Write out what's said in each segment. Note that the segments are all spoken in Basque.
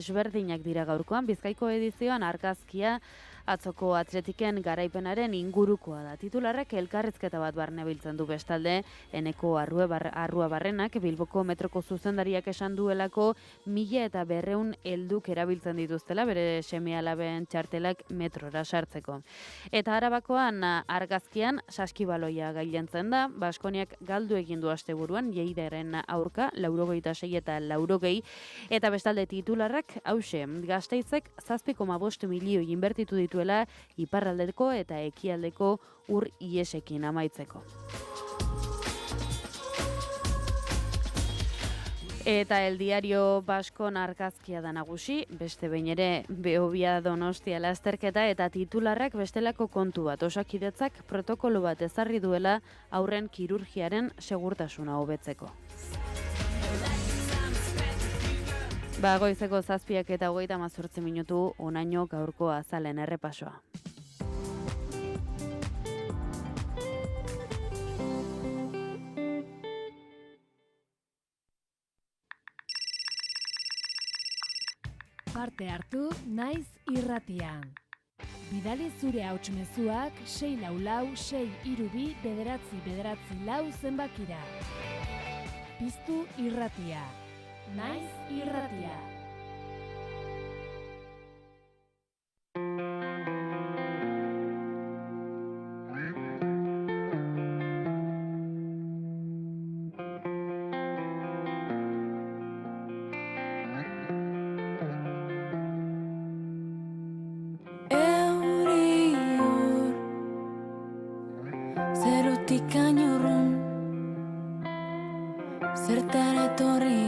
Desberdinak dira gaurkoan, Bizkaiko edizioan argazkia atzoko atletiken garaipenaren ingurukoa da. Titularrek elkarrizketa bat barnebiltzen du bestalde, Eneko Arrua Barrenak Bilboko metroko zuzendariak esan duelako 1.200 helduk erabiltzen dituztela bere seme-alaben txartelak metrora sartzeko. Eta Arabakoan argazkian saskibaloia gailentzen da, Baskoniak galdu egin du asteburuan Lleidaren aurka 86 eta 80, eta bestalde titularrak hauxe, Gasteizek 7,5 milioi inbertitu dituela iparraldeko eta ekialdeko ur iesekin amaitzeko. Eta El Diario Baskon argazkia da nagusi, beste behin ere Behobia Donostia lasterketa eta titularrak bestelako kontu bat. Osakidetzak protokolo bat ezarri duela aurren kirurgiaren segurtasuna hobetzeko. Goizeko 7 eta 38 minutu honaino gaurko azalen errepasoa. Parte hartu naiz irratian. Bidali zure hautsmezuak 644-632-944 zenbakira. Piztu irratia. Naiz irratia. Zerutik ainurrun, zertara etorri,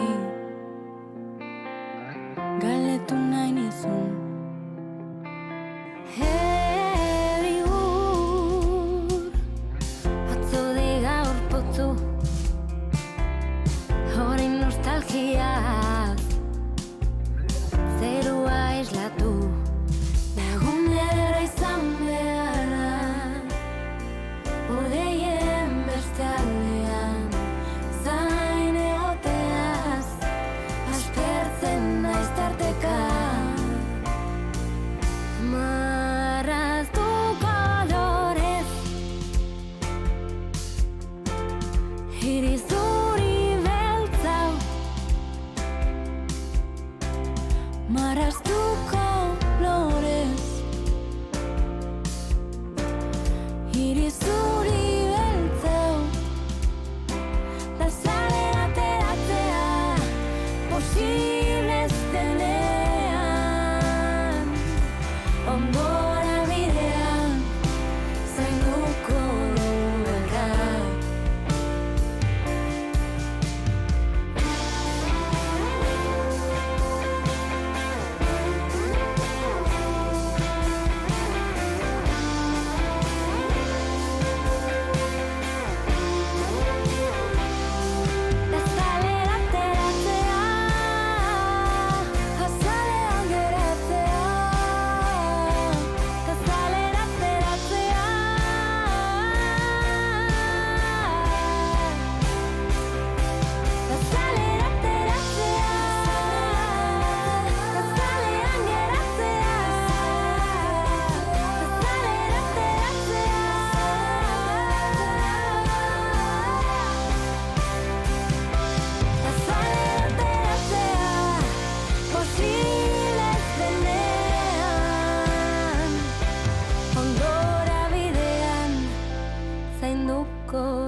galdetu nahi nizun. Herigur, atzo de gaur potzu, orain nostalgiaz, zerua eslatu, lagun ederra izan beharra. Odeien beste aldean, zain egoteaz, aspertzen naiz tarteka. Marraztu kolorez, hiri zuri beltzau. Marraztu kolorez, hiri zuri beltzau. Da zale ateratzea posible ez denean, ondora bidean zainduko dugu elkar.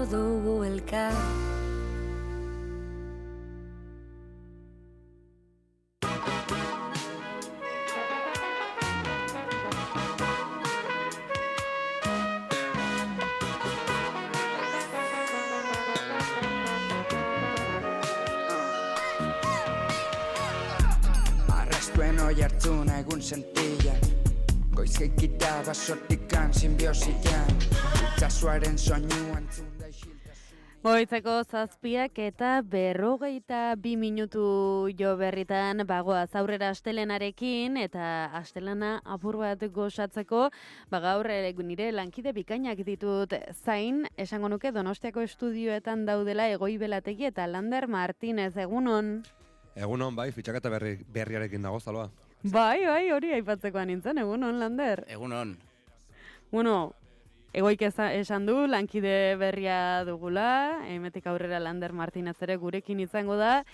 Dugu elkar. Arrastuen oi hartzuna egun sentian, goizkeikita basotikan simbiosian, itxasuaren soinuan zunda isiltasun. Goizeko 7 eta 42 minutu jo berritan bagoaz aurrera astelenarekin eta astelena apur bat gozatzeko, gaur nire lankide bikainak ditut zain, esango nuke Donostiako estudioetan daudela Egoi Belategi eta Lander Martinez, egunon. Egunon, bai, fitxaketa berriarekin dago, zaloa. Bai, hori aipatzekoa nintzen, egunon, Lander. Egunon. Bueno, egoik esan du, lankide berria dugula, emetik aurrera Lander Martinez ere gurekin izango da.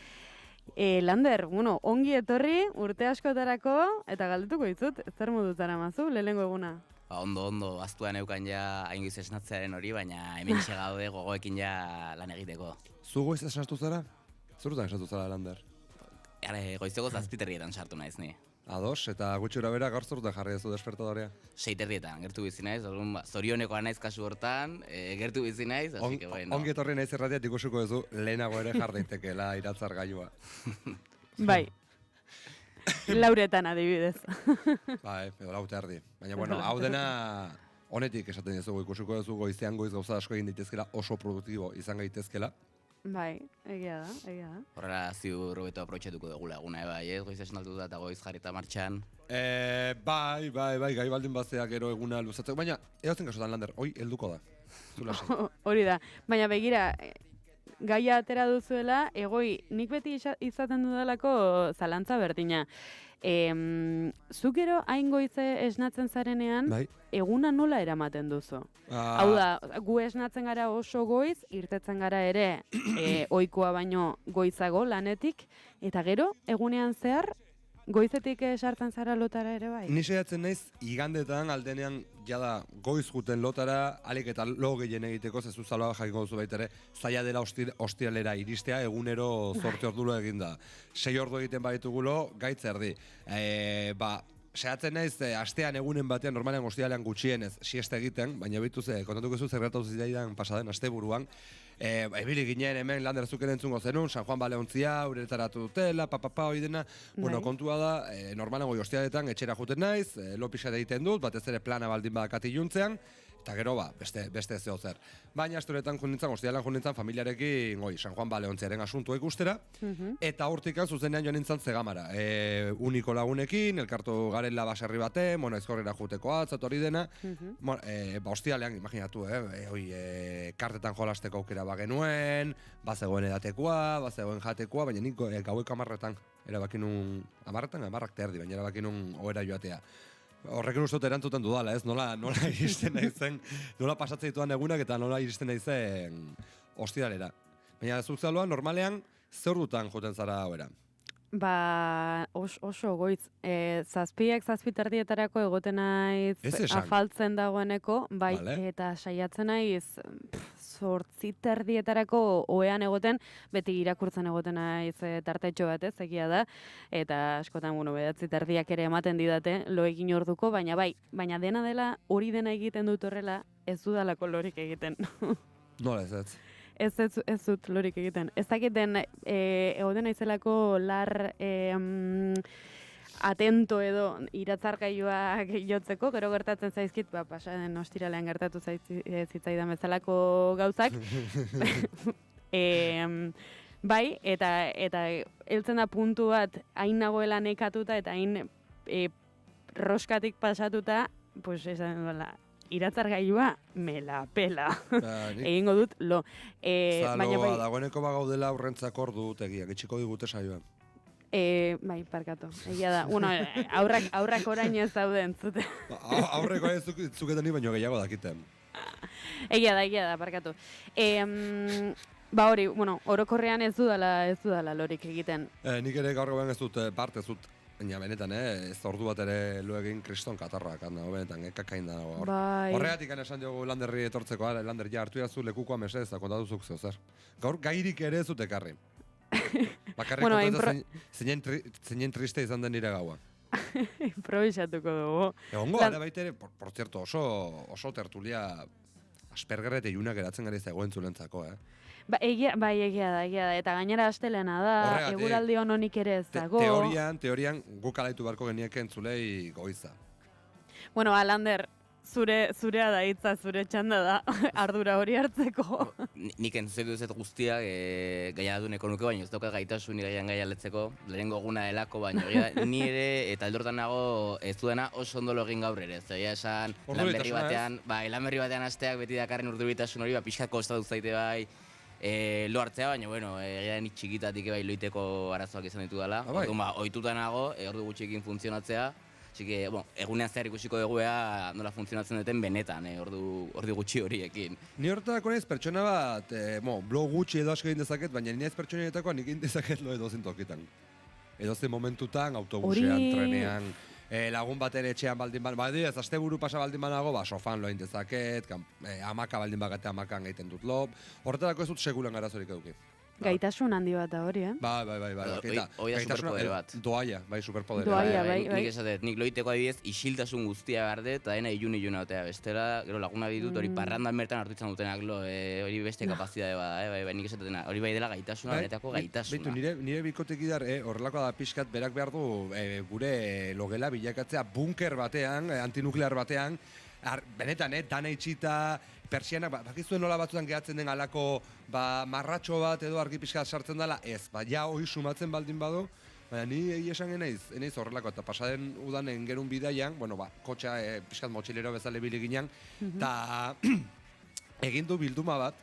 Lander, bueno, ongi etorri, urte askotarako, eta galdetuko dizut, zer modu zara mazu, lehenengo eguna? Ondo, aztuan eukan ja aingoiz esnatzearen hori, baina hemen gaude gogoekin ja lan egiteko. Zu goiz esnatu zara? Zurutan esnatu zara, Lander? Goizeko 7:00 sartu naiz ni. Ados, eta gutxura bera gaur zurutan jarri duzu despertadorea. 6:00 gertu bizi naiz, orduan zorionekoa naiz kasu hortan, gertu bizi naiz, así que bueno. Ongi etorri naiz erratiat ikusiko duzu lehenago ere jar daitekeela iratzar gailua. Bai. Lauretan adibidez. Bai, edo laute erdi. Baina, bueno, hau dena honetik esaten dizugu ikusiko duzu goizean goiz gauza asko egin daitezkela, oso produktibo izan gaitezkela. Bai, egia da. Horrela ziur hobeto aprobetxatuko dugula eguna, bai, ez? Goiz esnatuta eta goiz jarrita martxan. Bai, gai baldin bazeak gero eguna luzatzeko, baina edozen kasutan, Lander, hoi helduko da. Zula Hori da, baina begira, gaia atera duzuela, egoi, nik beti izaten dudalako zalantza berdina. Zuk gero hain goize esnatzen zarenean, bai. Eguna nola eramaten duzu? Hau da, gu esnatzen gara oso goiz, irtetzen gara ere ohikoa baino goizago lanetik, eta gero, egunean zehar, goizetik sartzen zara lotara ere bai? Ni saiatzen naiz igandetan aldenean jada goiz guten lotara, alik eta lo gehien egiteko, zezu zaloa jakiko duzu baita ere, zaila dela ostiralera iristea, egunero 8 ordulo eginda. 6 ordu egiten baditugulo, gaitz erdi. Saiatzen naiz, astean egunen batean, normalean ostiralean gutxienez siesta egiten, baina bituz, kontatuko zu zerratu zidaidan pasaden asteburuan, ebili ginen hemen Lander zuk entzungo zenun, San Juan Baleontzia, uretaratu dutela, hori dena, bueno, kontua da, normalean goi ostiraletan etxera juten naiz, lo pixat egiten dut, batez ere plana baldin badak iluntzean, eta gero beste zeo zer. Baina astoretan jundintzan, ostiralean jundintzan familiarekin, San Juan Baleontziaren asuntua ikustera, eta hortikan zuzenean joan nintzen Zegamara. Uniko lagunekin, elkartu garela baserri baten, aizkorrera juteko atzat hori dena, ostiralean, imaginatu, kartetan jolasteko aukera bagenuen, bazegoen edatekoa, bazegoen jatekoa, baina nik gaueko 10:00 erabakin nun, 10:00 terdi, baina erabakin nun ohera joatea. Horrekin uste dut erantzuten dudala, ez? Nola iristen naizen, nola pasatzen dituan egunak eta nola iristen naizen ostiralera. Baina zuk zaloa, normalean, zer dutan joten zara ohera? Oso goiz. 7:00 egoten naiz afaltzen dagoeneko, bai, vale. Eta saiatzen naiz 8:30 ohean egoten, beti irakurtzen egoten naiz tartetxo bat, ez, egia da, eta askotan, 9:30 ere ematen didate, lo egin orduko, baina dena dela, hori dena egiten dut horrela, ez dudalako lorik egiten. Nola ez? Ez dut lorik egiten. Ez dakiten egoten naizelako lar atento edo iratzargailuak jotzeko, gero gertatzen zaizkit, pasaden ostiralean gertatu zitzaidan bezalako gauzak. Bai, eta heltzen da puntu bat, hain nagoela nekatuta eta hain roskatik pasatuta, pues esan duela, iratzargailua me la pela. Egingo dut lo. Zaloa, dagoeneko bagaudela aurrentzako ordu tegiak, etxiko digute saioan. Bai, parkatu. Egia da. Bueno, aurrak orain ez daude entzute. Aurreko ez zuketan ni baino gehiago dakiten. Egia da, parkatu. Hori, bueno, orokorrean ez dudala lorik egiten. Nik ere gaur ez dut parte zut. Baina benetan, ez ordu bat ere lo egin kriston katarrak, benetan, kakain da. Horregatik esan diogu Landerri etortzeko, Lander ja hartu jazu lekukoa mesez, kontatuzuk zeu zer. Gaur gairik ere ez dut ekarri. Bakarrik kontatzen zeinen triste izan den nire gaua. Improvisatuko dugu. Egongo, gara baita ere, por cierto, oso tertulia Asperger eta ilunak geratzen gara izagoen zulentzako, Egia da, eta gainera astelena da, eguraldi hononik ere ez dago. Teorian guk alaitu beharko genieken zulei goiza. Bueno, Lander, zurea da hitza, zure txanda da, ardura hori hartzeko. Nik entzuzetu ez guztiak gaia duneko nuke, baina ez dauka gaitasun gaian gaia letzeko, lehenengo eguna delako, baina ni ere, eta aldortan nago ez duena oso ondolo egin gaur ere. Zaila esan, lan berri batean asteak beti dakarren urduritasun hori, pixkat kostatu zaite bai, lo hartzea, baina, bueno, nik txikitatik bai loiteko arazoak izan ditu dela. Bai. Orduan, ohituta nago, ordu gutxiekin funtzionatzea. Así que, bueno, egunean zehar ikusiko dugu ea nola funtzionatzen duten benetan, ordu gutxi horiekin. Ni horretako naiz pertsona bat, blog gutxi edo asko egin dezaket, baina ni naiz pertsonetakoa nik egin dezaket lo edozein tokitan. Edozein momentutan, autobusean, trenean, lagun batera etxean baldin ez asteburu pasa baldin banago, sofan lo egin dezaket, amaka baldin bagate amakan egiten dut lo. Horretarako ez dut segulan arazorik eduki. Gaitasun handi bat da hori, Bai. Hoi da superpodere bat. Doaia, bai, superpodere. Doaia, bai. Nik esatet, nik loiteko adibidez, isiltasun guztia behar dut, eta dena iluna otea. Bestela, gero laguna ditut, hori parrandan bertan hartu izan dutenak lo, hori beste kapazidade bada, bai, nik esatetena, hori bai dela gaitasuna, benetako gaitasuna. Nire bikotekidar, horrelakoa da pixkat, berak behar du gure logela bilakatzea bunker batean, antinuklear batean, benetan, dana itxita, persianak, bakizuen nola batzutan gehatzen den alako marratxo bat edo argi pixkat sartzen dela, ez, ja hori sumatzen baldin badu, baina ni esan enaiz horrelako, eta pasaden udanen gerun bidaian, bueno, kotxa pixkat motxilero bezale biliginan, eta egin du bilduma bat,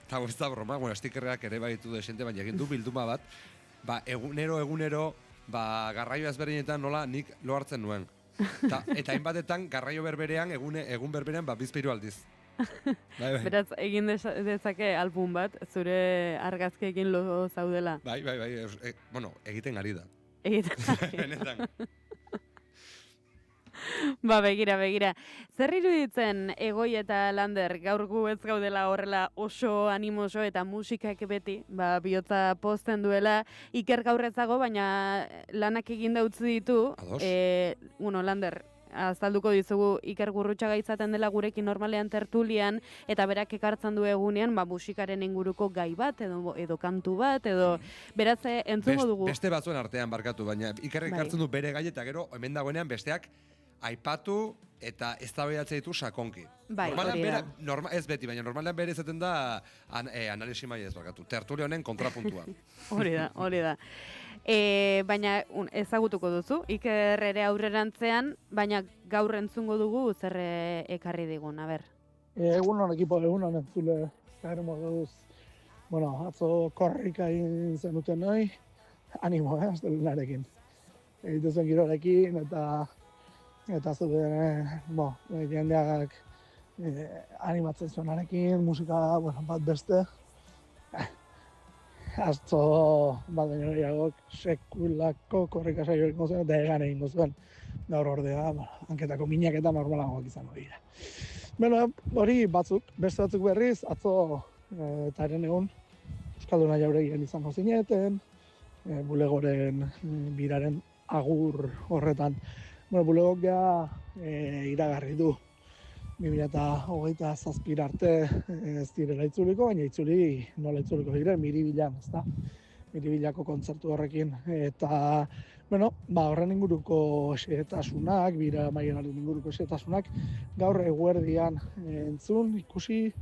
eta ez da broma, bueno, stikerreak ere baitu desente, baina egin du bilduma bat, egunero, garraio ezberdinetan nola nik lo hartzen nuen. Eta hainbatetan garraio berberean, egun berberean, bizpairu aldiz. Bai. Beraz, egin dezake album bat, zure argazkeekin lo zaudela. Bai, bueno, egiten ari da. Benetan. Begira. Zer iruditzen Egoi eta Lander gaur gu ez gaudela horrela oso animoso eta musikak beti, bihotza pozten duela, Iker gaur ezago, baina lanak eginda utzi ditu. Ados. Lander, azalduko dizugu Iker Gurrutxaga izaten dela gurekin normalean tertulian, eta berak ekartzen du egunean musikaren inguruko gai bat, edo kantu bat, edo beraz entzungo dugu. Beste batzuen artean barkatu, baina Iker ekartzen du bere gai eta gero hemen dagoenean besteak aipatu eta eztabaidatzen ditu sakonki. Bai, hori da. Ez beti, baina normalean bere izaten da analisi maila ez barkatu. Tertulia honen kontrapuntua. Hori da. Baina ezagutuko duzu, Iker ere aurrerantzean, baina gaur entzungo dugu zer ekarri digun, a ber. Egunon ekipo, egunon entzule, zer moduz, atzo korrika egin zenuten nahi, animo, astelenarekin. Egiten zen girorekin, eta zuten, jendeak animatzen zuenarekin, musika, bat beste. Atzo, baina sekulako korrika saio egingo zuen, eta egan egingo zuen. Gaur ordea, hanketako minak eta normalagoak izango dira. Hori beste batzuk berriz, atzo eta eren egun Euskalduna Jauregian izango zineten, bulegoren biraren agur horretan. Bulegok iragarri du 2027 arte ez direla itzuliko, baina nola itzuliko diren, Miribilan, ezta? Miribilako kontzertu horrekin. Eta, horren inguruko xehetasunak, bira maienaren inguruko xehetasunak, gaur eguerdian entzun, ikusi,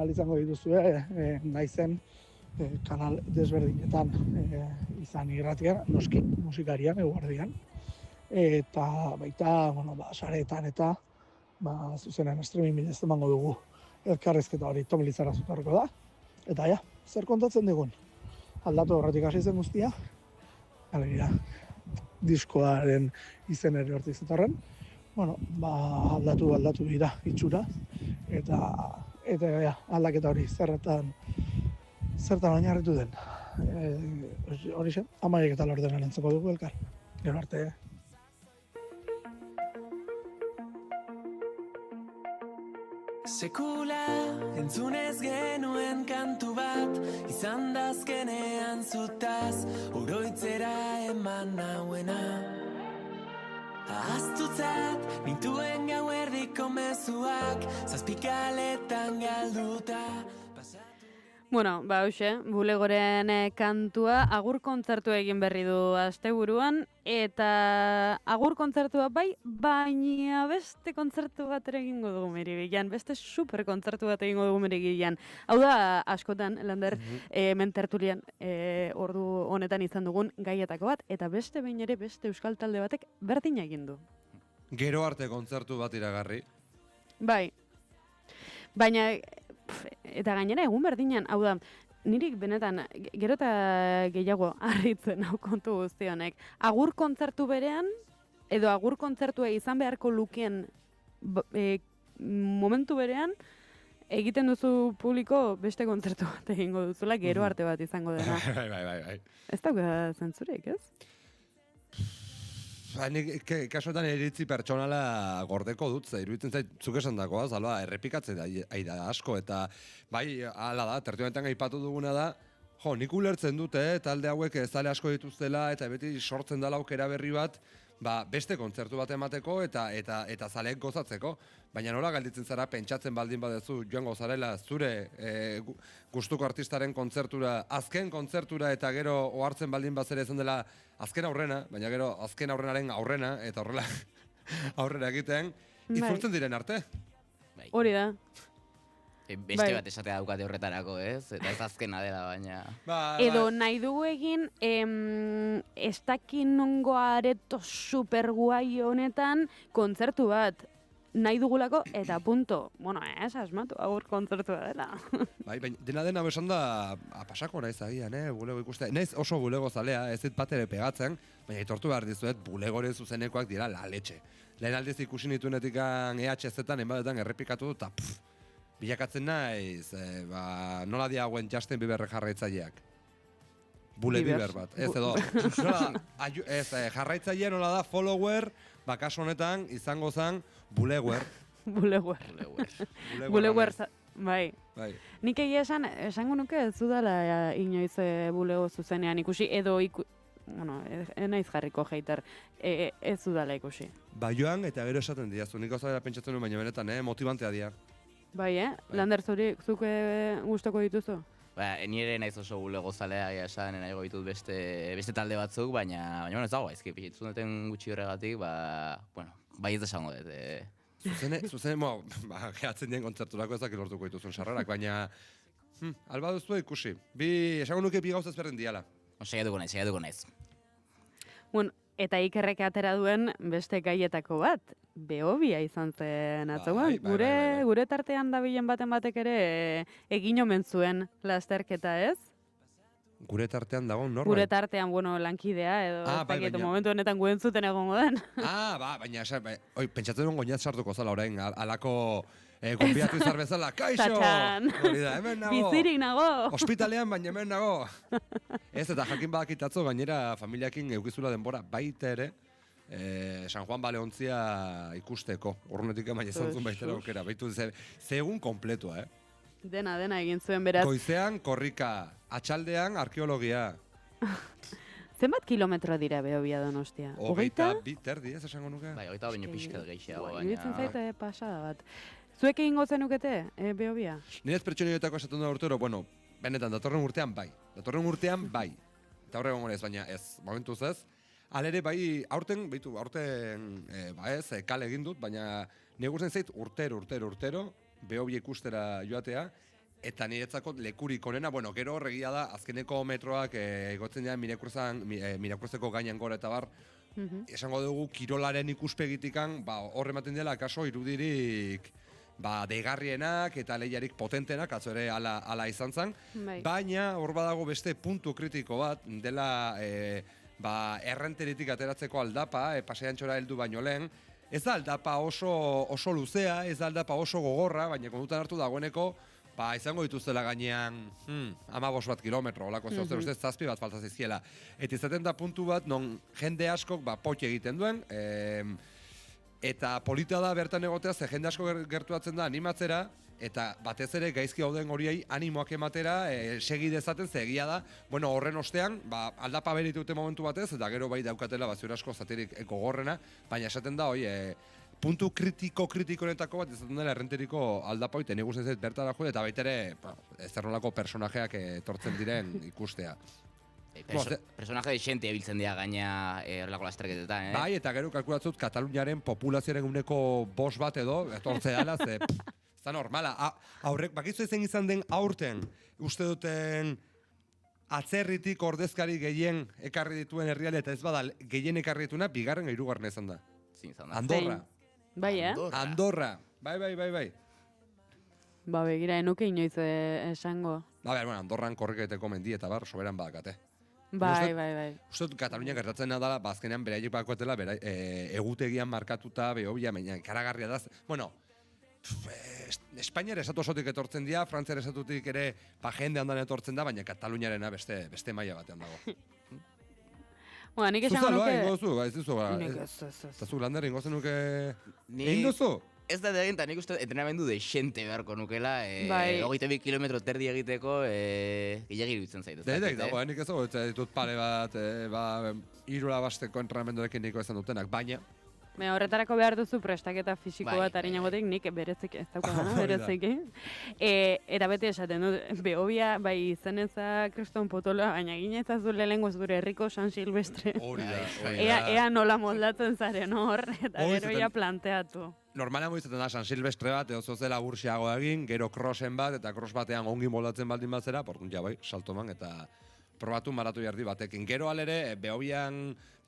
izango dituzue, naizen kanal desberdinetan izan irratian, noski musikarian eguerdian. Eta baita, sareetan eta zuzenean streaming bidez emango dugu elkarrizketa hori Tom Lizara zutarriko da. Eta zer kontatzen digun? Aldatu horretik hasi zen guztia. Alegia, diskoaren izen ere hortik zetorren. Aldatu dira itxura. Eta aldaketa hori zertan oinarritu den. Hori zen, 11 eta laurdenan entzoko dugu elkar. Gero arte. Sekula entzunez genuen kantu bat, izan dazkenean zutaz, oroitzera eman nauena. Ahaztutzat nintuen gauerdiko mezuak, zazpikaletan galduta. Bulegoren kantua, agur kontzertua egin berri du asteburuan, eta agur kontzertua baina beste kontzertu bat ere egingo dugu Meribilan, beste super kontzertu bat egingo dugu Meribilan. Hau da, askotan, Lander, mentertulian ordu honetan izan dugun gaietako bat, eta beste behin ere beste euskal talde batek berdina egin du. Gero arte kontzertu bat iragarri. Bai, baina... Eta gainera egun berdinan, hau da, Nirik benetan, gero eta gehiago harritzen hau kontu guzti honek. Agur kontzertu berean, edo agur kontzertua izan beharko lukien momentu berean, egiten duzu publiko beste kontzertu bat egingo duzula, gero arte bat izango dena. Bai. Ez dauka zentzurik, ez? Nik kasuetan iritzi pertsonala gordeko dut, iruditzen zait zuk esan dakoa, zalba, errepikatzen da asko, eta bai, hala da, tertio honetan aipatu duguna da, jo, nik ulertzen dute, talde hauek zale asko dituztela, eta beti sortzen dela aukera berri bat, ba, beste kontzertu bat emateko eta zaleek gozatzeko. Baina nola galditzen zara pentsatzen baldin badezu joango zarela zure gustuko artistaren kontzertura, azken kontzertura eta gero ohartzen baldin bazere izan dela azken aurrena, baina gero azken aurrenaren aurrena eta horrela aurrera egiten, itzultzen diren arte. Hori da. Beste bat esatea daukate horretarako, ez? Eta ez azkena dela, baina... Edo nahi dugu egin, ez dakin nongo areto superguai honetan kontzertu bat nahi dugulako, eta punto. Bueno, ez asmatu, agur kontzertua dela. Bai, baina dena besan da, pasako naiz agian, bulego ikustea. Naiz oso bulego zalea, ez dit bat ere pegatzen, baina aitortu behar dizuet, bulegoren zuzenekoak dira la letxe. Lehen aldiz ikusi nituenetik EHZ-etan, enbadetan errepikatu dut, eta bilakatzen naiz, nola diaguen Justin Bieber jarraitzaileak. Bule Bieber bat. Ez edo, jarraitzaile nola da follower, kasu honetan izango zen bulewer. Bulewer, bai. Nik egia esango nuke ez dudala inoiz bulego zuzenean ikusi, edo naiz jarriko hater, ez dudala ikusi. Joan eta gero esaten diazu, nik oso pentsatzen nuen, baina benetan, motibantea dira. Bai, Lander, zuk gustoko dituzu? Nire naiz oso bulego zalea esan, nahiago ditut beste talde batzuk, baina ez dago aizki, pitzuneten gutxi horregatik, bai ez esango dut. Zuzene, gehatzen dien kontzerturako ezak lortuko dituzun sarrarak, baina alba duzu ikusi. Esango nuke bi gauz ezberdin diala. Saiatuko naiz. Bueno, eta Ikerrek atera duen beste gaietako bat, Behobia izan zen atzoan. Gure tartean dabilen baten batek ere egin omen zuen lasterketa, ez? Gure tartean dago norbait? Gure tartean, lankidea, edo momentu honetan guen zuten egongo den. Baina, pentsatzen duen goinat sartuko zala orain, alako gonbiatu izar bezala, kaixo! Hori da, hemen nago! Bizirik nago! Ospitalean, baina hemen nago! Ez, eta jakin badakitatzo, gainera familiakin eukizula denbora baita ere, San Juan Baleontzia ikusteko. Urrunetik emain izan zuen baitera aukera. Baitu zegun kompletua, Dena egin zuen beraz. Goizean, korrika, atxaldean, arkeologia. Zenbat kilometro dira Behobia Donostia? 22 terdi, ez esango nuke? Bai, 22 baino pixkat gehiago, baina... Iruditzen zaite pasada bat. Zuek egingo zenukete, Behobia? Nire ez pertsonioetako esaten da urtero, benetan, datorren urtean bai. Eta horre gongo ez, baina ez, momentuz ez. Alere, aurten, kale egin dut, baina nire guzen zait urtero, Behobia ikustera joatea, eta niretzako lekurik onena, gero horregia da, azkeneko metroak egotzen dira Mirakurzeko gainan gora eta bar, esango dugu, kirolaren ikuspegitikan, horre ematen dela, kaso, irudirik, deigarrienak eta lehiarik potentenak, atzo ere ala izan zen, baina hor badago beste puntu kritiko bat, dela errenteritik ateratzeko aldapa, paseantxora heldu baino lehen, ez da aldapa oso luzea, ez da aldapa oso gogorra, baina kondutan hartu dagoeneko, izango dituztela gainean 15 kilometro, olako zehozer ustez zazpi bat falta zizkiela. Eta izaten da puntu bat, non jende askok potxe egiten duen, eta polita da bertan egotea, ze jende asko gertuatzen da animatzera, eta batez ere gaizki hauden horiei animoak ematera, segi dezaten, ze egia da, horren ostean, aldapa beritute momentu batez, eta gero bai daukatela ziur asko zaterik gogorrena, baina esaten da, puntu kritikoenetako bat izaten dela errenteriko aldapa, eta nire zait bertara jude, eta baita ere, zer nolako personajeak etortzen diren ikustea. Personaje xente ebiltzen dira gaina horrelako lasterketetan, Bai, eta gero kalkulatzut Kataluniaren populazioaren uneko 5 bat edo, etortze dela, ze... Ez da normala, aurrek, bakizu ezen izan den aurten, uste duten atzerritik ordezkari gehien ekarri dituen herrialde, eta ez badal, gehien ekarri dituena, bigarren hirugarren izan da. Andorra. Bai, Andorra. Bai. Begira, enuke inoiz esango. Bueno, Andorran korriketeko mendi eta bar, soberan badakate. Bai, bai, bai. Uste dut Katalunia gertatzen dela, bazkenean beraiek bakoetela, egutegian markatuta, behobia, baina ikaragarria da. Bueno, Espainiar esatu osotik etortzen dira, Frantziar esatutik ere jende handan etortzen da, baina Kataluniarena beste maila batean dago. Bueno, nik esango nuke... Zuzaloa, ingozu, ez duzu, Nik ez. Eta zu lander, ingozen nuke... Ni- duzu? Ez da egin, eta nik uste entrenamendu dexente beharko nukela, Bai. 22 kilometro terdi egiteko, gehiagir iruditzen zaitu. Denek dago, nik ez dago, ditut pare bat, irula basteko entrenamenduarekin niko ezan dutenak, baina... Horretarako behar duzu prestaketa fisiko Bai, bat bai, harinagotik, nik berezik ez daukadana, Hori da. bereziki. Eta beti esaten dut, behobia, bai izeneza kriston potoloa, baina ginezazu lehengo zure herriko San Silvestre. Hori da, Ea nola moldatzen zaren hor, eta Hori gero zaten- ja planteatu. Normala moizaten da San Silvestre bat, edo zozela bursiago egin, gero crossen bat, eta cross batean ongi moldatzen baldin batzera, portun ja bai, saltoman, eta probatu maratu jardi batekin. Gero alere,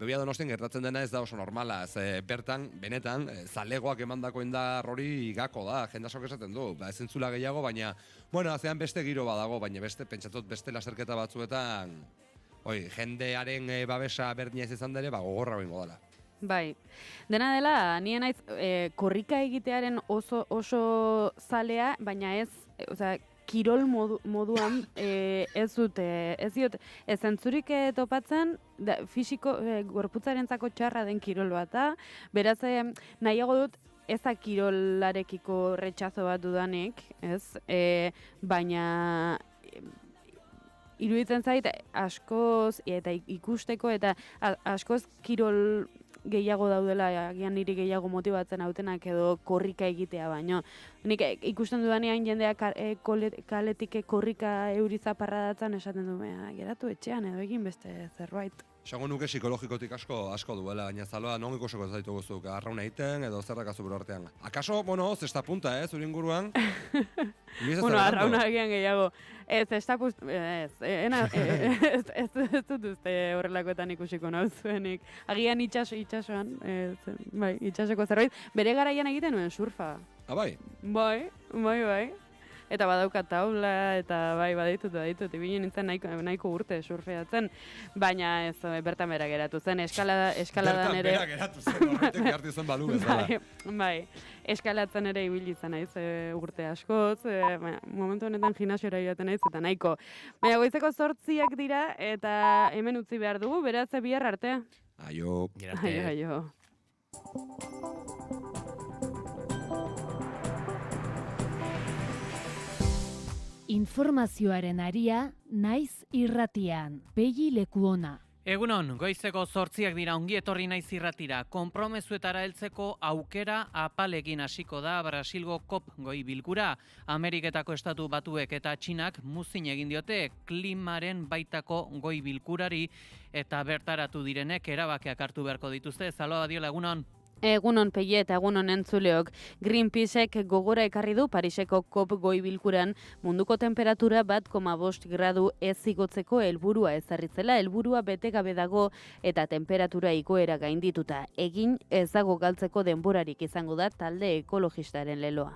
Behobia Donostien gertatzen dena ez da oso normala, bertan, benetan, zalegoak emandako indar hori gako da, jendasok esaten du, ez entzula gehiago, baina, bueno, azean beste giro badago, baina pentsatut beste laserketa batzuetan, jendearen babesa berdina ez izan dere, gogorra bengo dela. Bai, dena dela, nien naiz korrika egitearen oso zalea, baina ez, kirol moduan ez diot, ez zentzurik topatzen, fisiko, gorputzarentzako txarra den kirol bat da, beraz nahiago dut, ez da kirolarekiko retxazo bat dudanik, ez, baina iruditzen zait askoz eta ikusteko eta askoz kirol gehiago daudela, agian niri gehiago motibatzen hautenak edo korrika egitea baino. Nik ikusten dudanean jendea kaletik korrika eurizaparra datzen esaten du, geratu etxean edo egin beste zerbait. Esango nuke psikologikotik asko duela, baina zaloa non ikusiko ez daitu guztuk, arraun egiten edo zerrak azubero artean. Akaso, zesta punta, zure inguruan? Arrauna agian gehiago. Ez dut uste horrelakoetan ikusiko nauzuenik. Agian itxasoan, bai, itxasoko zerbait. Bere garaian egiten nuen surfa. Bai? Bai. Eta badauka taula, eta bai, baditut, ibili nintzen nahiko urte surfeatzen, baina ez bertan bera geratu zen, eskaladan ere... Bertan bera geratu zen, horretek gartu zen balu bezala. Bai, eskalatzen ere ibili izan naiz urte askoz, momentu honetan gimnasiora joaten naiz, eta nahiko. Baina goizeko 8 dira, eta hemen utzi behar dugu, beraz bihar arte. Aio. Aio. Informazioaren aria, naiz irratian, Pegi Lekuona. Egunon, goizeko 8 dira ongi etorri naiz irratira. Konpromezuetara heltzeko aukera apalekin hasiko da Brasilgo COP goi bilkura. Ameriketako estatu batuek eta Txinak muzin egin diote klimaren baitako goi bilkurari eta bertaratu direnek erabakiak hartu beharko dituzte. Zaloa Adiola, egunon. Egunon Pegi eta egunon entzuleok. Greenpeaceek gogora ekarri du Pariseko COP goi bilkuran munduko temperatura 1,5 gradu ez igotzeko helburua ezarritzela, helburua bete gabe dago eta temperatura igoera gaindituta. Egin ez dago galtzeko denborarik izango da talde ekologistaren leloa.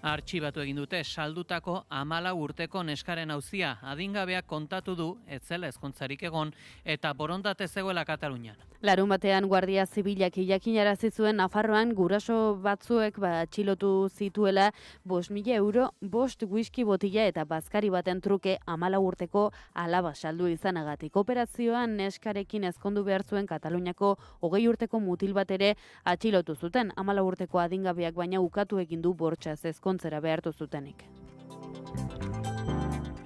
Artxibatu egin dute saldutako 14 urteko neskaren auzia. Adingabeak kontatu du ez zela ezkontzarik egon eta borondate zegoela Katalunian. Larun batean Guardia Zibilak jakinarazi zuen Nafarroan guraso batzuek atxilotu zituela 5.000 euro, 5 whisky botila eta bazkari baten truke 14 urteko alaba saldu izanagatik. Operazioan neskarekin ezkondu behar zuen Kataluniako 20 urteko mutil bat ere atxilotu zuten. 14 urteko adingabeak baina ukatu egin du bortxaz ezkontzera behartu zutenik.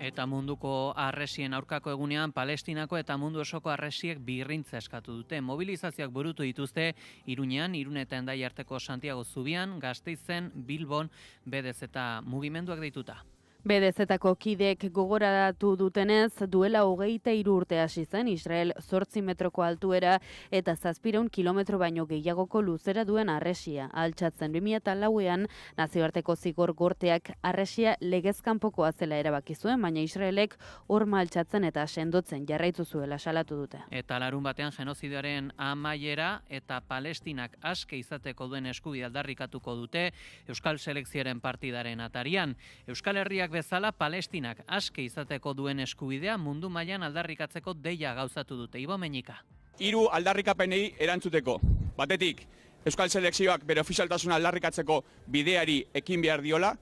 Eta munduko arresien aurkako egunean Palestinako eta mundu osoko arresiek birrintza eskatu dute. Mobilizazioak burutu dituzte Iruñean, Irun eta Hendai arteko Santiago Zubian, Gasteizen, Bilbon, BDZ eta mugimenduak deituta. BDZ-ko kideek gogoratu dutenez, duela 23 urte hasi zen Israel 8 metroko altuera eta 700 kilometro baino gehiagoko luzera duen arresia. Altxatzen 2004ean nazioarteko zigor gorteak arresia legezkanpokoa zela erabaki zuen, baina Israelek horma altxatzen eta sendotzen jarraitu zuela salatu dute. Eta larun batean genozidioaren amaiera eta Palestinak aske izateko duen eskubidea aldarrikatuko dute Euskal Selekzioaren partidaren atarian. Euskal Herriak Israelek bezala Palestinak aske izateko duen eskubidea mundu mailan aldarrikatzeko deia gauzatu dute. Ibo Meñika. 3 aldarrikapenei erantzuteko. Batetik, Euskal Selekzioak bere ofizialtasuna aldarrikatzeko bideari ekin behar diola.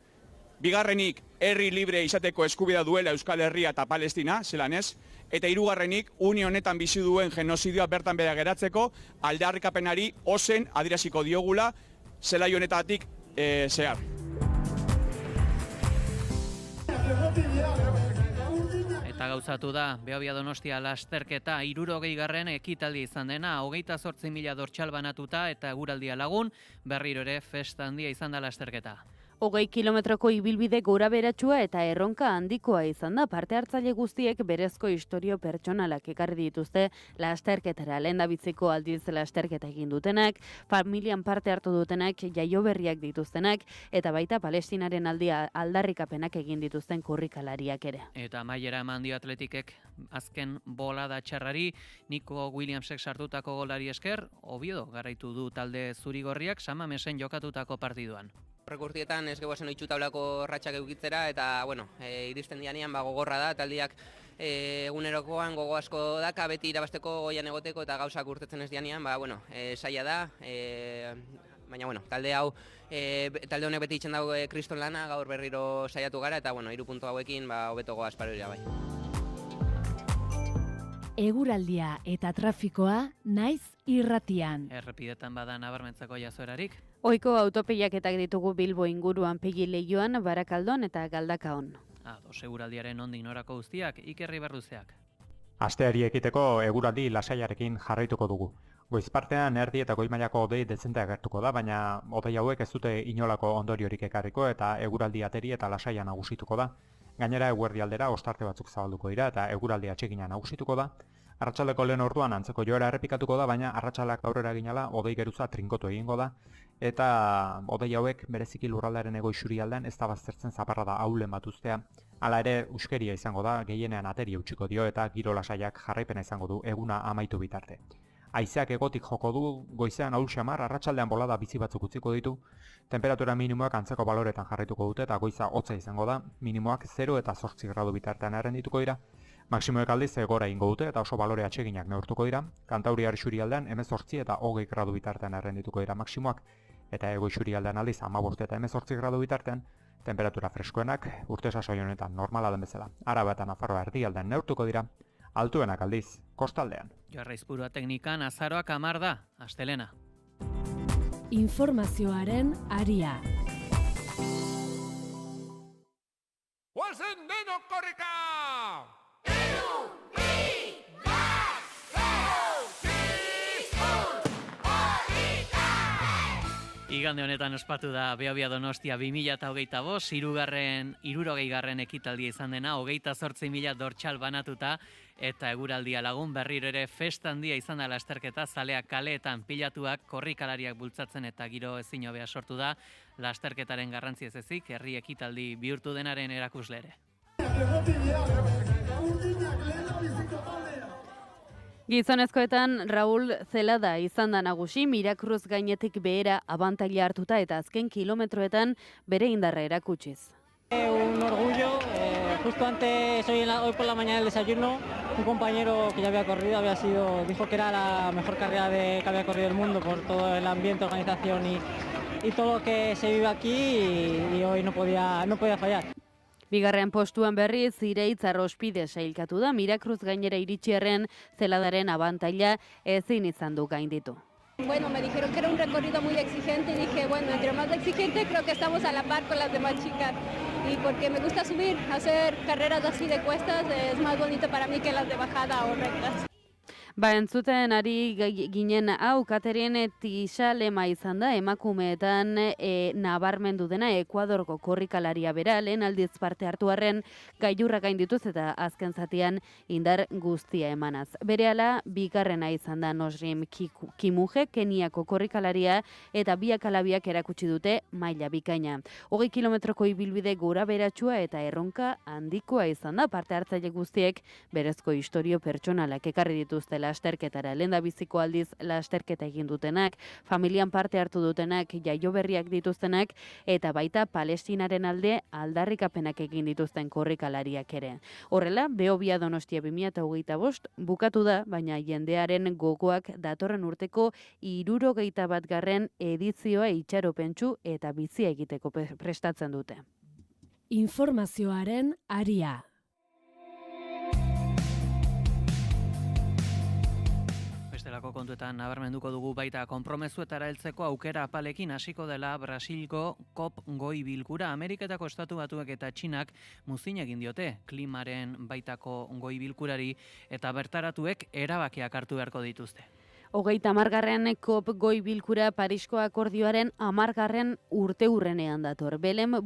Bigarrenik, herri libre izateko eskubidea duela Euskal Herria eta Palestina, zelan ez. Eta hirugarrenik, une honetan bizi duen genozidioa bertan behera geratzeko aldarrikapenari ozen adieraziko diogula zelai honetatik zehar. Eta gauzatu da, Behobia Donostia lasterketa 60. ekitaldi izan dena, 28.000 dortxal banatuta eta eguraldia lagun, berriro ere festa handia izan da lasterketa. 20 kilometroko ibilbide gora beratsua eta erronka handikoa izan da, parte hartzaile guztiek berezko istorio pertsonalak ekarri dituzte lasterketara. Lehendabiziko aldiz lasterketa egin dutenak, familian parte hartu dutenak, jaioberriak dituztenak, eta baita Palestinaren aldarrikapenak egin dituzten korrikalariak ere. Eta amaiera eman dio Atletikek azken bolada txarrari, Nico Williamsek sartutako golari esker, Oviedo garaitu du talde zurigorriak Samamesen jokatutako partiduan. Rekurtietan ez gehuazen oitxu tablako ratxak eukitzera eta, iristen dianean gogorra da, taldiak egunerokoan gogo asko daka, beti irabasteko goian egoteko eta gauzak urtetzen ez dianean, saia da, baina, talde hau, talde honek beti itxen dago kriston lana, gaur berriro saiatu gara eta, 3 puntu hauekin, hobeto goaz paroira bai. Eguraldia eta trafikoa naiz irratian. Errepidetan bada nabarmentzako jazoerarik. Ohiko autopilaketak ditugu Bilbo inguruan Pegi Leioan, Barakaldon eta Galdakaon. Seguraldiaren nondik norako guztiak, Ikerri Berluzeak. Asteari ekiteko eguraldi lasaiarekin jarraituko dugu. Goizpartean erdi eta goi mailako hodei dezente agertuko da, baina hodei hauek ez dute inolako ondoriorik ekarriko eta eguraldi ateri eta lasaia nagusituko da. Gainera eguerdi aldera ostarte batzuk zabalduko dira eta eguraldi atsegina nagusituko da. Arratsaldeko lehen orduan antzeko joera errepikatuko da, baina arratsalak aurrera ginala hodei geruza trinkotu egingo da eta hodei hauek bereziki lurraldearen hego isurialdean ez da baztertzen zaparrada ahulen bat uztea. Hala ere uskeria izango da, gehienean ateri utziko dio eta giro lasaiak jarraipena izango du eguna amaitu bitarte. Haizeak egotik joko du, goizean ahul xamar, arratsaldean bolada bizi batzuk utziko ditu, temperatura minimoak antzeko baloretan jarraituko dute eta goiza hotza izango da, minimoak 0 eta 8 gradu bitartean errendituko dira, maksimoek aldiz gora ingo dute eta oso balore atseginak neurtuko dira, Kantauriar isurialdean 18 eta 20 gradu bitartean errendituko dira maksimoak, eta hego isurialdean aldiz 15 eta 18 gradu bitartean, temperatura freskoenak urte sasoi honetan normala den bezala. Araba eta Nafarroa erdialdean neurtuko dira, altuenak aldiz, kostaldean. Jarraizpurua teknikan azaroak 10 da, astelena. Informazioaren aria. Guazen denok korrika! Igande honetan ospatu da Behobia Donostia 2025, 60. ekitaldia izan dena, 28.000 dortxal banatuta eta eguraldia lagun berriro ere festa handia izan da lasterketa, zaleak kaleetan pilatuak, korrikalariak bultzatzen eta giro ezin hobea sortu da, lasterketaren garrantzi ez ezik, herri ekitaldi bihurtu denaren erakuslere. Gizonezkoetan Raúl Zelada izan da nagusi, Mirakruz gainetik behera abantaila hartuta eta azken kilometroetan bere indarra erakutsiz. Un orgullo, justo antes, hoy por la mañana del desayuno, un compañero que ya había corrido, dijo que era la mejor carrera que había corrido el mundo por todo el ambiente, organización y todo lo que se vive aquí y hoy no podía fallar. Bigarren postuan berriz Ireitz Arrospide sailkatu da, Mirakruz gainera iritsierren Zeladaren abantaila ezin izan du gainditu. Bueno, me dijeron que era un recorrido muy exigente y dije, bueno, entre más exigente creo que estamos a la par con las demás chicas. Y porque me gusta subir, hacer carreras así de cuestas es más bonito para mí que las de bajada o rectas. Entzuten ari ginen hau, Katerine Tixalema izan da, emakumeetan nabarmendu dena Ekuadorko korrikalaria bera, lehen aldiz parte hartu arren gailurra gaindituz eta azken zatian indar guztia emanaz. Berehala, bigarrena izan da Nosrim Kimuje, Keniako korrikalaria eta biak alabiak erakutsi dute maila bikaina. 20 kilometroko ibilbide gora beratsua eta erronka handikoa izan da, parte hartzaile guztiek berezko istorio pertsonalak ekarri dituzte lasterketara. Lehendabiziko aldiz lasterketa egin dutenak, familian parte hartu dutenak, jaioberriak dituztenak, eta baita Palestinaren alde aldarrikapenak egin dituzten korrikalariak ere. Horrela, Behobia Donostia 2025 bukatu da, baina jendearen gogoak datorren urteko 71. edizioa itxaropentsu eta bizia egiteko prestatzen dute. Informazioaren aria. Bestelako kontuetan nabarmenduko dugu baita konpromezuetara heltzeko aukera apalekin hasiko dela Brasilgo COP goi bilkura. Ameriketako Estatu Batuek eta Txinak muzin egin diote klimaren baitako goi bilkurari eta bertaratuek erabakiak hartu beharko dituzte. 30. COP goi bilkura Parisko akordioaren 10. urteurrenean dator. Belemen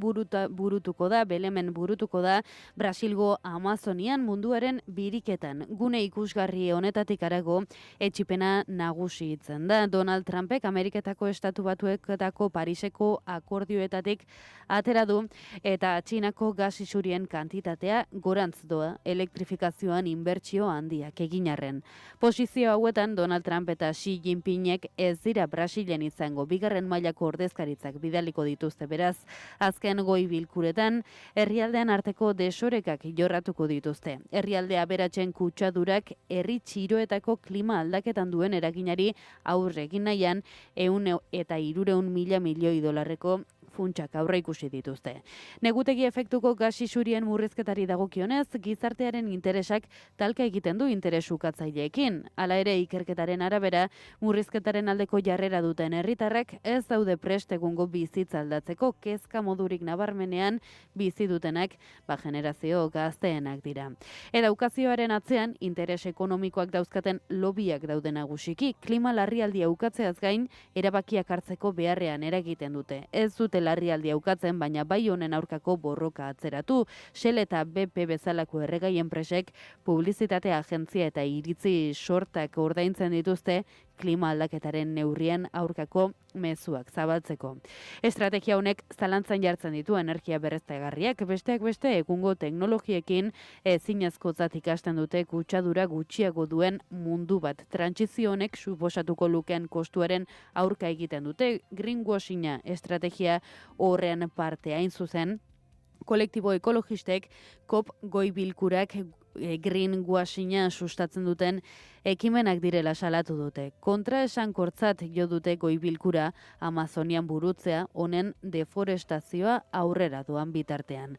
burutuko da Brasilgo Amazonian munduaren biriketan. Gune ikusgarri honetatik harago etxipena nagusi itzen da. Donald Trumpek Ameriketako Estatu Batuetako Pariseko akordioetatik atera du eta Txinako gas isurien kantitatea gorantz doa elektrifikazioan inbertsio handiak egin arren. Posizio hauetan Donald Trump eta Xi Jinpingek ez dira Brasilen izango, bigarren mailako ordezkaritzak bidaliko dituzte, beraz, azken goi bilkuretan, herrialdean arteko desorekak jorratuko dituzte. Herrialdea aberatzen kutsadurak herri txiroetako klima aldaketan duen eraginari aurre egin nahian 1.300 milioi dolarreko funtsak aurre ikusi dituzte. Negutegi efektuko gas isurien murrizketari dagokionez, gizartearen interesak talka egiten du interesukatzaileekin. Hala ere, ikerketaren arabera, murrizketaren aldeko jarrera duten herritarrek ez daude prest egungo bizitza aldatzeko, kezka modurik nabarmenean bizi dutenak generazio gazteenak dira. Edukazioaren atzean, interes ekonomikoak dauzkaten lobiak daude nagusiki, klima larrialdia ukatzeaz gain, erabakiak hartzeko beharrean eragiten dute. Ez dute larrialdia ukatzen, baina bai honen aurkako borroka atzeratu. Shell eta BP bezalako erregai enpresek publizitate agentzia eta iritzi sortak ordaintzen dituzte klima aldaketaren neurrien aurkako mezuak zabaltzeko. Estrategia honek zalantzan jartzen ditu energia berriztagarriak, besteak beste egungo teknologiekin ezinezkotzat ikasten dute kutsadura gutxiago duen mundu bat. Trantsizio honek suposatuko lukeen kostuaren aurka egiten dute, greenwashinga estrategia horren parte hain zuzen, kolektibo ekologistek COP goi bilkurak greenwashinga sustatzen duten ekimenak direla salatu dute. Kontra esankortzat jo dute goi bilkura Amazonian burutzea honen deforestazioa aurrera doan bitartean.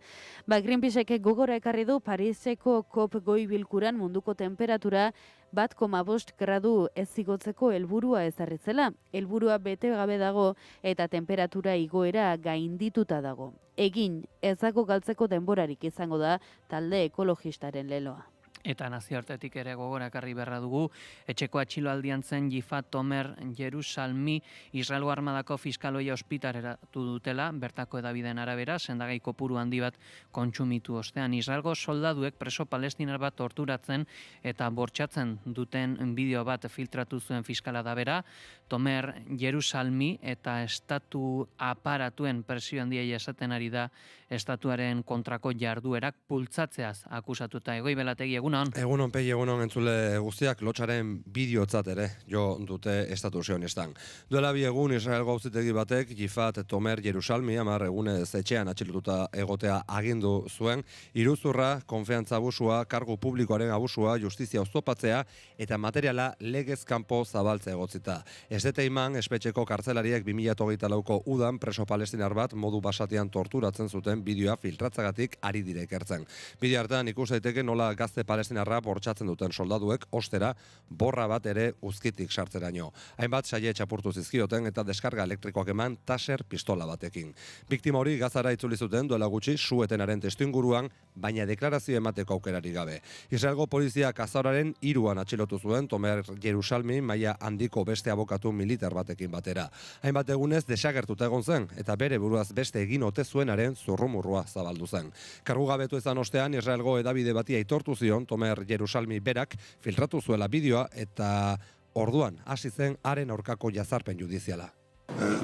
Greenpeacek gogora ekarri du Pariseko COP goi bilkuran munduko temperatura 1,5 gradu ez igotzeko helburua ezarritzela. Helburua bete gabe dago eta temperatura igoera gaindituta dago. Egin, ez dago galtzeko denborarik izango da talde ekologistaren leloa. Eta nazioartetik ere gogora ekarri beharra dugu, etxeko atxiloaldian zen Yifat Tomer Jerusalmi Israelgo armadako fiskaloia ospitaleratu dutela, bertako edabideen arabera, sendagai kopuru handi bat kontsumitu ostean. Israelgo soldaduek preso palestinar bat torturatzen eta bortxatzen duten bideo bat filtratu zuen fiskala da bera. Tomer Jerusalmi eta estatu aparatuen presio handia esaten ari da estatuaren kontrako jarduerak bultzatzeaz akusatuta. Egoi Belategi, egunon. Egunon, Pei, egunon entzule guztiak lotsaren bideotzat ere jo dute estatu zionistan. Duela bi egun Israelgo auzitegi batek Yifat Tomer Jerusalmi 10 egunez etxean atxilotuta egotea agindu zuen, iruzurra, konfiantza abusua, kargu publikoaren abusua, justizia oztopatzea eta materiala legez kanpo zabaltzea egotzita. Ez dute iman, espetxeko kartzelariek 2024ko udan preso palestinar bat modu basatian torturatzen zuten bideoa filtratzagatik ari dire ikertzen. Bideo hartan ikus daiteke nola gazte palestinarra bortxatzen duten soldaduek ostera borra bat ere uzkitik sartzeraino. Hainbat saie txapurtu zizkioten eta deskarga elektrikoak eman taser pistola batekin. Biktima hori Gazara itzuli zuten duela gutxi su-etenaren testuinguruan, baina deklarazio emateko aukerari gabe. Israelgo poliziak azararen 3 atxilotu zuen Tomer Jerusalmi maila handiko beste abokatu militar batekin batera. Hainbat egunez desagertuta egon zen eta bere buruaz beste egin ote zuenaren zurrumurrua zabaldu zen. Kargugabetu izan ostean Israelgo edabide bati aitortu zion Tomer Jerusalmi berak filtratu zuela bideoa eta orduan hasi zen haren aurkako jazarpen judiziala.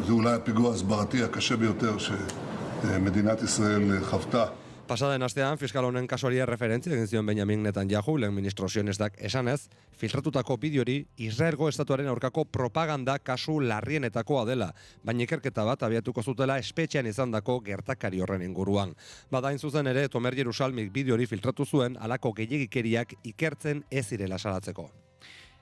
זה אולי הפיגוע ההסברתי הקשה ביותר שמדינת ישראל חוותה. Pasaden astean, fiskal honen kasuari referentzia egin zion Benjamin Netanyahu, lehen ministro sionistak esanez, filtratutako bideori Israelgo estatuaren aurkako propaganda kasu larrienetakoa dela, baina ikerketa bat abiatuko zutela espetxean izandako gertakari horren inguruan. Badain zuzen ere, Tomer Jerusalmik bideori filtratu zuen halako gehiegikeriak ikertzen ez zirela salatzeko.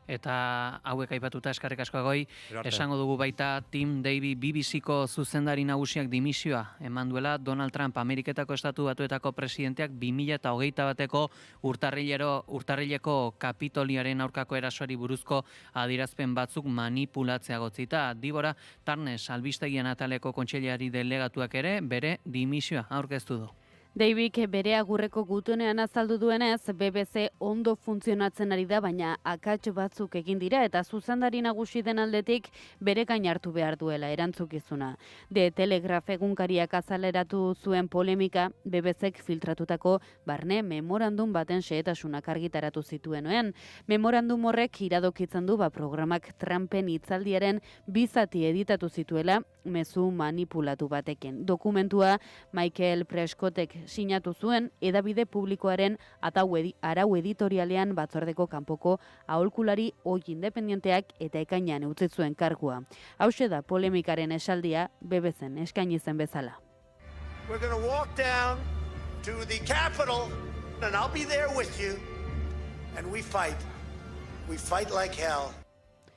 Eta hauek aipatuta eskarrik asko Agoi, esango dugu baita Tim Davie BBC-ko zuzendari nagusiak dimisioa eman duela Donald Trump Ameriketako Estatu Batuetako presidenteak 2021ko urtarrileko Kapitoliaren aurkako erasoari buruzko adierazpen batzuk manipulatzea gotzita. Dibora Tarnes albistegian ataleko kontseilari delegatuak ere bere dimisioa aurkeztu du. Daviek bere agurreko gutunean azaldu duenez, BBC ondo funtzionatzen ari da, baina akats batzuk egin dira eta zuzendari nagusi den aldetik bere gain hartu behar duela erantzukizuna. The Telegraph egunkariak azaleratu zuen polemika, BBCk filtratutako barne memorandum baten xehetasunak argitaratu zituenoen. Memorandum horrek iradokitzen du programak Trumpen hitzaldiaren bizati editatu zituela mezu manipulatu batekin. Dokumentua Michael Prescottek sinatu zuen hedabide publikoaren arau editorialean batzordeko kanpoko aholkulari ohi independenteak eta ekainean utzi zuen kargua. Hauxe da polemikaren esaldia BBCen eskaini zen bezala. We're going to walk down to the Capitol and I'll be there with you and we fight. We fight like hell.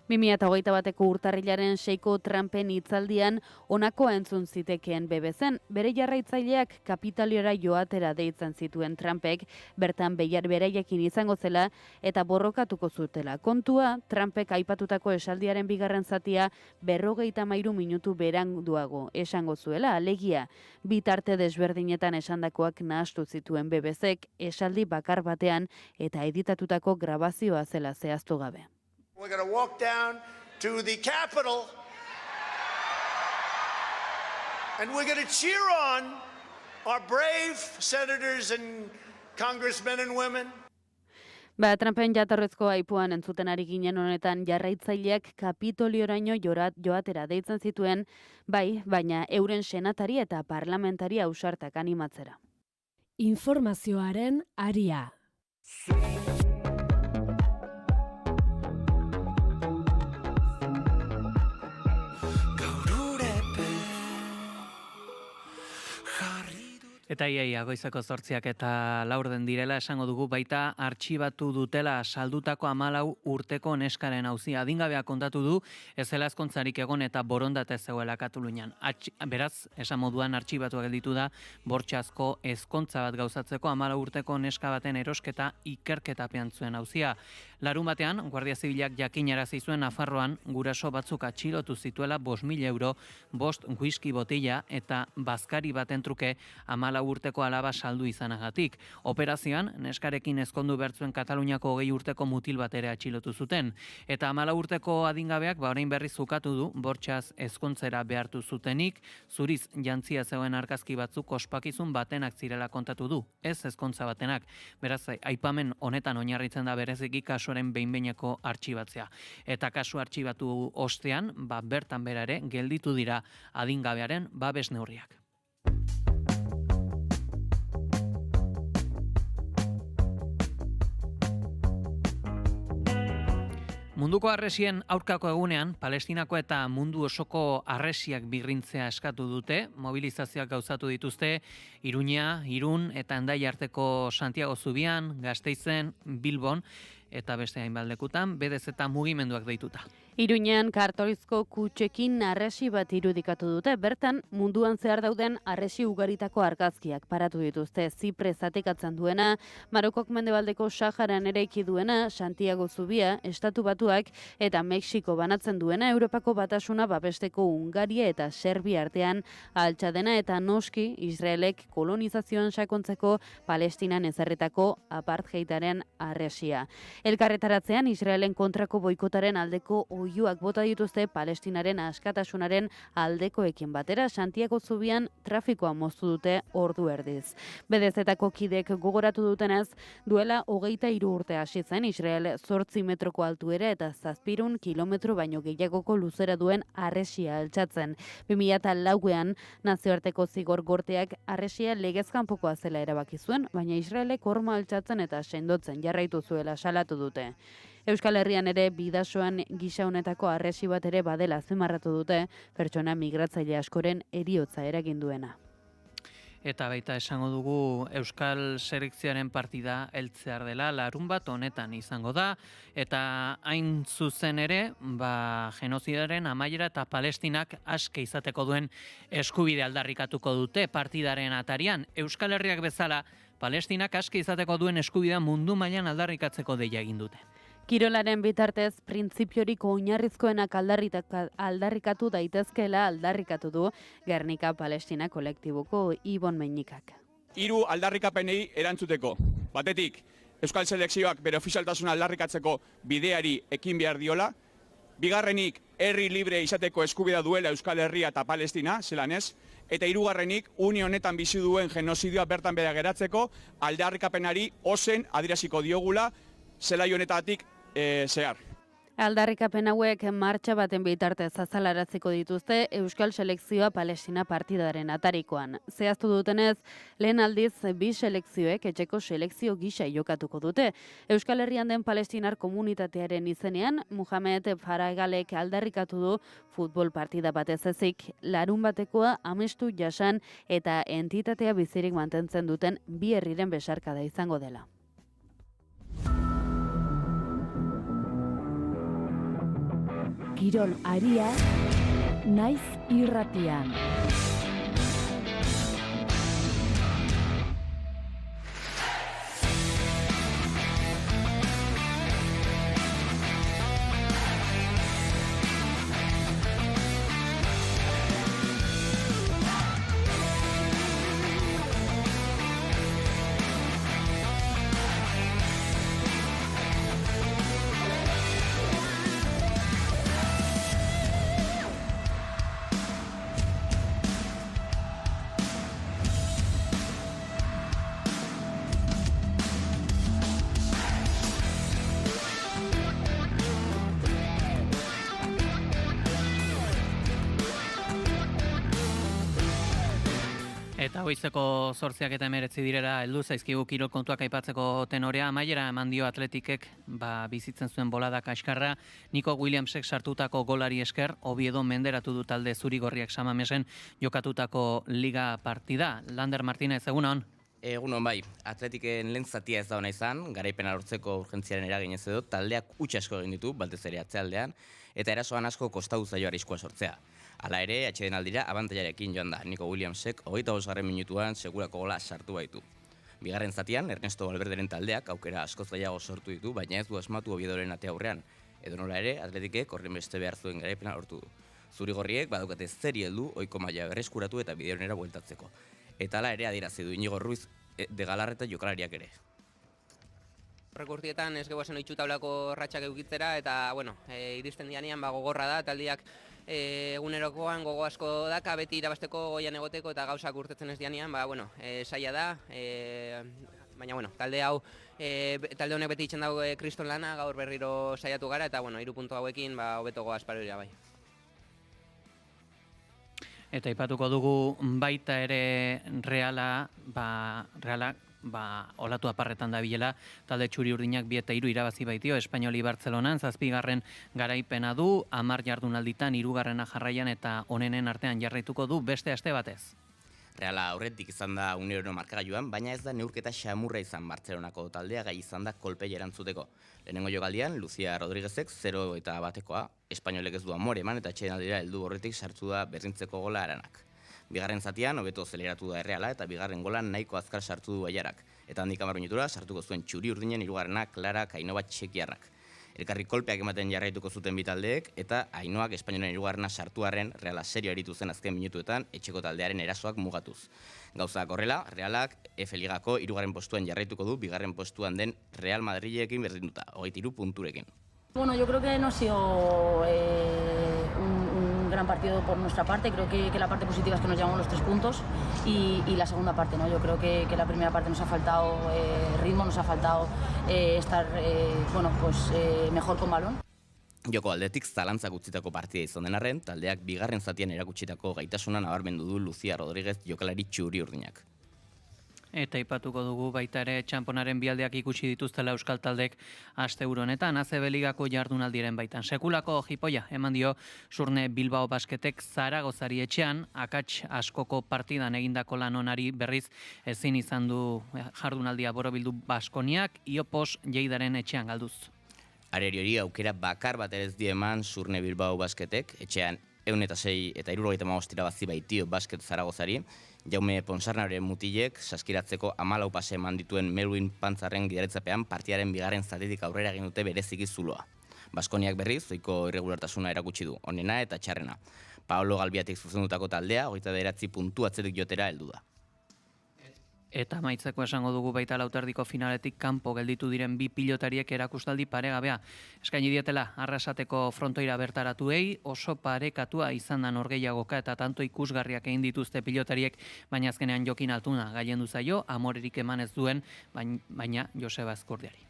2021ko urtarrilaren 6ko Trumpen hitzaldian honakoa entzun zitekeen BBCen, bere jarraitzaileak Kapitoliora joatera deitzen zituen Trumpek, bertan beraiekin izango zela eta borrokatuko zutela. Kontua, Trumpek aipatutako esaldiaren bigarren zatia 53 minutu beranduago esango zuela, alegia. Bitarte desberdinetan esandakoak nahastu zituen BBCek esaldi bakar batean eta editatutako grabazioa zela zehaztu gabe. We're going to walk down to the Capitol and we're going to cheer on our brave senators and congressmen and women. Trumpen jatorrezko aipuan entzuten ari ginen honetan jarraitzaileak Kapitolioraino joatera deitzen zituen, bai, baina euren senatari eta parlamentari ausartak animatzera. Informazioaren aria. Eta iaia goizeko 8 eta 4 den direla esango dugu baita artxibatu dutela saldutako 14 urteko neskaren auzia. Adingabea kontatu du ez zela ezkontzarik egon eta borondate zegoela Katalunian. Beraz, esan moduan artxibatu gelditu da bortxazko ezkontza bat gauzatzeko 14 urteko neska baten erosketa ikerketapean zuen auzia. Larun batean, Guardia Zibilak jakinarazi zuen Nafarroan guraso batzuk atxilotu zituela 5.000 euro, 5 whisky botila eta bazkari baten truke 14 urteko alaba saldu izanagatik. Operazioan, neskarekin ezkondu bertzuen Kataluniako 20 urteko mutil bat ere atxilotu zuten. Eta 14 urteko adingabeak orain berriz zukatu du bortxaz ezkontzera behartu zutenik, zuriz jantzia zegoen argazki batzuk ospakizun batenak zirela kontatu du, ez ezkontza batenak. Beraz, aipamen honetan oinarritzen da bereziki kasuaren behin-behineko artxibatzea. Eta kasu artxibatu ostean, bertan bera ere gelditu dira adingabearen babes neurriak. Munduko harresien aurkako egunean, Palestinako eta mundu osoko harresiak birrintzea eskatu dute, mobilizazioak gauzatu dituzte, Iruña, Irun eta Hendai arteko Santiago Zubian, Gasteizen, Bilbon, eta beste hainbat lekutan, bedez eta mugimenduak deituta. Iruñean kartolizko kutxekin harresi bat irudikatu dute, bertan munduan zehar dauden harresi ugaritako argazkiak paratu dituzte. Zipre zatikatzen duena, Marokok mendebaldeko Saharan eraiki duena, Santiago Zubia, Estatu Batuak eta Mexiko banatzen duena, Europako Batasuna babesteko Hungaria eta Serbia artean altxa dena eta noski Israelek kolonizazioan sakontzeko Palestinan ezarritako apartheidaren harresia. Elkarretaratzean Israelen kontrako boikotaren aldeko uiuak bota dituzte Palestinaren askatasunaren aldekoekin batera. Santiago zubian trafikoa moztu dute ordu erdiz. BDZ-etako kidek gogoratu dutenez, duela 23 urte hasi zen Israel 8 metroko altuera eta 700 kilometro baino gehiagoko luzera duen harresia altxatzen. 2004ean nazioarteko zigor gorteak harresia legezkanpokoa zela erabaki zuen, baina Israelek horma altxatzen eta sendotzen jarraitu zuela salatu dute. Euskal Herrian ere bidasoan gisa honetako harresi bat ere badela azpimarratu dute, pertsona migratzaile askoren heriotza eragin duena. Eta baita esango dugu Euskal Selekzioaren partida heltzear dela, larunbat honetan izango da, eta hain zuzen ere, genozidaren amaiera eta Palestinak aske izateko duen eskubide aldarrikatuko dute partidaren atarian. Euskal Herriak bezala, Palestinak aske izateko duen eskubidea mundu mailan aldarrikatzeko deia egin dute. Kirolaren bitartez, printzipiorik oinarrizkoenak aldarrikatu daitezkeela aldarrikatu du Gernika Palestina kolektibuko Ibon Meinikak. 3 aldarrikapenei erantzuteko. Batetik, Euskal Selekzioak bere ofizialtasuna aldarrikatzeko bideari ekin behar diola. Bigarrenik, herri libre izateko eskubidea duela Euskal Herria eta Palestina, zelan ez. Eta hirugarrenik, une honetan bizi duen genozidioa bertan behera geratzeko aldarrikapenari ozen adieraziko diogula zelai honetatik zehar. Aldarrikapen hauek martxa baten bitartez azalaraziko dituzte Euskal Selekzioa Palestina partidaren atarikoan. Zehaztu dutenez, lehen aldiz 2 selekzioek etxeko selekzio gisa jokatuko dute. Euskal Herrian den palestinar komunitatearen izenean, Muhamed Faragalek aldarrikatu du futbol partida batez ezik, larun batekoa amestu jasan eta entitatea bizirik mantentzen duten 2 herriren besarkada izango dela. Kirol aria, naiz irratian. Eta goizeko 8:19 direla heldu zaizkigu kirol kontuak aipatzeko tenorea. Amaiera eman dio Atletikek bizitzen zuen bolada kaskarra. Nico Williamsek sartutako golari esker, Oviedo menderatu du talde zuri-gorriak Samamesen jokatutako liga partida. Lander Martínez, egunon? Egunon bai, Atletiken lehen zatia ez da ona izan, garaipena lortzeko urgentziaren eraginez edo, taldeak huts asko egin ditu, batez ere atzealdean, eta erasoan asko kostatu zaio arriskua sortzea. Hala ere, atxeden aldira abantailarekin joan da. Nico Williamsek 25. minutuan segurako gola sartu baitu. Bigarren zatian, Ernesto Valverderen taldeak aukera asko zailago sortu ditu, baina ez du asmatu Oviedoren ate aurrean. Edo nola ere, Atletikek horren beste behar zuen garaipena lortu du. Zuri-gorriek badukate zeri heldu ohiko maila berreskuratu eta bideonera bueltatzeko. Eta hala ere adierazi du Iñigo Ruiz de Galarreta jokalariak ere. Rekurtietan ez gehuazen oitxu taulako ratxak eukitzera eta, iristen dianean gogorra da, taldiak egunerokoan gogo asko daka, beti irabasteko goian egoteko eta gauzak urtetzen ez dianean, saia da, baina, talde hau, talde honek beti itxen dago kriston lana, gaur berriro saiatu gara, eta, 3 puntu hauekin, hobeto goaz paroira bai. Eta aipatuko dugu baita ere Realak olatu aparretan da bilela, talde txuri urdinak 2 eta 3 irabazi baitio, Espainoli Bartzelonan, 7. garaipena du, 10 jardunalditan 3. jarraian eta onenen artean jarraituko du beste aste batez. Reala aurretik izan da unero markagailuan, baina ez da neurketa xamurra izan Bartzelonako taldea gai izan da kolpei erantzuteko. Lehenengo jokaldian, Lucia Rodríguezek 0 eta batekoa, Espainolek ez du amore eman eta atxeden aldira heldu horretik sartu da berdintzeko gola Aranak. Bigarren zatian, hobeto zeleratu da Erreala eta bigarren golan nahiko azkar sartu du Baiarak. Eta handik 10 minutura sartuko zuen txuri urdinen 3. Clara Kainova txekiarrak. Elkarri kolpeak ematen jarraituko zuten bitaldeek eta Ainoak Espainolen 3. sartuarren Reala serio eritu zen azken minutuetan etxeko taldearen erasoak mugatuz. Gauzak horrela, Realak F Ligako 3. postuan jarraituko du, bigarren postuan den Real Madrilekin berdinduta, 23 punturekin. Bueno, yo creo que no ha sido un gran partido por nuestra parte. Creo que la parte positiva es que nos llevamos los 3 puntos y la segunda parte, ¿no? Yo creo que la primera parte nos ha faltado ritmo, nos ha faltado estar mejor con balón. Joko aldetik zalantzak utzitako partida izan den arren, taldeak bigarren zatian erakutsitako gaitasuna nabarmendu du Lucia Rodríguez jokalari txuri-urdinak. Eta aipatuko dugu baita ere txamponaren bialdeak ikusi dituztela euskal taldek asteburu honetan, ACB Ligako jardunaldiren baitan. Sekulako jipoia eman dio Surne Bilbao Basketek Zaragozari etxean, akats askoko partidan egindako lan onari berriz ezin izan du jardunaldia borobildu Baskoniak, Iopos Lleidaren etxean galduz. Areriori aukera bakar bat ere ez dio eman Surne Bilbao Basketek, etxean 106 eta 75 irabazi baitio Basket Zaragozari. Jaume Ponsarnaren mutilek saskiratzeko 14 pase eman dituen Melvin Pantzarren gidaritzapean partiaren bigarren zatitik aurrera egin dute bereziki zuloa. Baskoniak berriz, ohiko irregulartasuna erakutsi du, onena eta txarrena. Paolo Galbiatik zuzendutako taldea, 29 puntu atzetik jotera heldu da. Eta amaitzeko esango dugu baita lauterdiko finaletik kanpo gelditu diren 2 pilotariek erakustaldi paregabea. Eskaini dietela Arrasateko frontoira bertaratuei, oso parekatua izan da norgehiagoka eta tanto ikusgarriak egin dituzte pilotariek, baina azkenean Jokin Altuna gailendu zaio, amorerik eman ez duen, baina Joseba Ezkurdiari.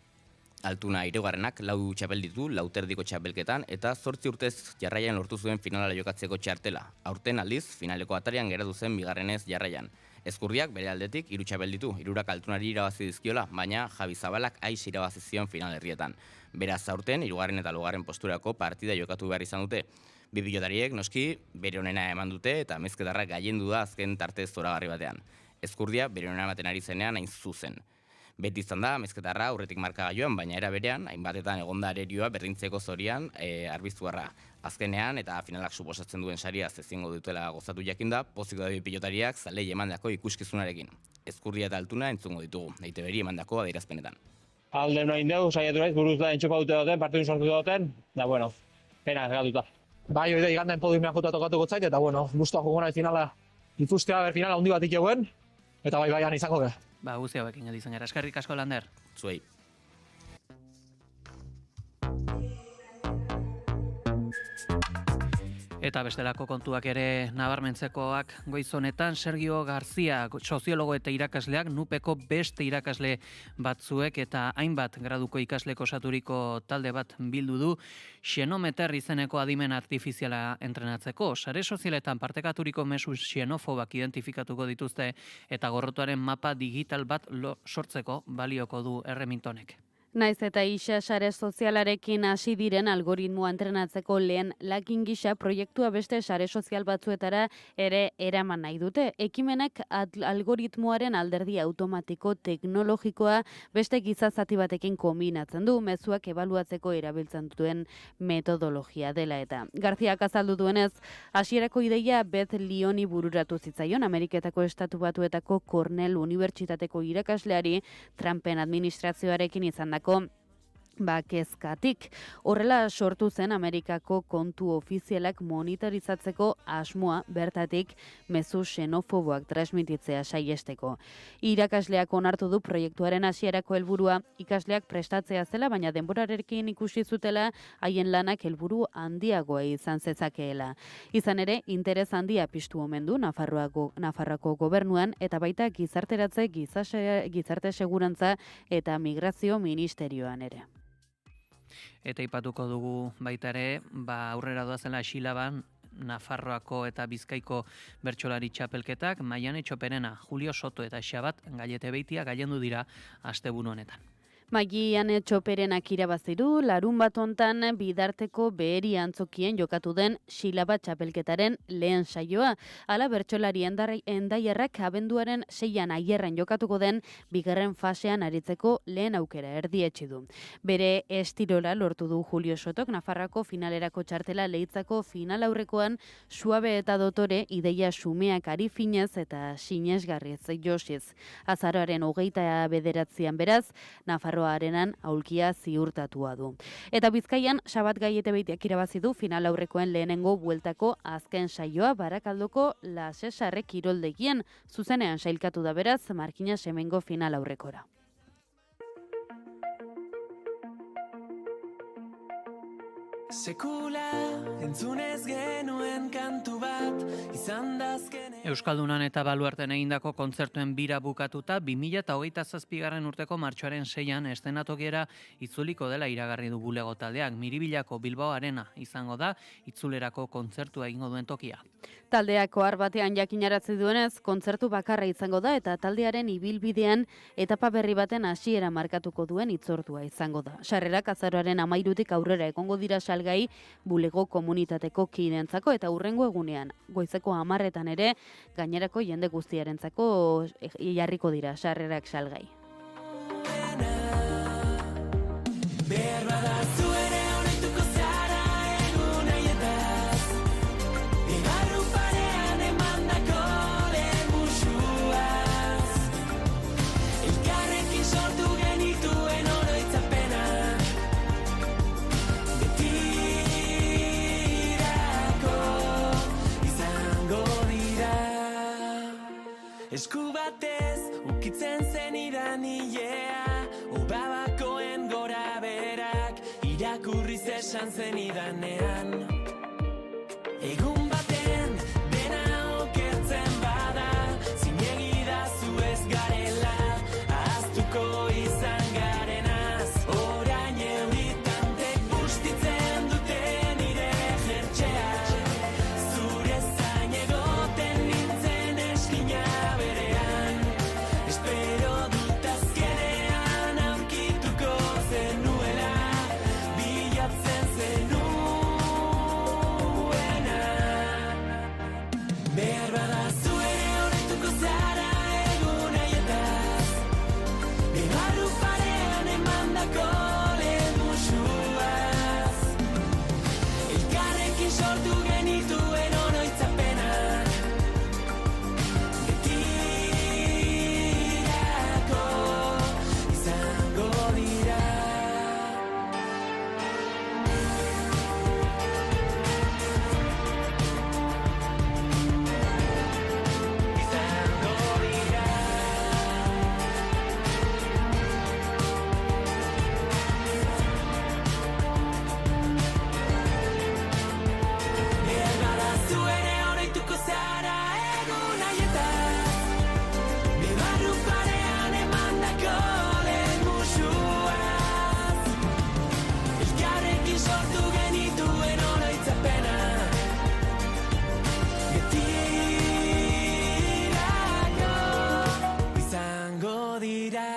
Altuna hirugarrenak 4 txapel ditu lauterdiko txapelketan eta 8 urtez jarraian lortu zuen finala jokatzeko txartela. Aurten aldiz, finaleko atarian geratu zen bigarrenez jarraian. Ezkurdiak bere aldetik 3 txapel ditu, 3 Altunari irabazi dizkiola, baina Javi Zabalak aiz irabazi zion finalerrietan. Beraz aurten, 3. eta 2. posturako partida jokatu behar izan dute. 2 pilotariek noski bere onena eman dute eta mezketarrak gailendu da azken tarte zoragarri batean. Ezkurdia bere onena ematen ari zenean hain zuzen. Beti izan da, mezketarra aurretik markagailuan, baina era berean, hainbatetan egonda arerioa berdintzeko zorian arbiztuarra. Azkenean eta finalak suposatzen duen saria ezingo dutela gozatu jakinda, pozik daude pilotariak zalei emandako ikuskizunarekin. Ezkurdia eta Altuna entzungo ditugu, EITBri emandako adierazpenetan. Alde noa indeu, saiatu naiz, buruz da entxopa dute duten, partidun sortu duten, da bueno, pena gatuta. Bai, oide, igandaen podiumean jota tokatuko zait, eta bueno, guztua joko nahi finala, ikustea finala handi bat ikeguen, eta baian izango ge. Guzti hauekin edizan gara. Eskerrik asko, Lander. Zuei. Eta bestelako kontuak ere nabarmentzekoak goiz honetan, Sergio Garzia, soziologo eta irakasleak, nupeko beste irakasle batzuek eta hainbat graduko ikasleko osaturiko talde bat bildu du, xenometer izeneko adimen artifiziala entrenatzeko. Sare sozialetan partekaturiko mezu xenofobak identifikatuko dituzte eta gorrotuaren mapa digital bat sortzeko balioko du Erremintonek. Naiz eta isa sare sozialarekin hasi diren algoritmoa entrenatzeko lehen lakin gisa proiektua beste sare sozial batzuetara ere eraman nahi dute. Ekimenak algoritmoaren alderdi automatiko teknologikoa beste gizazati batekin kombinatzen du, mezuak ebaluatzeko erabiltzen duen metodologia dela eta. Garziak azaldu duenez, hasierako ideia Beth Leoni bururatu zitzaion Ameriketako Estatu Batuetako Cornell Unibertsitateko irakasleari Trumpen administrazioarekin izandako kezkatik. Horrela sortu zen Amerikako kontu ofizialak monitorizatzeko asmoa bertatik mezu xenofoboak transmititzea saiesteko. Irakasleak onartu du proiektuaren hasierako helburua ikasleak prestatzea zela, baina denborarekin ikusi zutela haien lanak helburu handiagoa izan zezakeela. Izan ere, interes handia piztu omen du Nafarroako gobernuan eta baita gizarteratze, gizarte segurantza eta migrazio ministerioan ere. Eta ipatuko dugu baita ere, aurrera doazela Xilaban, Nafarroako eta Bizkaiko bertsolari txapelketak, Maiane Txoperena, Julio Soto eta Xabat Gallete Beitia gailendu dira asteburu honetan. Maiane Txoperenak irabazidu, larun bat hontan bidarteko beheri antzokien jokatu den Xilaba txapelketaren lehen saioa. Hala bertsolari endaiarrak abenduaren 6an Aierran jokatuko den bigarren fasean aritzeko lehen aukera erdietsi du. Bere estirola lortu du Julio Sotok Nafarrako finalerako txartela Leitzako final aurrekoan suabe eta dotore ideia xumeak ari finez eta sinesgarriz josiz. Azaroaren 29an beraz, Nafarroa arenan aulkia ziurtatua du. Eta Bizkaian, Xabat Gallete Beitiak irabazi du final aurrekoen lehenengo bueltako azken saioa Barakaldoko La Cesarre kiroldegien, zuzenean sailkatu da beraz Markina Semengo final aurrekora. Sekula entzunez genuen kantu bat izan dazkene. Euskaldunan eta Baluarten egindako kontzertuen bira bukatuta 2027. Urteko martxoaren 6an eszenatokiera itzuliko dela iragarri du bulego taldeak. Miribillako Bilbao Arena izango da itzulerako kontzertua egingo duen tokia. Taldeak ohar batean jakinarazi duenez, kontzertu bakarra izango da eta taldearen ibilbidean etapa berri baten hasiera markatuko duen hitzordua izango da. Sarrerak azaroaren 13tik aurrera egongo dira salgai bulego komunitateko kideentzako eta hurrengo egunean goizeko 10etan ere gainerako jende guztiarentzako jarriko dira sarrerak salgai. Berbada zu ere oroituko zara egun haietaz, bigarru parean emandako lehen musuaz, elkarrekin sortu genituen oroitzapena, betirako izango dira. Esku batez ukitzen zenidan ilea, obabakoen gora berak irakurriz esan zenidanean. Egun baten dena okertzen bada, zinegi da zu ez garela, ahaztuko izan garenaz. Orain euritantek bustitzen duten nire jertxea, zure zain egoten nintzen eskina berean. Espero dut azkenean aurkituko zenuela, bilatzen zenuena. Behar bada zu ere oroituko zara egun haietaz, bigarru parean emandako lehen musuaz, elkarrekin sortu genituen oroitzapena, betirako izango dira. Izango dira. Behar bada zu ere oroituko zara egun haietaz, bigarru parean emandako lehen musuaz, elkarrekin sortu genituen oroitzapena, betirako izango dira.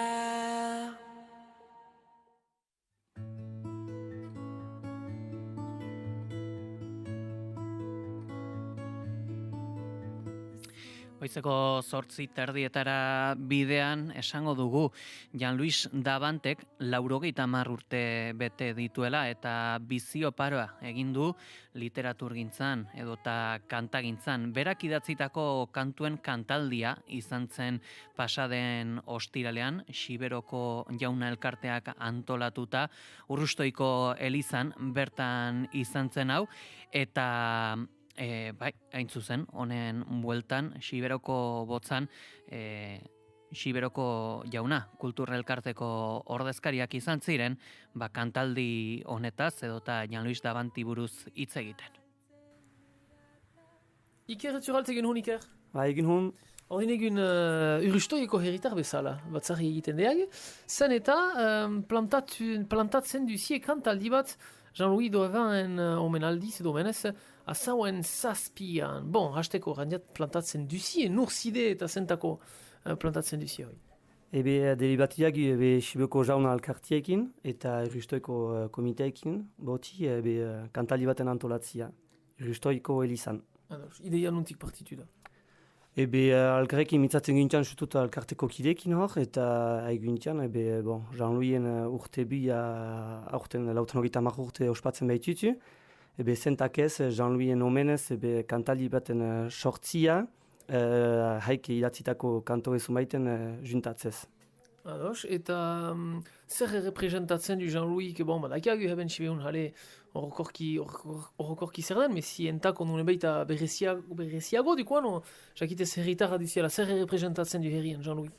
Goizeko 8:30 bidean esango dugu Jan Luis Davantek 90 urte bete dituela eta bizioparoa egin du literaturgintzan edota kantagintzan. Berak idatzitako kantuen kantaldia izan zen pasaden ostiralean, Xiberoko Jauna elkarteak antolatuta, Urrustoiko elizan bertan izan zen hau, eta bai, hain zuzen, honen bueltan, Xiberoko botzan, Xiberoko Jauna kultura elkarteko ordezkariak izan ziren, kantaldi honetaz edota Jan Luis Davanti buruz hitz egiten. Iker etxuraltze genuen Iker? Ba, egin hon. Ordin egun Urrustoiko herritar bezala, batzarri egiten deag, zen eta plantatzen duzie kantaldi bat Jean-Louis Doevanen omenaldiz edo menez, azauen zazpian. Bon, hasteko randiat plantatzen duzie, nur zide eta zentako plantatzen duzie hori. Ebe delibatiak Xiberoko Jauna elkartiekin eta Urrustoiko komiteekin, boti kantaldi baten antolatzia, Urrustoiko elizan. Ideia nuntik partitu da. Ebe alkarrekin mitzatzen gintian sutut alkarteko kidekin hor, eta egintian, Jean-Louisen urte bi, aurten lauten hogeita hamar urte ospatzen behitutu. Ebe zentakez, Jean-Louisen omenez, kantaldi baten sortzia, haike idatzitako kanto ezumaiten juntatzez. Ados, eta zer representatzen du Jean-Louis, badakiagu heben Sibeun jale horrokorki zer den, mezi entako nune baita berreziago dikoan, jakitez herritarra diziala, zer representatzen du herrien Jean-Louis?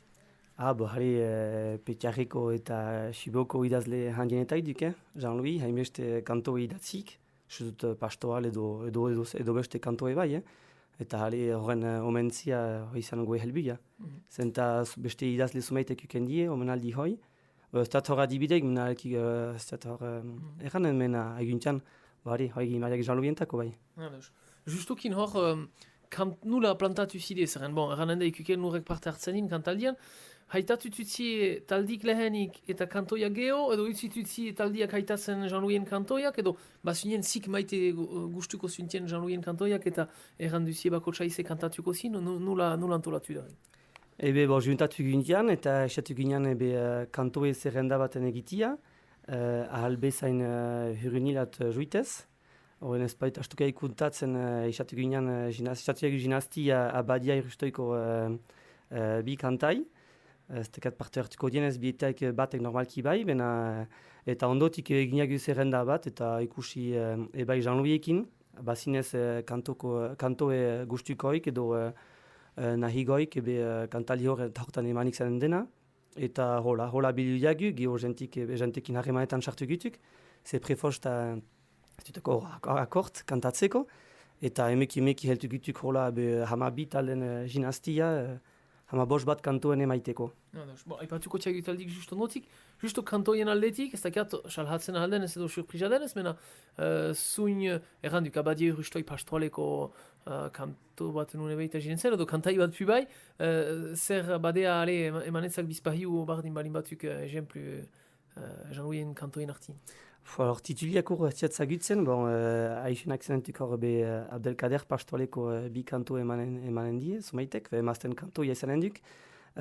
Jale Petiarreko eta Siberoko idazle handienetak duk, Jean-Louis, hainbeste kanto idatzik, dut pastoral edo beste kantoe bai, eta horren omentzia izan goe helbia. Zenta beste idazle zumaitek ukendie, omenaldi hoi. Ez dat hor adibidek, menalki ez dat hor erranen mena eguntian, hoi gimariak Jean-Louis-entako bai. Justukin hor, nula plantatu zide zeren, erranen da ikuken nurek parte hartzenin kantaldian, haitatu tutzi taldik lehenik eta kantoia geho, edo utzitutzi taldiak haitatzen Jean-Louisen kantoiak, edo bazinen zik maite gustuko zuntien Jean-Louisen kantoiak eta erranduzie bako txaize kantatuko zin, nula antolatu da? Juntatu gintian eta esatu ginean kantoe zerrenda baten egitia, ahal bezain hurrunilat juitez. Horren ez baita astuka ikuntatzen esatu ginean ginastia abadia irustoiko bi kantai. Ez tekat parte hartuko dienez bietak batek normalki bai, eta ondotik eginak zerrenda bat eta ikusi ebai Jean-Louisekin, bazinez kantoe gustukoik edo nahigoik kantali horretan emanik zen dena, eta hola biludiagu, geho jentekin harremanetan sartu gituk, ze prefosta akort kantatzeko, eta emeki heltu gituk hola hamabi talen ginastia, hamabost bat kantoen emaiteko. Aipatuko txagut aldik justo notik, justo kantoien aldetik, ez dakiat salhatzen alden ez edo surprisa denez, mena zuin erranduk abadie rustoi pastoaleko kanto bat nune behita jiren zer, edo kantai bat pu bai, zer badea emanetzak bizpahiu bardin balin batuk ejemplu Jean-Louisen kantoien artin. Tituliak hor ziatzagutzen, haixenak zenentuk hor Abdelkader pastoaleko bi kanto emanen die, zumaitek, emazten kantoia izanen duk,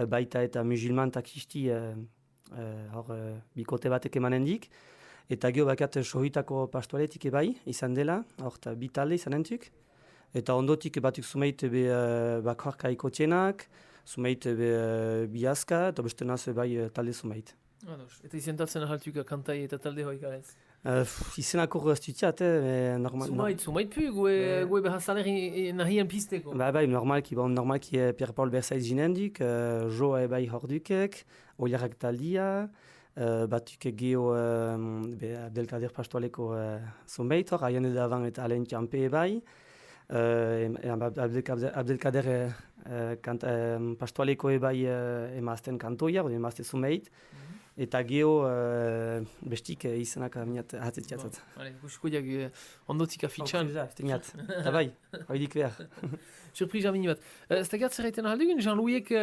baita eta musulman eta kristi bikote batek emanen dik, eta geho bakat sohitako pastoaletik ebai izan dela, hor bi talde izanen duk, eta ondotik batuk zumait bakarka ikotienak, zumait biazka, eta beste naz bai talde zumait. Eta izentatzen ahaltuka kantai eta talde hoi garez? Izenako rostutiat, normal. Zumait pu, goe behazaner nahien pisteko? Normalki Pierre-Paul Bersaiz ginenduk, Jo ebai hordukek, Oliarrak taldia, batuk geho Abdelkader pastoaleko zumait hor, Aian edavan eta Alain Kiampe ebai, Abdelkader pastoaleko ebai emazten kantoia, emazte zumait, eta geho bestik izanak aminat hatzetiatzat. Guskoiak ondotik afitxan. Eta bai, hoidik behar. Surprisa mini bat. Ez dakiat zerraiten ahaldugun, Jean-Louisek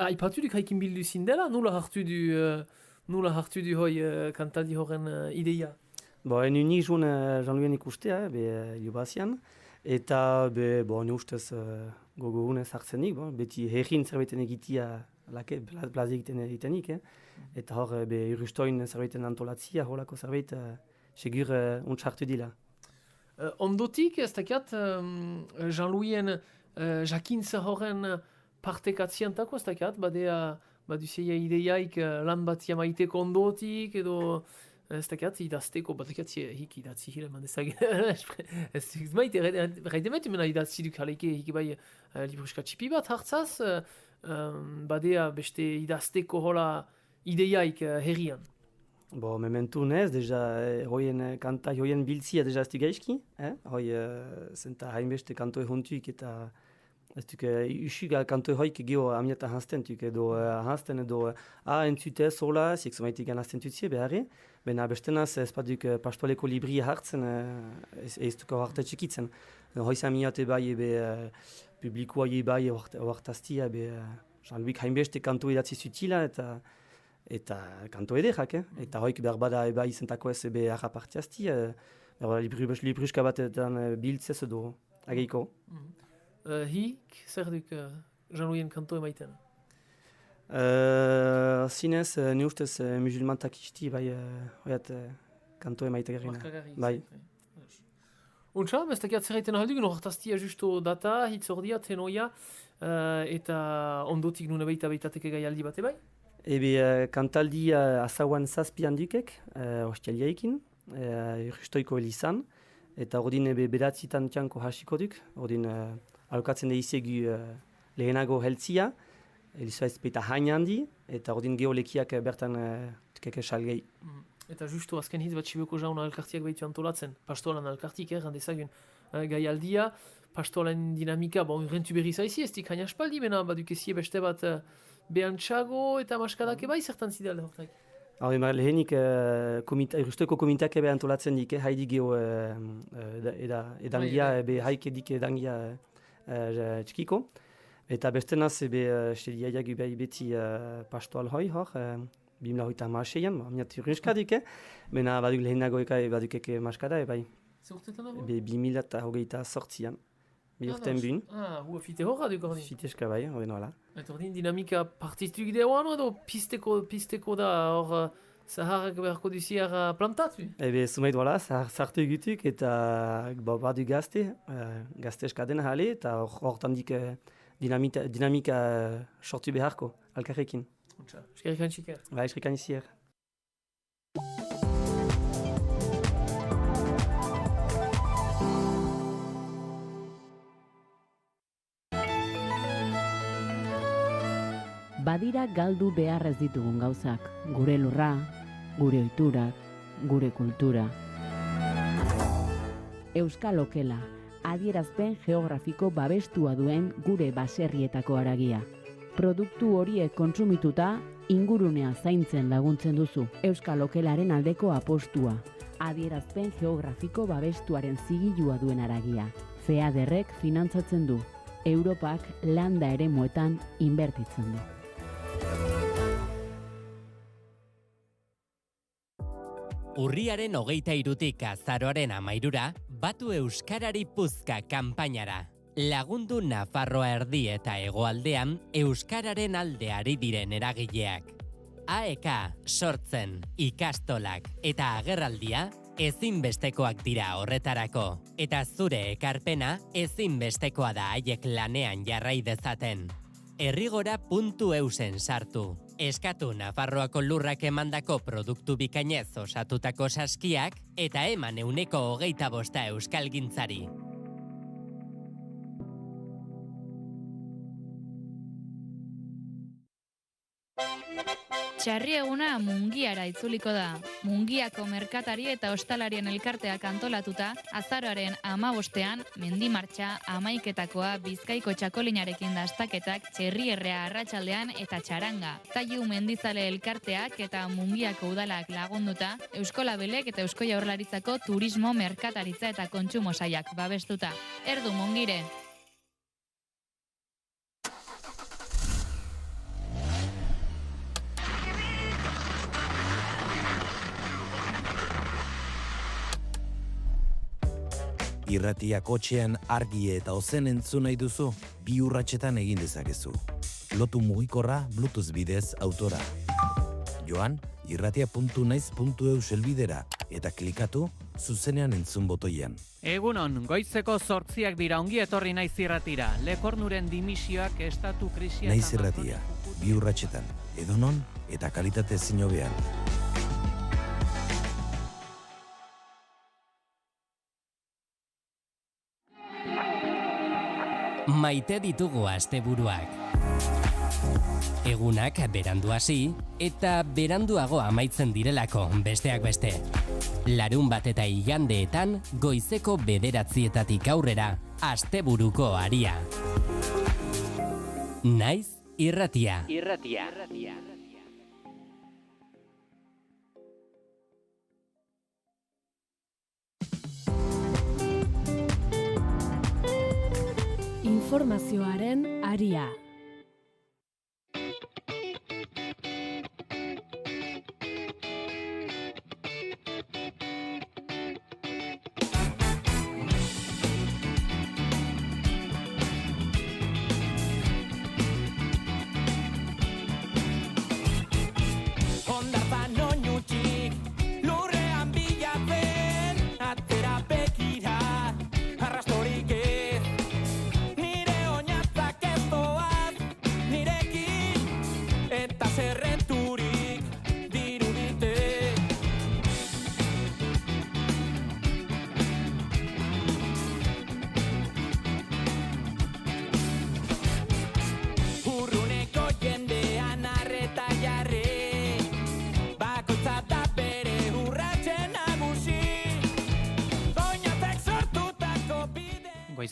aipatudik haikin bildu zindela, nula hartu du hoi kantaldi horren ideia? Enu nik joan Jean-Louisen ikustea, Jubazian, eta ne ustez gogo hunez hartzenik, beti herrin zerbaiten egitia plazi egitenik, eta hor irustoin zerbaiten antolatzia, holako zerbait segur untxartu dila. Ondotik, ez dakiat, Jean-Louisen jakintza horren partekatziantako, ez dakiat, baduzeia ideiaik lan bat jamaiteko ondotik, edo ez dakiat idazteko, batekat hik idatzi hile mandezak. Ez maite, raidemet mena idatzi duk haleke hik bai libruska txipi bat hartzaz, badea beste idazteko hola ideiaik herrian. Mementu nez, deja hoien kantai, hoien biltzia deja ez du gaizki, hoi zenta hainbeste kantoe hontuik eta ez duk usuk kantoe hoik geho amiata hansten tuk edo hansten edo entzutez hola, ziek zomaitik hansten tutzie beharre, bena bestenaz ez baduk pastoaleko libria hartzen ez duko harte txikitzen. Hoiz amiate bai publikoa bai oartaztia Jean-Louis hainbeste kantoe idatzi zutila eta kanto ederak, eta hoik berbada eba izentako ez harra partiazti, libruska batetan biltzez edo ageiko. Hik, zer duk Jean-Louisen kanto emaiten? Zinez, ne ustez musulman takisti hoiat kanto emaite gerina. Bai. Untsa, ez dakiat zerraiten ahaldugun, hortaztia justo data, hitzordia, tenoia, eta ondotik nune beitateke gaialdi bate bai? Kantaldi azauan zazpian dukek, hostialiaikin, irristoiko elizan, eta ordin bedatzitan tianko hasiko duk, ordin alokatzen deizegu lehenago heltzia, elizoa ez baita hain handi, eta ordin geolekiak bertan dukeke salgei. Eta justu azken hitz bat Sibeko Jauna elkartiak behitu antolatzen. Pastolan elkartik, gandezagun gaialdia, pastolan dinamika, rentu berri zaizi, ez dik hain aspaldi, mena badukezie beste bat behantxago eta maskadak bai zertan zidala hortak. Hau lehenik Irusteko komiteak ebe antolatzen dik, haidi geho edangia, haik edik edangia txikiko. Eta beste naz ebe estediaiak beti pastoal hoi hor, 2026an, miat urrinskadik, mena baduk lehenago badukeke maskada, bai. Zer urtetan dago? 2008an, bi urten bun. Hua fite horra duk ordin? Fiteska bai, hori nola. Eta ordin dinamika partituk deoan edo pisteko da hor zaharrak beharko duziar plantatu? Ebe zumeit wala, zartu egutuk eta badu gazte dena hale eta hortan dik dinamika sortu beharko, alkarrekin. Eskerrik antxiker. Bai, eskerrik antxiker. Badira galdu behar ez ditugun gauzak, gure lurra, gure ohiturak, gure kultura. Euskal Okela, adierazpen geografiko babestua duen gure baserrietako haragia. Produktu horiek kontsumituta, ingurunea zaintzen laguntzen duzu. Euskal Okelaren aldeko apostua, adierazpen geografiko babestuaren zigilua duen haragia. FEADERrek finantzatzen du, Europak landa eremuetan inbertitzen du. Urriaren 23tik azaroaren 13ra, batu Euskarari Puzka kanpainara. Lagundu Nafarroa erdi eta hegoaldean Euskararen alde ari diren eragileak. AEK, sortzen, ikastolak eta agerraldia ezinbestekoak dira horretarako. Eta zure ekarpena ezinbestekoa da haiek lanean jarrai dezaten. Errigora.eusen sartu. Eskatu Nafarroako lurrak emandako produktu bikainez osatutako saskiak eta eman 25% euskalgintzari. Txarri eguna Mungiara itzuliko da. Mungiako merkatari eta ostalarien elkarteak antolatuta, azaroaren 15ean, mendimartxa, 11etakoa, Bizkaiko txakolinarekin dastaketak, txerrierrea arratsaldean eta txaranga. Taiu mendizale elkarteak eta Mungiako udalak lagunduta, Eusko Labelek eta Eusko Jaurlaritzako turismo, merkataritza eta kontsumo sailak babestuta. Erdu Mungire! Irratia kotxean argi eta ozen entzun nahi duzu, 2 urratsetan egin dezakezu. Lotu mugikorra Bluetooth bidez autora. Joan, irratia.naiz.eu helbidera eta klikatu zuzenean entzun botoian. Egunon, goizeko 8 dira, ongi etorri Naiz Irratira. Lekornuren dimisioak estatu krisia... Naiz Irratia, 2 urratsetan, edonon eta kalitate ezin hobean. Maite ditugu asteburuak. Egunak berandu hasi eta beranduago amaitzen direlako besteak beste. Larunbat eta igandeetan goizeko 9:00 aurrera asteburuko aria. Naiz Irratia. Informazioaren aria. Hondartzan oinutik, lurrean bilatzen, atzera begira, arrastorik ez. Nire oinatzak ez doaz, nirekin, eta zerrenturik dirudite. Urruneko jendean arreta jarri, bakoitza da bere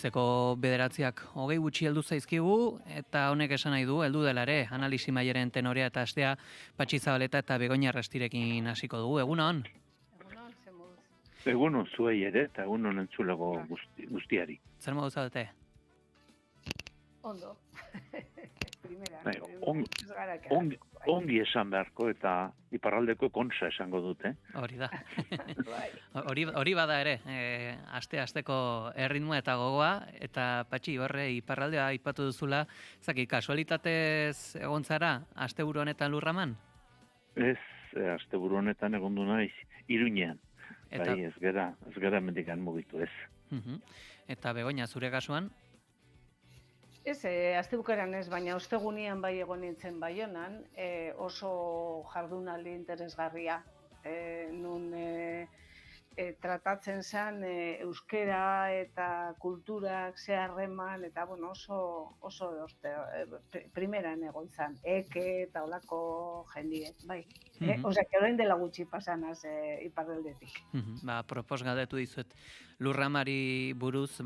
Goizeko 9:20 gutxi heldu zaizkigu, eta honek esan nahi du, heldu dela ere, analisi maileren tenorea eta astea Patxi Zabaleta eta Begoña Arrastirekin hasiko dugu. Egunon? Egunon zuei ere, eta egunon entzulego guztiari. Zer modu zaudete? Ondo. Primera. Ongi esan beharko eta iparraldeko konsa esango dute. Hori da. Hori bada ere, aste-asteko erritmoa eta gogoa, eta Patxi, horre iparraldea aipatu duzula, zaki, kasualitatez egon zara, asteburu honetan Lurraman? Ez, asteburu honetan egondu naiz, Iruñean. Bai, ez gara mendikan mugitu ez. Eta Begoña, zure kasuan? Ez, astebukaran ez, baina ostegunian bai egon nintzen Baionan, oso jardunaldi interesgarria, nun tratatzen zen euskera eta kulturak zeharreman, eta bueno, oso primeran egon zen, eke eta olako jendiek, bai. Osea, que orain dela gutxi pasanaz iparraldetik. Propos galdetu dizuet, Lurramari buruz,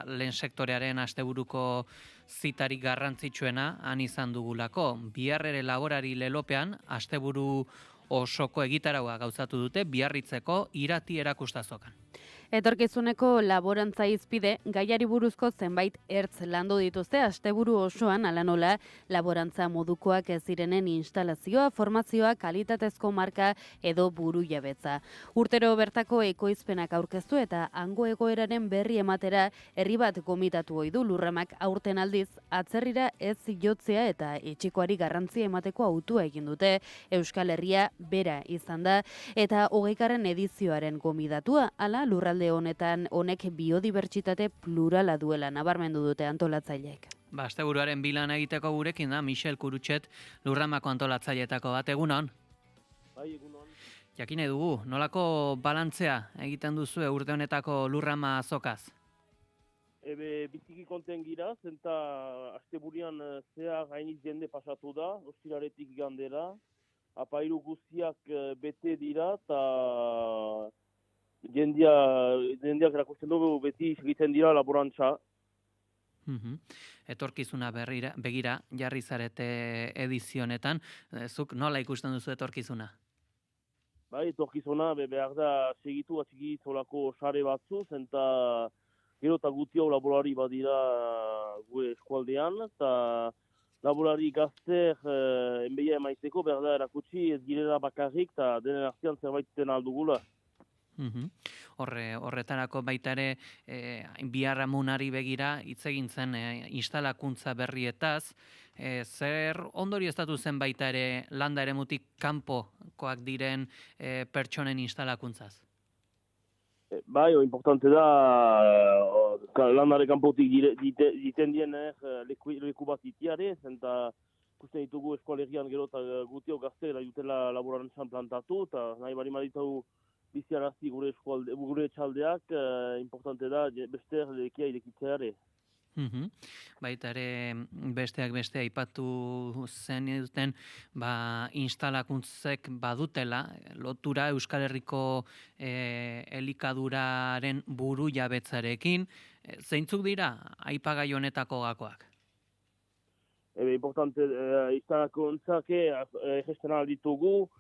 lehen sektorearen asteburuko zitarik garrantzitsuena han izan dugulako. Bihar ere laborari lelopean, asteburu osoko egitaraua gauzatu dute, Biarritzeko Irati erakustazokan. Etorkizuneko laborantza izpide, gaiari buruzko zenbait ertz landu dituzte asteburu osoan, ala nola, laborantza modukoak ez direnen instalazioa, formazioa, kalitatezko marka edo buru jabetza. Urtero bertako ekoizpenak aurkeztu eta hango egoeraren berri ematera herri bat gomitatu ohi du Lurramak aurten aldiz, atzerrira ez jotzea eta etxikoari garrantzia emateko autua egin dute. Euskal Herria bera izan da eta 20. edizioaren gomidatua, ala lurralde honek biodibertsitate plurala duela nabarmendu dute antolatzaileek. Asteburuaren bilan egiteko gurekin da Michel Kurutxet, Lurramako antolatzaileetako bat. Egunon? Bai, egunon. Jakine dugu, nolako balantzea egiten duzu urte honetako Lurrama azokaz? Biziki konten gira, zenta asteburian zea gainiz jende pasatu da, ostiraretik igandera, apairu guztiak bete dira, eta jendeak erakusten dugu beti egiten dira laborantza. Etorkizuna begira jarri zarete edizionetan, zuk nola ikusten duzu etorkizuna? Bai, etorkizuna behar da segitu atxigitolako sare batzu, eta gero eta gutio laborari badira gure eskualdean, eta laborari gazter enbeia emaiteko behar da erakutsi ez girela bakarrik, eta denen artean zerbait zen aldugula. Horretarako baita ere Biarramunari begira hitz egin zen instalakuntza berrietaz, zer ondorioztatu zen baita ere landa eremutik kanpokoak diren pertsonen instalakuntzaz? Bai, importante da landare kanpotik diten diener leku bat itiare, eta ikusten ditugu eskualerian gero eta gutio gaztera jutela laborantzan plantatu, eta nahi bari maditagu biziarazti gure txaldeak, importante da beste lekia irekitzeare. Baita ere besteak beste aipatu zen duten instalakuntzek badutela lotura Euskal Herriko elikaduraren buru jabetzarekin. Zeintzuk dira aipagai honetako gakoak? Importante instalakuntzak gesten alditugu,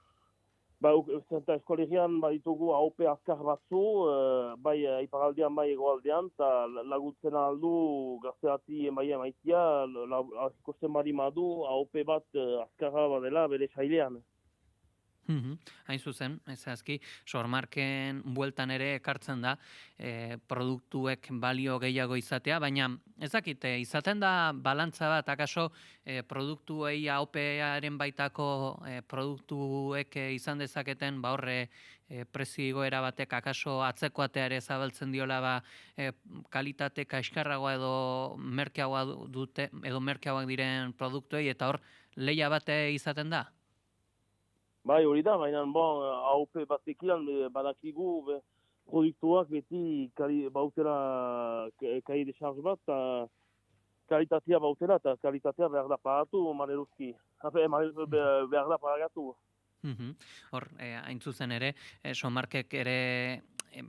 eta eskolerian baditugu AOP azkar batzu, bai iparaldean, bai egoaldean, eta laguntzen aldu gazteati emaitia, ikusten bari madu AOP bat azkarra badela bere sailean. Hain zuzen, ezazki, sormarken bueltan ere ekartzen da produktuek balio gehiago izatea, baina ezakite, izaten da balantza bat, akaso produktuei AOP-aren baitako produktuek izan dezaketen, horre prezio igoera batek akaso atzeko ateare zabaltzen diola kalitate kaskarragoa edo merkeagoak diren produktuei, eta hor lehia bate izaten da? Bai, hori da, baina AOP batekilan badakigu produktuak beti bautela kai de charge bat, eta kalitatea bautela, eta kalitatea behar da pagatu, maleruzki. Behar da pagatu. Hor, hain zuzen ere, somarkek ere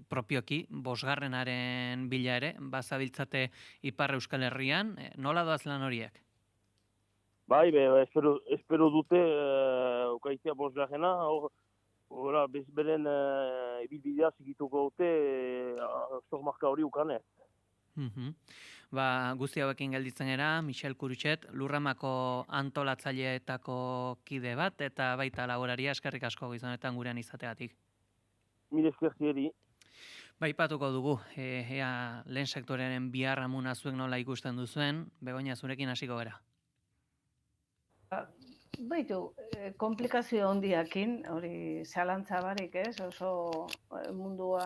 propioki, bosgarrenaren bila ere, bazabiltzate Ipar Euskal Herrian, nola doaz lan horiek? Bai, espero dute ukaitzea bosgarrena, Hora, beren ibilbidea zigituko dute zormarka hori ukanez. Guzti hauekin gelditzen era, Michel Kurutxet, Lurramako antolatzaileetako kide bat, eta baita laboraria, eskerrik asko gizonetan gurean izategatik. Mil esker zieri. Baipatuko dugu, ea lehen sektorearen biharramuna zuek nola ikusten duzuen, Begoña, zurekin hasiko gara. Baitu, komplikazio handiakin, hori zalantza barik ez, oso mundua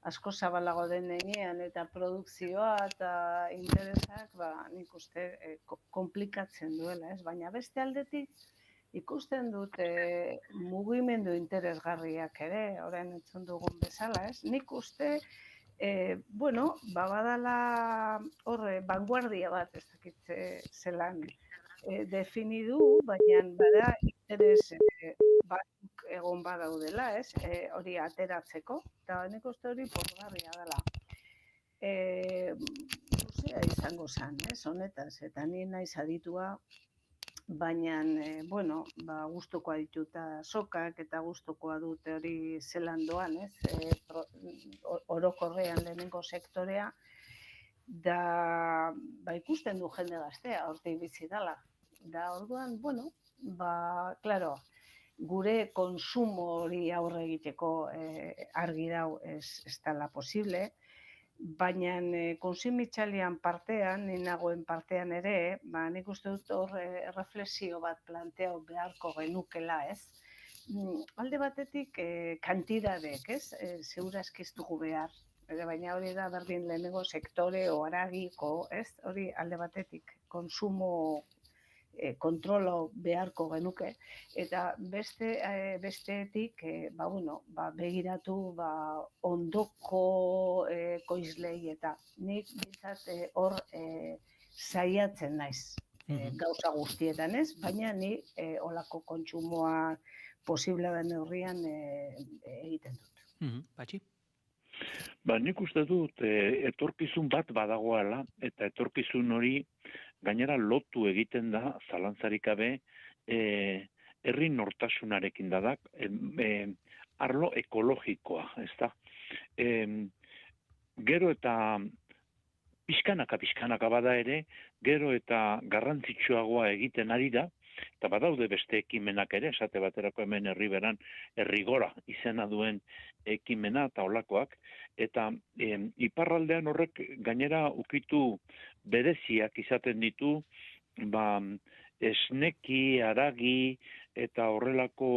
asko zabalago den heinean eta produkzioa eta interesak, nik uste komplikatzen duela ez, baina beste aldetik ikusten dut mugimendu interesgarriak ere, orain entzun dugun bezala ez, nik uste, badala horre, vanguardia bat ez dakit zelan, definidu, baina bada interes batzuk egon badaudela, ez? Hori ateratzeko, eta nik uste hori pozgarria dela. Luzea izango zen, ez? Honetaz, eta ni naiz aditua, baina, gustukoa dituta sokak eta gustukoa dute hori zelan doan, ez? Orokorrean lehenengo sektorea, da ikusten du jende gaztea, hortik bizi dela. Da orduan, claro, gure konsumo hori aurre egiteko argi dau ez dela posible, baina kontsumitzailean partean, ni nagoen partean ere, nik uste dut hor reflexio bat planteatu beharko genukela, ez? Alde batetik kantidadek, ez? Segurazki ez dugu behar. Baina hori da berdin lehenengo sektore haragiko, ez? Hori alde batetik konsumo kontrolo beharko genuke, eta bestetik begiratu ondoko koizlei eta nik bintzat hor saiatzen naiz gauza guztietan ez, baina ni olako kontsumoa posible den neurrian egiten dut. Patxi? Nik uste dut etorkizun bat badagoala, eta etorkizun hori gainera lotu egiten da, zalantzarik gabe, herri nortasunarekin dadak, arlo ekologikoa, ez da? Gero eta pixkanaka bada ere, gero eta garrantzitsuagoa egiten ari da, eta badaude beste ekimenak ere, esate baterako hemen herriberan, herrigora izena duen ekimena eta olakoak, eta iparraldean horrek gainera ukitu bereziak izaten ditu, esneki, haragi eta horrelako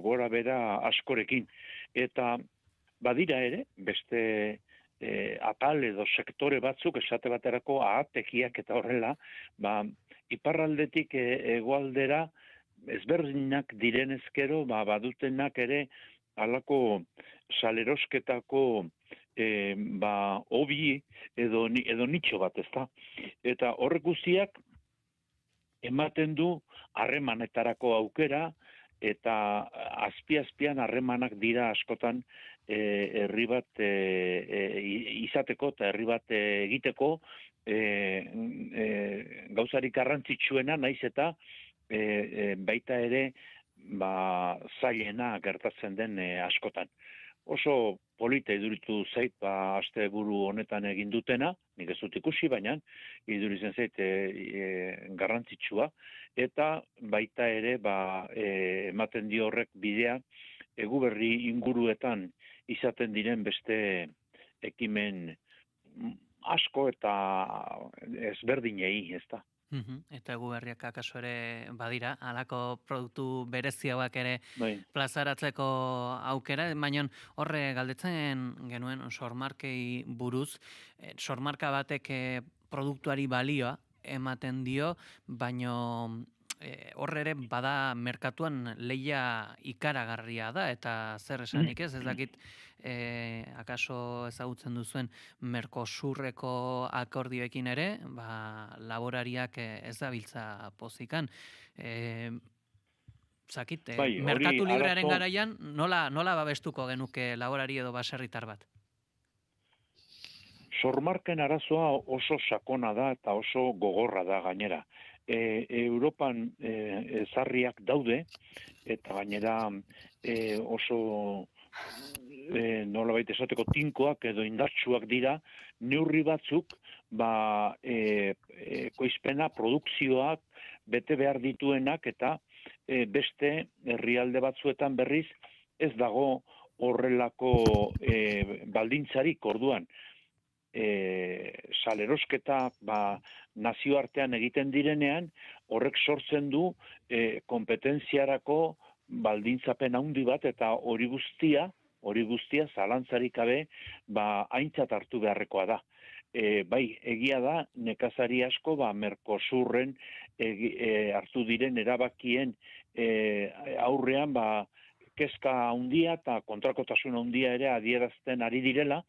gora bera askorekin. Eta badira ere, beste atal edo sektore batzuk, esate baterako ahatekiak eta horrela, iparraldetik hegoaldera ezberdinak direnezkero, badutenak ere halako salerosketako hobi edo nitxo bat, ezta? Eta horrek guztiak ematen du harremanetarako aukera, eta azpi-azpian harremanak dira askotan herri bat izateko eta herri bat egiteko gauzarik garrantzitsuena naiz eta baita ere zailena gertatzen den askotan. Oso polita iduritu zait asteburu honetan egin dutena, nik ez dut ikusi, baina iduritzen zait garrantzitsua, eta baita ere ematen dio horrek bidea Eguberri inguruetan izaten diren beste ekimen asko eta ezberdinei, ezta. Eta Eguberriak akaso ere badira, halako produktu bereziagoak ere plazaratzeko aukera, baina horre galdetzen genuen sormarkei buruz, sormarka batek produktuari balioa ematen dio, baina horre ere bada merkatuan lehia ikaragarria da, eta zer esanik ez dakit akaso ezagutzen duzuen Mercosurreko akordioekin ere, laborariak ez dabiltza pozikan. zakit, Bai, hori merkatu librearen arazo- garaian nola babestuko genuke laborari edo baserritar bat? Sormarken arazoa oso sakona da eta oso gogorra da gainera. Europan ezarriak daude eta gainera oso nolabait esateko tinkoak edo indartsuak dira, neurri batzuk ekoizpena, produkzioak bete behar dituenak eta beste herrialde batzuetan berriz ez dago horrelako baldintzarik orduan. Salerosketa nazioartean egiten direnean, horrek sortzen du konpetentziarako baldintzapen handi bat eta hori guztia zalantzarik gabe aintzat hartu beharrekoa da. Bai, egia da, nekazari asko Mercosurren hartu diren erabakien aurrean kezka handia eta kontrakotasun handia ere adierazten ari direla,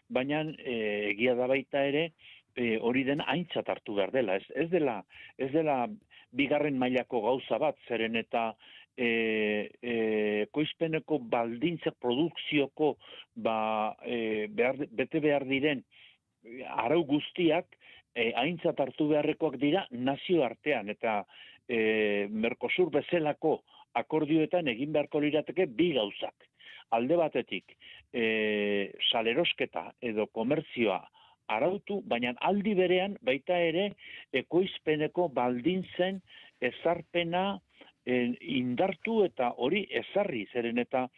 baina egia da baita ere hori den aintzat hartu behar dela. Ez dela bigarren mailako gauza bat, zeren eta ekoizpeneko baldintzak produkzioko bete behar diren arau guztiak aintzat hartu beharrekoak dira nazioartean eta Mercosur bezalako akordioetan egin beharko lirateke bi gauzak. Alde batetik, salerosketa edo komertzioa arautu, baina aldi berean baita ere ekoizpeneko baldintzen ezarpena indartu eta hori ezarri, zeren eta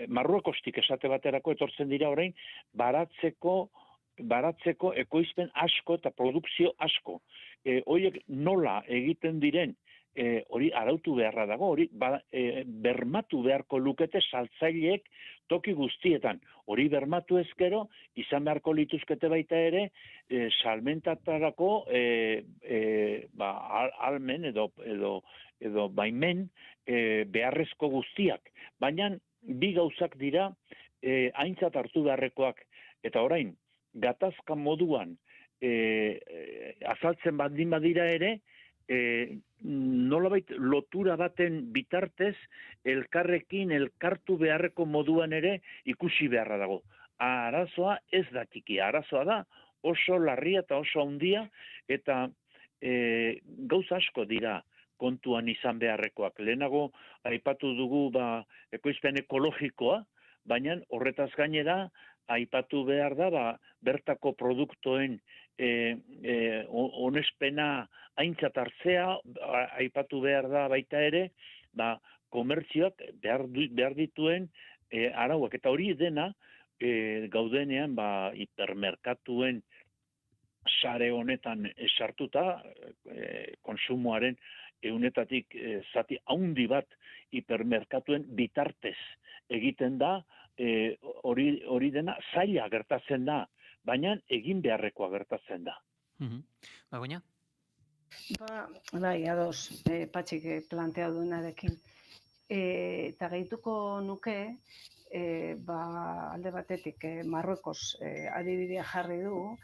Marruekostik esate baterako etortzen dira orain baratzeko ekoizpen asko eta produkzio asko. Horiek nola egiten diren hori arautu beharra dago, hori bermatu beharko lukete saltzaileek toki guztietan. Hori bermatu ezkero, izan beharko lituzkete baita ere, salmentatarako almen edo baimen beharrezko guztiak. Baina bi gauzak dira aintzat hartu beharrekoak. Eta orain, gatazka moduan azaltzen baldin badira ere, nolabait lotura baten bitartez elkarrekin elkartu beharreko moduan ere ikusi beharra dago. Arazoa ez da txikia, arazoa da oso larria eta oso handia eta gauza asko dira kontuan izan beharrekoak. Lehenago aipatu dugu ekoizpen ekologikoa, baina horretaz gainera aipatu behar da bertako produktoen onespena aintzat hartzea, aipatu behar da baita ere, komertzioak behar dituen arauak. Eta hori dena gaudenean hipermerkatuen sare honetan sartuta, konsumoaren ehunetatik zati handi bat hipermerkatuen bitartez egiten da, hori dena zaila gertatzen da, baina egin beharrekoa gertatzen da. Bagoina? Bai, ados, Patxik plantea duenarekin. Eta gehituko nuke, alde batetik, Marruekos adibidea jarri du,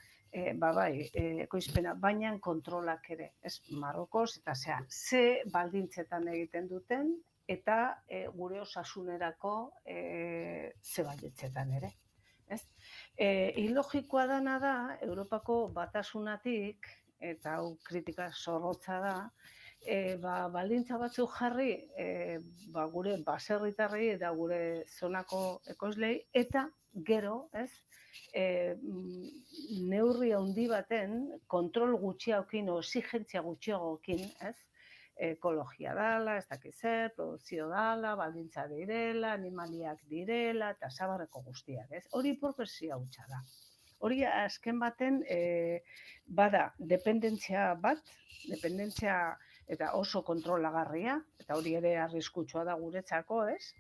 bai, ekoizpena, baina kontrolak ere, ez Marruekos, eta ze baldintzetan egiten duten, eta gure osasunerako ze baldintzetan ere. Ilogikoa dana da, Europako batasunatik, eta hau kritika zorrotza da, baldintza batzuk jarri gure baserritarrei eta gure zonako ekoizlei, eta gero, neurri handi baten kontrol gutxiagokin o exigentzia gutxiagokin, ekologia dala, ez dakiz zer, produzio dala, baldintza direla, animaliak direla, eta zabarreko guztiak, ez? Hori hipokresia hutsa da. Hori azken baten bada dependentzia bat, dependentzia eta oso kontrolagarria, eta hori ere arriskutsua da guretzako, ez?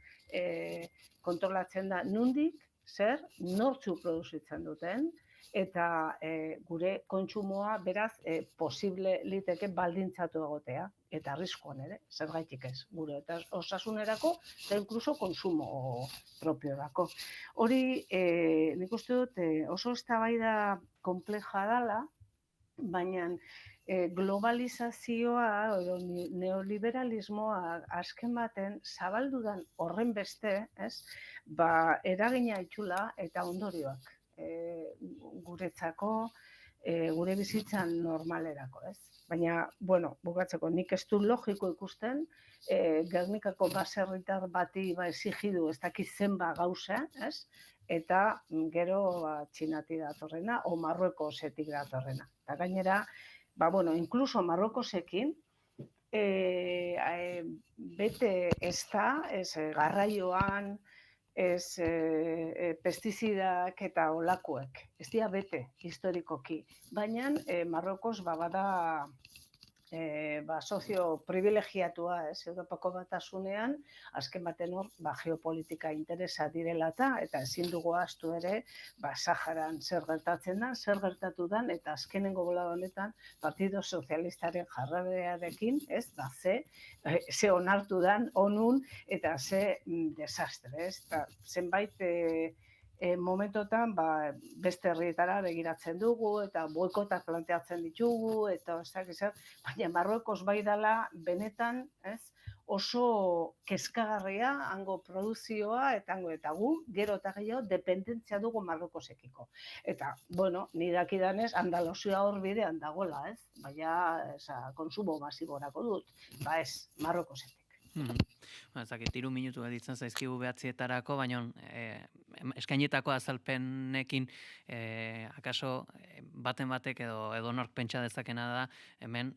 Kontrolatzen da nondik, zer, nortzu produzitzen duten, eta gure kontsumoa beraz posible liteke baldintzatu egotea, eta arriskuan ere, zergaitik ez, gure eta osasunerako, eta inkluso konsumo propiorako. Hori, nik uste dut oso eztabaida konpleja dela, baina globalizazioa edo neoliberalismoa azken baten zabaldudan horren beste, ez? Eragina itxula eta ondorioak guretzako, gure bizitzan normalerako, ez? Baina, bukatzeko, nik ez du logiko ikusten, Gernikako baserritar bati exigidu ez dakit zenba gauza, ez? Eta gero Txinati datorrena, o Marruekosetik datorrena. Eta gainera, inkluso Marruekosekin, bete ez da, ez garraioan, ez pestizidak eta olakoek. Ez dira bete, historikoki. Baina Marruekos bada sozio privilegiatua, Europako Batasunean, azken baten hor, geopolitika interesa direla eta ezin dugu ahaztu ere, Saharan zer gertatzen da, zer gertatu da, eta azkenengo bolada honetan, Partido Sozialistaren jarrabearekin, ze onartu dan, onun, eta ze desastre, zenbait momentotan beste herrietara begiratzen dugu eta boikotak planteatzen ditugu eta baina Marruekos bai dela benetan oso kezkagarria hango produzioa eta gu gero eta gehiago dependentzia dugu Marruekosekiko. Eta, ni dakidanez Andaluzia hor bidean dagoela, baina konsumo masiborako dut, ez, Marruekosetik. Ezakit, 3 minutu editzen zaizkigu behatzietarako, baina eskainetako azalpenekin akaso baten batek edo nork pentsa dezakena da, hemen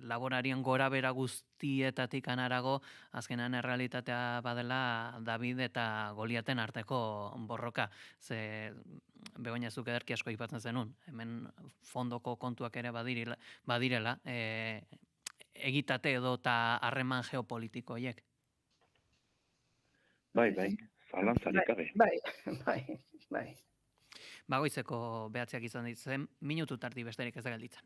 laborarien gora bera guztietatik anarago, azkenan errealitatea badela David eta Goliaten arteko borroka. Begoña zuk ederki asko aipatzen zenun, hemen fondoko kontuak ere badirela, egitate edo eta harreman geopolitiko horiek. Bai, zalantzarik gabe. Bai. Goizeko behatziak izan ditzen, minutu tardi besterik ez da gelditzen.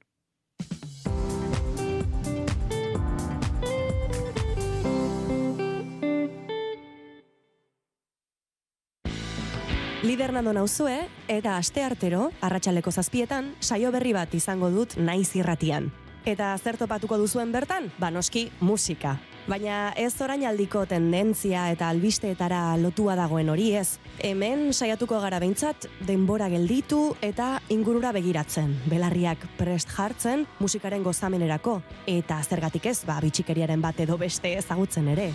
Lider Nando nauzue, eta asteartero, arratsaldeko 7etan, saio berri bat izango dut Naiz Irratian. Eta zer topatuko duzuen bertan? Noski, musika. Baina ez orainaldiko tendentzia eta albisteetara lotua dagoen hori ez. Hemen saiatuko gara behintzat denbora gelditu eta ingurura begiratzen. Belarriak prest jartzen musikaren gozamenerako. Eta zergatik ez, bitxikeriaren bat edo beste ezagutzen ere.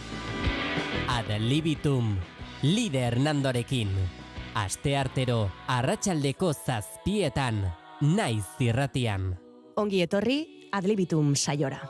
Ad libitum, Lider Nandorekin. Asteartero, arratsaldeko 7etan, Naiz Irratian. Ongi etorri, Ad libitum saiora.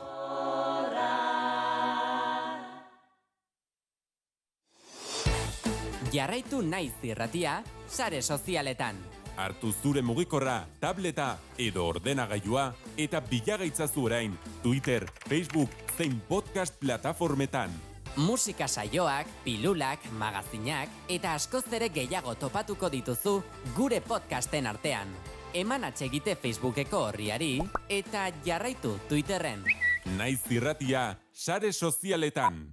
Jarraitu Naiz Irratia sare sozialetan. Hartu zure mugikorra, tableta edo ordenagailua eta bilagaitzazu orain Twitter, Facebook zein podcast plataformetan. Musika saioak, pilulak, magazinak eta askoz ere gehiago topatuko dituzu gure podcasten artean. Eman atsegite Facebookeko horriari eta jarraitu Twitterren. Naiz Irratia sare sozialetan.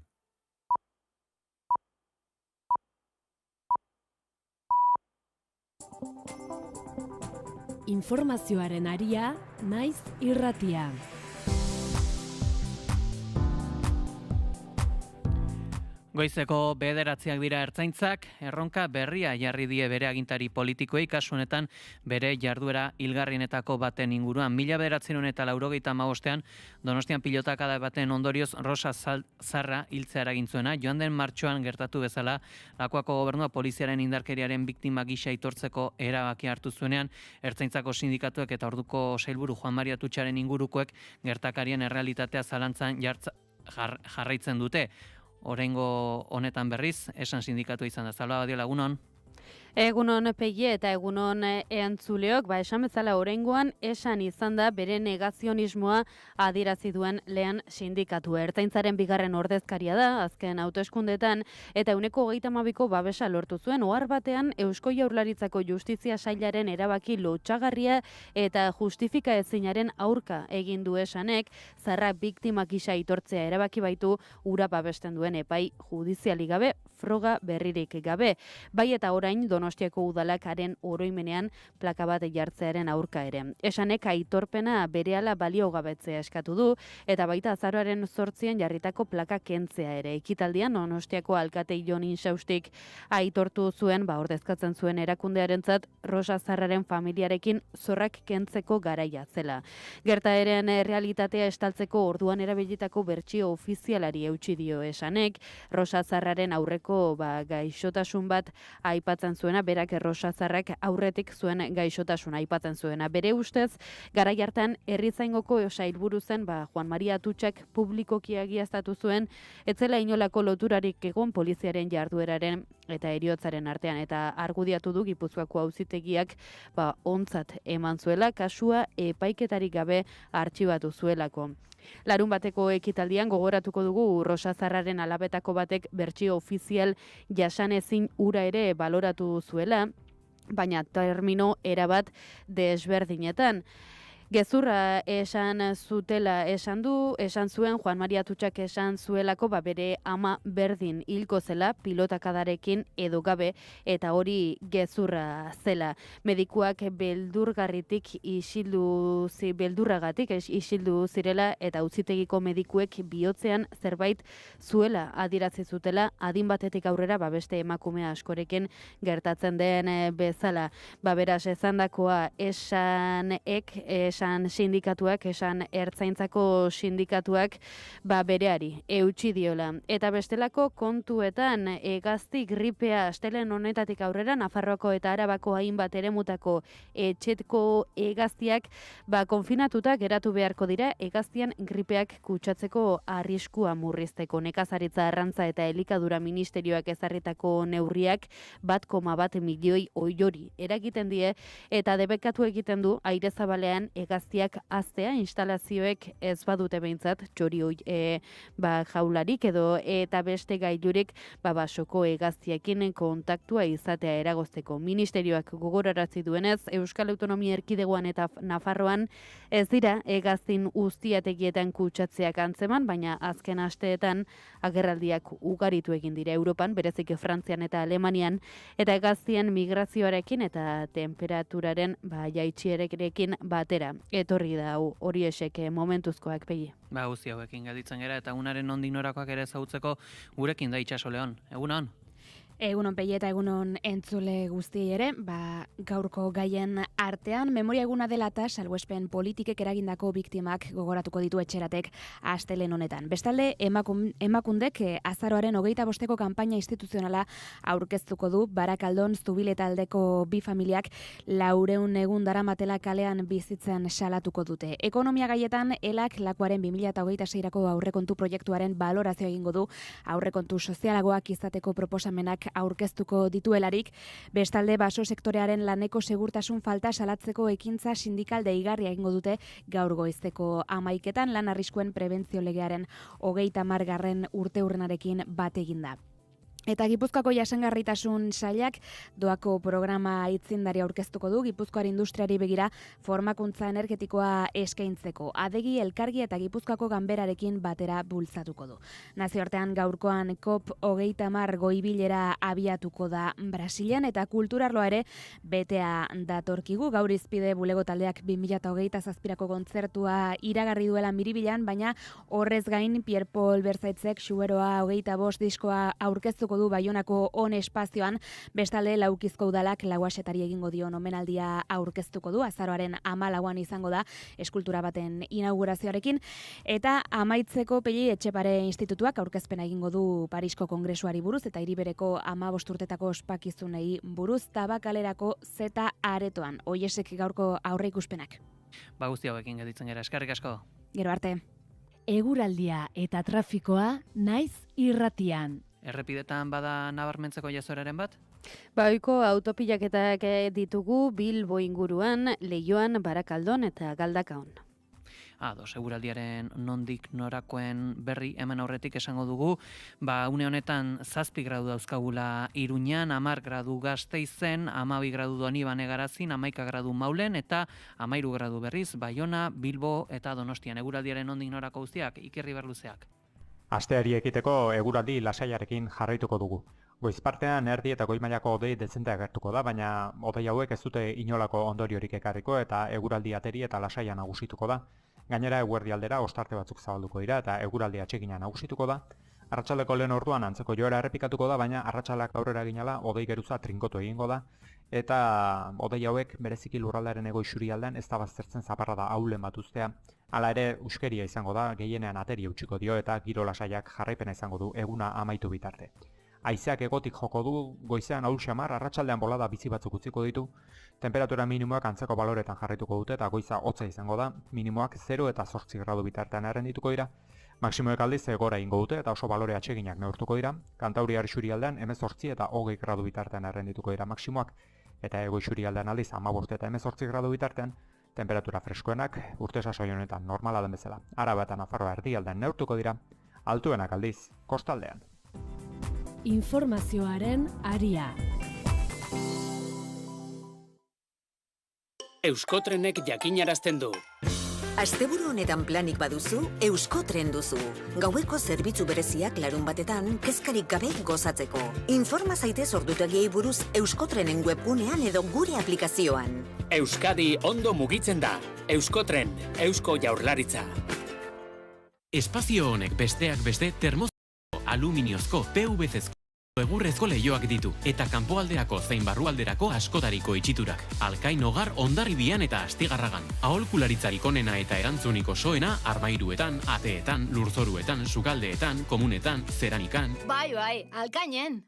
Informazioaren aria, Naiz Irratia. Goizeko 9:00 dira ertzaintzak, erronka berria jarri die bere agintari politikoei, kasu honetan bere jarduera hilgarrienetako baten inguruan. 1985ean Donostian pilotakada baten ondorioz Rosa Zarra hiltzea eragin zuena. Joan den martxoan gertatu bezala, Lakuako gobernua poliziaren indarkeriaren biktima gisa aitortzeko erabakia hartu zuenean, ertzaintzako sindikatuek eta orduko sailburu Juan Maria Tutxaren ingurukoek gertakarien errealitatea zalantzan jarraitzen dute. Oraingo honetan berriz, esan sindikatu izan da. Salva Badio, lagunon. Egunon Peie eta egunon entzuleok, esan bezala oraingoan esan izan da bere negazionismoa adierazi duen lehen sindikatu. Ertzaintzaren bigarren ordezkaria da, azken hauteskundetan, eta 22% babesa lortu zuen. Ohar batean, Eusko Jaurlaritzako Justizia Sailaren erabaki lotsagarria eta justifika ezinaren aurka egin du esanek, Zarra biktima gisa aitortzea erabaki baitu ura babesten duen epai judizialik gabe, froga berririk gabe. Bai eta orain Donostia Donostiako udalak haren oroimenean plaka bat jartzearen aurka ere. Esanek aitorpena berehala baliogabetzea eskatu du, eta baita azaroaren 8 jarritako plaka kentzea ere. Ekitaldian Donostiako alkate Jon Insaustik aitortu zuen, ordezkatzen zuen erakundearentzat Rosa Zarraren familiarekin zorrak kentzeko garaia zela. Gertaeren realitatea estaltzeko orduan erabilitako bertsio ofizialari eutsi dio Esanek, Rosa Zarraren aurreko gaixotasun bat aipatzen zuena, berak Rosa Zarrak aurretik zuen gaixotasuna aipatzen zuena. Bere ustez, garai hartan herrizaingoko sailburu zen Juan Maria Atutxak publikoki egiaztatu zuen, etzela inolako loturarik egon poliziaren jardueraren eta heriotzaren artean, eta argudiatu du Gipuzkoako auzitegiak ontzat eman zuela, kasua epaiketarik gabe artxibatu zuelako. Larun bateko ekitaldian gogoratuko dugu Rosa Zarraren alabetako batek bertsio ofizial jasanezin ura ere baloratu zuela, baina termino erabat desberdinetan. Gezurra esan zutela esan zuen Juan Maria Atutxak esan zuelako bere ama berdin hilko zela pilotakadarekin edo gabe, eta hori gezurra zela. Medikuak beldurragatik isildu zirela, eta auzitegiko medikuek bihotzean zerbait zuela adierazi zutela, adin batetik aurrera beste emakume askorekin gertatzen den bezala. Beraz esandakoa esan sindikatuak, esan ertzaintzako sindikatuak bereari eutsi diola. Eta bestelako kontuetan hegazti gripea astelen honetatik aurrera Nafarroako eta Arabako hainbat eremutako etxetko hegaztiak konfinatuta geratu beharko dira hegaztien gripeak kutsatzeko arriskua murrizteko. Nekazaritza, arrantza eta elikadura ministerioak ezarritako neurriak 1,1 milioi oilori eragiten die, eta debekatu egiten du aire zabalean hegaztiak aztea, instalazioek ez badute behintzat txori jaularik edo eta beste gailurik basoko hegaztiekin kontaktua izatea eragozteko. Ministerioak gogorarazi duenez, Euskal Autonomia Erkidegoan eta Nafarroan ez dira hegaztin uztiategietan kutsatzeak antzeman, baina azken asteetan agerraldiak ugaritu egin dira Europan, berezik Frantzian eta Alemanian, eta hegaztien migrazioarekin eta temperaturaren jaitsierekin batera. Etorri da hori esek momentuzkoak pegi. Guzti hauekin gelditzen gera, eta unaren nondik norakoak ere ezagutzeko gurekin da Itxaso Leon. Egunon? Egunon Pei eta egunon entzule guztiei ere, gaurko gaien artean, memoria eguna dela eta salbuespen politikek eragindako biktimak gogoratuko ditu Etxeratek astelen honetan. Bestalde, emakundek azaroaren 25ko kanpaina instituzionala aurkeztuko du, Barakaldon Zubileta aldeko bi familiak 400 egun daramatela kalean bizitzen salatuko dute. Ekonomia gaietan, elak lakuaren 2026ko aurrekontu proiektuaren balorazio egingo du, aurrekontu sozialagoak izateko proposamenak aurkeztuko dituelarik. Bestalde, baso sektorearen laneko segurtasun falta salatzeko ekintza sindikal deigarria egingo dute gaur goizeko 11etan, lan arriskuen prebentzio legearen 30. urteurrenarekin bat eginda. Eta Gipuzkoako jasangarritasun sailak doako programa aitzindari aurkeztuko du, Gipuzkoar industriari begira formakuntza energetikoa eskaintzeko. Adegi, Elkargi eta Gipuzkoako ganberarekin batera bultzatuko du. Nazioartean gaurkoan COP30 goibilera abiatuko da Brasilean, eta kulturarloa ere betea datorkigu. Gaur izpide bulego taldeak 2027ko kontzertua iragarri duela Miribilan, baina horrez gain Pierre Paul Berzaitzek Xuberoa 25 diskoa aurkeztuko du Baionako On espazioan. Bestalde, Laukizko udalak Lauasetari egingo dion omenaldia aurkeztuko du, azaroaren 14an izango da eskultura baten inaugurazioarekin, eta amaitzeko Pegi Etxepare Institutuak aurkezpena egingo du Parisko Kongresuari buruz eta hiribereko 15 urtetako ospakizunei buruz, Tabakalerako Z aretoan. Oiesek gaurko aurreikuspenak. Guzti hauekin gelditzen gara, eskerrik asko. Gero arte. Eguraldia eta trafikoa Naiz Irratian. Errepidetan bada nabarmentzeko jazoraren bat? Ohiko autopilaketak ditugu Bilbo inguruan, Leioan, Barakaldon eta Galdakaon. Eguraldiaren nondik norakoen berri hemen aurretik esango dugu, une honetan 7 gradu dauzkagula Iruñan, 10 gradu Gasteizen, 12 gradu Donibane Garazin, 11 gradu Maulen eta 13 gradu berriz Baiona, Bilbo eta Donostian. Eguraldiaren nondik norako guztiak, Ikerri Berluzeak. Asteari ekiteko eguraldi lasaiarekin jarraituko dugu. Goizpartean erdi eta goi mailako hodei dezente agertuko da, baina hodei hauek ez dute inolako ondoriorik ekarriko eta eguraldi ateri eta lasaia nagusituko da. Gainera eguerdi aldera ostarte batzuk zabalduko dira eta eguraldi atsegina nagusituko da. Arratsaldeko lehen orduan antzeko joera errepikatuko da, baina arratsalak aurrera ginala hodei geruza trinkotu egingo da eta hodei hauek bereziki lurraldearen hego isurialdean ez da baztertzen zaparrada ahulen bat uztea. Hala ere uskeria izango da, gehienean ateri utziko dio eta giro lasaiak jarraipena izango du eguna amaitu bitarte. Haizeak egotik joko du, goizean ahul xamar, arratsaldean bolada bizi batzuk utziko ditu. Temperatura minimoak antzeko baloretan jarraituko dute eta goiza hotza izango da, minimoak 0 eta 8 gradu bitartean errendituko dira. Maximoek aldiz gora ingo dute eta oso balore atseginak neurtuko dira. Kantauriar isurialdean 18 eta 20 gradu bitartean errendituko dira maximoak eta hego isurialdean aldiz 15 eta 18 gradu bitartean. Temperatura freskoenak urte sasoi honetan normala den bezala. Araba eta Nafarroa erdialdean neurtuko dira, altuenak aldiz kostaldean. Informazioaren aria. Euskotrenek jakinarazten du. Asteburu honetan planik baduzu, Euskotren duzu. Gaueko zerbitzu bereziak larunbatetan kezkarik gabe gozatzeko. Informa zaitez ordutegiei buruz Euskotrenen webgunean edo gure aplikazioan. Euskadi ondo mugitzen da. Euskotren, Eusko Jaurlaritza. Espazio honek besteak beste termozko, aluminiozko, PVC-zko, egurrezko leioak ditu eta kanpoalderako zein barrualderako askotariko itxiturak. Alkain Hogar Hondarribian eta Astigarragan. Aholkularitzarik onena eta erantzuniko soena armairuetan, ateetan, lurzoruetan, sukaldeetan, komunetan, zeranikan. Bai, alkainen.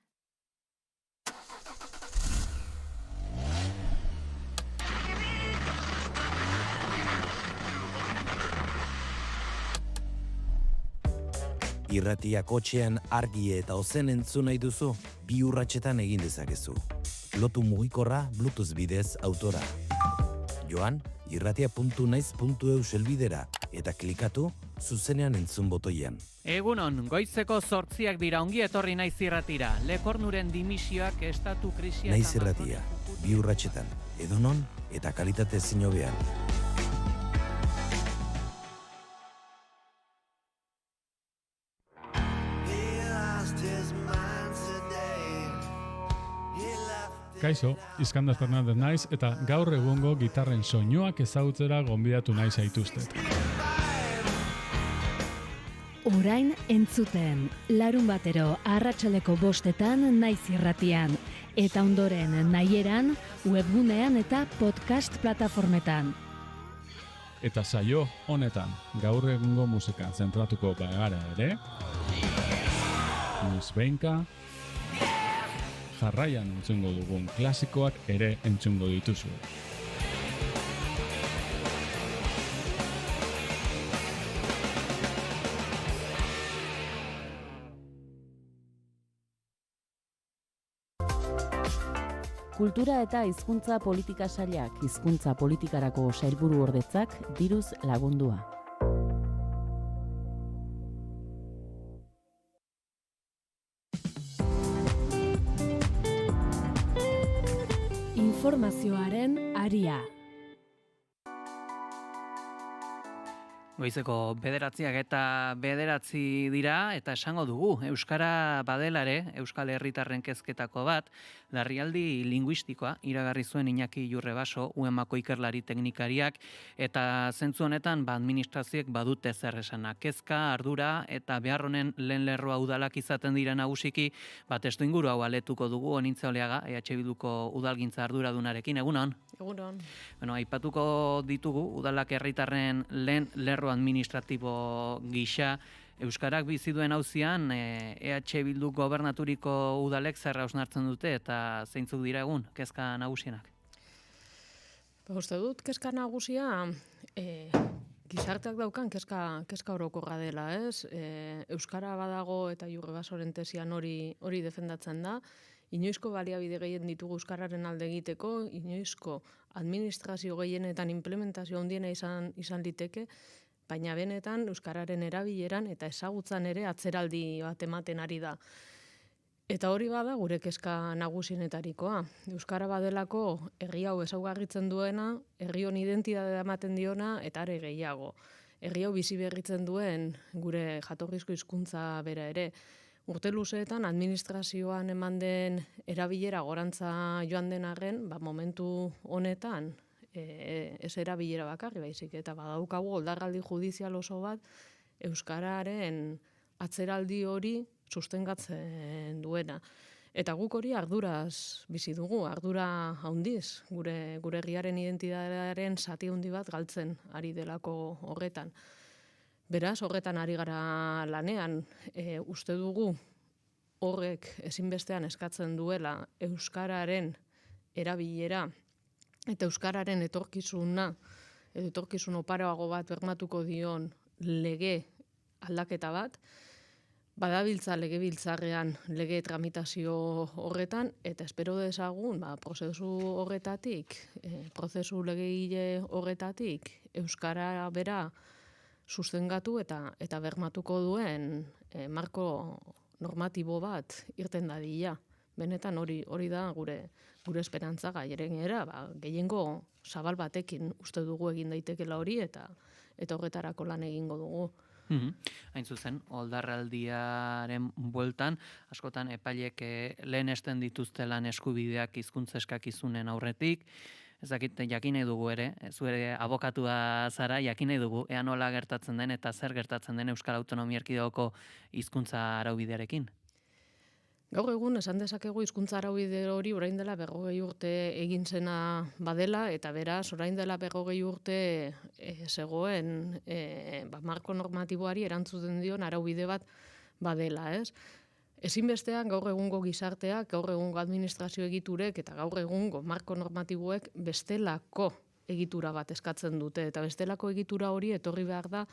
Irratia kotxean argi eta ozen entzun nahi duzu, 2 urratsetan egin dezakezu. Lotu mugikorra Bluetooth bidez autora. Joan, irratia.naiz.eu helbidera eta klikatu zuzenean entzun botoian. Egunon, goizeko 8 dira, ongi etorri Naiz Irratira. Lekornuren dimisioak estatu krisia... Naiz Irratia, 2 urratsetan, edonon eta kalitate ezin hobean. Kaixo, Iskandar Fernandez naiz eta gaur egungo gitarren soinuak ezagutzera gonbidatu nahi zaituztet. Orain entzuten, larun batero arratsaldeko 5etan Naiz Irratian, eta ondoren nahieran, webgunean eta podcast plataformetan. Eta saio honetan, gaur egungo musikan zentratuko bagara ere, noizbehinka, jarraian entzungo dugun klasikoak ere entzungo dituzu. Kultura eta hizkuntza politika sailak, hizkuntza politikarako sailburuordetzak diruz lagundua. Informazioaren aria. Goizeko 9 eta 9 dira eta esango dugu Euskara badelare, Euskal Herritarren kezketako bat, larrialdi linguistikoa iragarri zuen Iñaki Jurrebaso, UEMako ikerlari teknikariak, eta zentzu honetan administrazioek badute zer esana. Kezka, ardura eta behar honen lehen lerroa udalak izaten dira nagusiki, testu inguru hau aletuko dugu, Onintza Oleaga, EH Bilduko udalgintza arduradunarekin, egunon? Egunon. Aipatuko ditugu udalak herritarren lehen lerro administratibo gisa, Euskarak bizi duen auzian EH Bildu gobernaturiko udalek zer hausnartzen dute eta zeintzuk dira egun kezka nagusienak? Uste dut kezka nagusia gizarteak daukan kezka orokorra dela, ez? Euskara badago eta Jurrebasoren tesian hori defendatzen da. Inoizko baliabide gehien ditugu euskararen alde egiteko, inoizko administrazio gehienetan implementazio handiena izan liteke, baina benetan euskararen erabileran eta ezagutzan ere atzeraldi bat ematen ari da. Eta hori bada gure kezka nagusienetarikoa. Euskara badelako herri hau ezaugarritzen duena, herri hon identitatea ematen diona eta are gehiago. Herri hau bizi berritzen duen gure jatorrizko hizkuntza bera ere. urte luzeetan administrazioan eman den erabilera gorantza joan den arren, momentu honetan ez erabilera bakarri baizik, eta badaukagu oldarraldi judizial oso bat euskararen atzeraldi hori sustengatzen duena. Eta guk hori arduraz bizi dugu, ardura handiz, gure herriaren identitatearen zati handi bat galtzen ari delako horretan. Beraz, horretan ari gara lanean, uste dugu horrek ezinbestean eskatzen duela euskararen erabilera eta euskararen etorkizuna, edo etorkizun oparoago bat bermatuko dion lege aldaketa bat, badabiltza legebiltzarrean lege tramitazio horretan, eta espero dezagun, prozesu horretatik, prozesu legegile horretatik, euskara bera sustengatu eta bermatuko duen marko normatibo bat irten dadila. Benetan hori da gure esperantza gainera, gehiengo zabal batekin uste dugu egin daitekela hori eta horretarako lan egingo dugu. Hain zuzen, oldarraldiaren bueltan, askotan epaileek lehenesten dituzte lan eskubideak hizkuntza eskakizunen aurretik, ez dakit jakin nahi dugu ere, zu ere abokatua zara, jakin nahi dugu, ea nola gertatzen den eta zer gertatzen den Euskal Autonomia Erkidegoko hizkuntza araubidearekin. Gaur egun esan dezakegu hizkuntza araubide hori orain dela 40 urte egin zena badela, eta beraz orain dela 40 urte zegoen marko normatiboari erantzuten dion araubide bat badela, ez? Ezinbestean gaur egungo gizarteak, gaur egungo administrazio egiturek eta gaur egungo marko normatiboek bestelako egitura bat eskatzen dute, eta bestelako egitura hori etorri behar da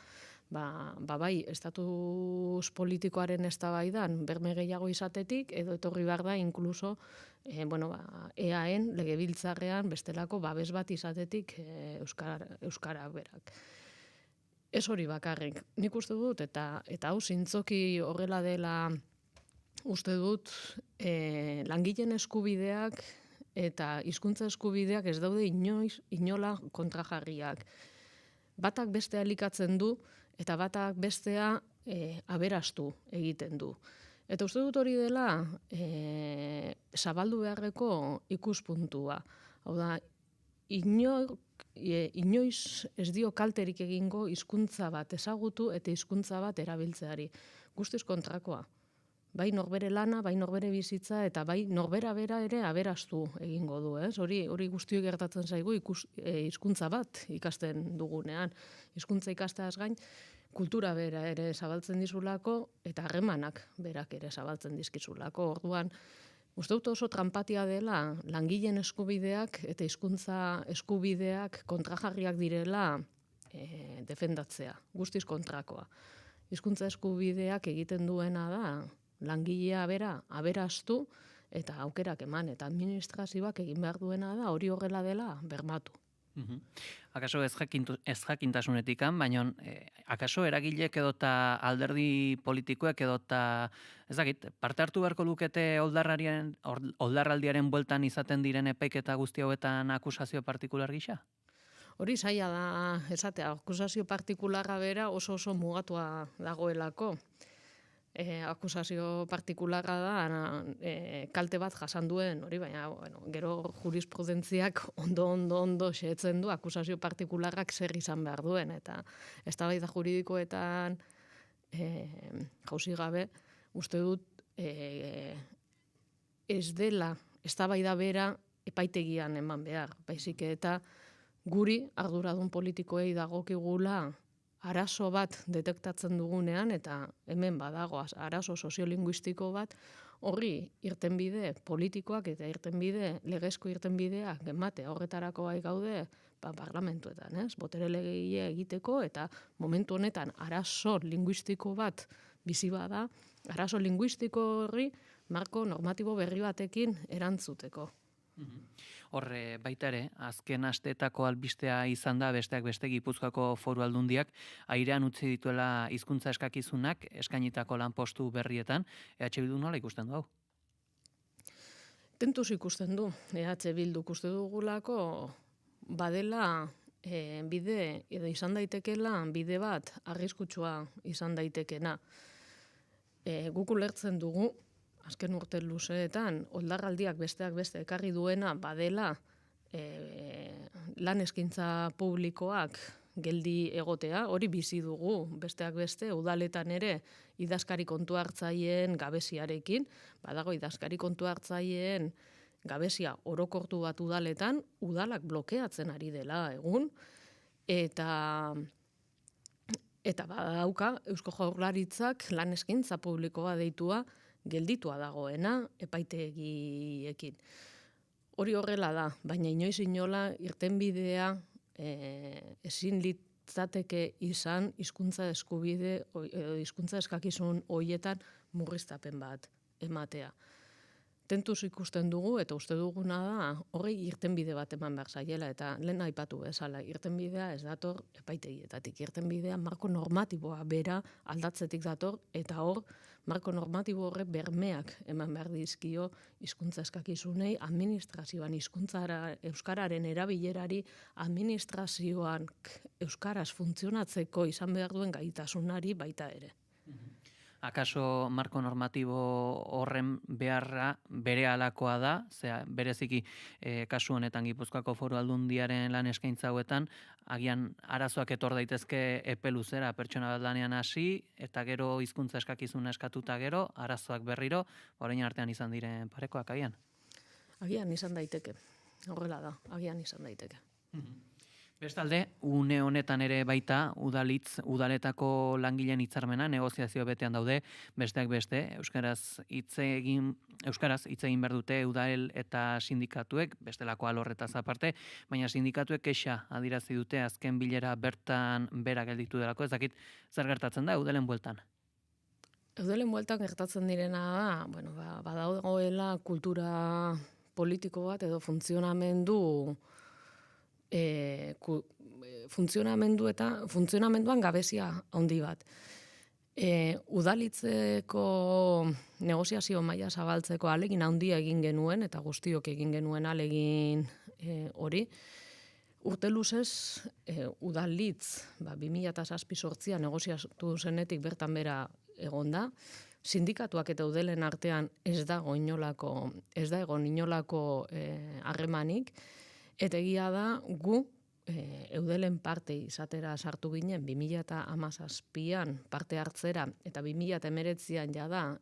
bai, estatus politikoaren eztabaidan berme gehiago izatetik, edo etorri behar da inkluso EAen legebiltzarrean bestelako babes bat izatetik euskara berak. Ez hori bakarrik. Nik uste dut, eta hau zintzoki horrela dela uste dut, langileen eskubideak eta hizkuntza eskubideak ez daude inola kontrajarriak. Batak bestea elikatzen du, eta batak bestea aberastu egiten du. Eta uste dut hori dela zabaldu beharreko ikuspuntua. Hau da, inoiz ez dio kalterik egingo hizkuntza bat ezagutu eta hizkuntza bat erabiltzeari. Guztiz kontrakoa. Bai norbere lana, bai norbere bizitza, eta bai norbera bera ere aberastu egingo du, ez? Hori guztioi gertatzen zaigu hizkuntza bat ikasten dugunean. Hizkuntza ikasteaz gain, kultura bera ere zabaltzen dizulako, eta harremanak berak ere zabaltzen dizkizulako. Orduan, uste dut oso tranpatia dela langileen eskubideak eta hizkuntza eskubideak kontrajarriak direla defendatzea, guztiz kontrakoa. Hizkuntza eskubideak egiten duena da langilea bera aberastu eta aukerak eman, eta administrazioak egin behar duena da hori horrela dela bermatu. Akaso ez jakintasunetikan, baina akaso eragilek edota alderdi politikoek edota, ez dakit, parte hartu beharko lukete oldarraldiaren bueltan izaten diren epaiketa guzti hauetan akusazio partikular gisa? Hori zaila da esatea, akusazio partikularra bera oso mugatua dagoelako. Akusazio partikularra da kalte bat jasan duen, hori, baina gero jurisprudentziak ondo xehetzen du akusazio partikularrak zer izan behar duen, eta eztabaida juridikoetan jauzi gabe, uste dut ez dela eztabaida bera epaitegian eman behar, baizik eta guri arduradun politikoei dagokigula arazo bat detektatzen dugunean, eta hemen badago arazo soziolinguistiko bat, horri irtenbide politikoak eta legezko irtenbideak emate horretarako bai gaude parlamentuetan, ez? Botere legegile egiteko, eta momentu honetan arazo linguistiko bat bizi bada, arazo linguistiko horri marko normatibo berri batekin erantzuteko. Horre baita ere, azken asteetako albistea izan da besteak beste Gipuzkoako Foru Aldundiak airean utzi dituela hizkuntza eskakizunak eskainitako lanpostu berrietan. EH Bildu nola ikusten du hau? Tentuz ikusten du. EH Bildu ikusten dugulako badela bide, edo izan daitekela bide bat arriskutsua izan daitekena. guk ulertzen dugu, azken urte luzeetan, oldarraldiak besteak beste ekarri duena badela lan eskaintza publikoak geldi egotea, hori bizi dugu, besteak beste, udaletan ere idazkari kontu hartzaileen gabeziarekin, badago idazkari kontu hartzaileen gabezia orokortu bat udaletan, udalak blokeatzen ari dela egun, eta badauka Eusko Jaurlaritzak lan eskaintza publikoa deitua gelditua dagoena epaitegiekin. Hori horrela da, baina inoiz inola irtenbidea ezin litzateke izan hizkuntza eskubide edo hizkuntza eskakizun horietan murriztapen bat ematea. Tentuz ikusten dugu eta uste duguna da horrei irtenbide bat eman behar zaiela eta lehen aipatu bezala irtenbidea ez dator epaitegietatik. Irtenbidea marko normatiboa bera aldatzetik dator eta hor marko normatibo horrek bermeak eman behar dizkio hizkuntza eskakizunei administrazioan euskararen erabilerari administrazioan euskaraz funtzionatzeko izan behar duen gaitasunari baita ere. Akaso marko normatibo horren beharra bere alakoa da, bereziki kasu honetan Gipuzkoako Foru Aldundiaren lan eskaintza hauetan, agian arazoak etor daitezke epe luzera pertsona bat lanean hasi, eta gero hizkuntza eskakizuna eskatuta gero, arazoak berriro, orain artean izan diren parekoak agian? Agian izan daiteke, horrela da, agian izan daiteke. Bestalde, une honetan ere baita udaletako langileen hitzarmena negoziazio betean daude, besteak beste, euskaraz hitz egin behar dute udal eta sindikatuek, bestelako alorretaz aparte, baina sindikatuek kexa adirazi dute azken bilera bertan bera gelditu delako, ez dakit zer gertatzen da udalen bueltan? Udalen bueltan gertatzen direna da, badagoela kultura politiko bat edo funtzionamenduan gabezia handi bat. Udalitzeko negoziazio maila zabaltzeko ahalegin handia egin genuen eta guztiok egin genuen ahalegin hori. Urte luzez udalitz 2007-2008 negoziatu zenetik bertan bera egonda. Sindikatuak eta udelen artean ez da egon inolako harremanik. Eta egia da, gu eudelen parte izatera sartu ginen 2017an parte hartzera eta 2019an jada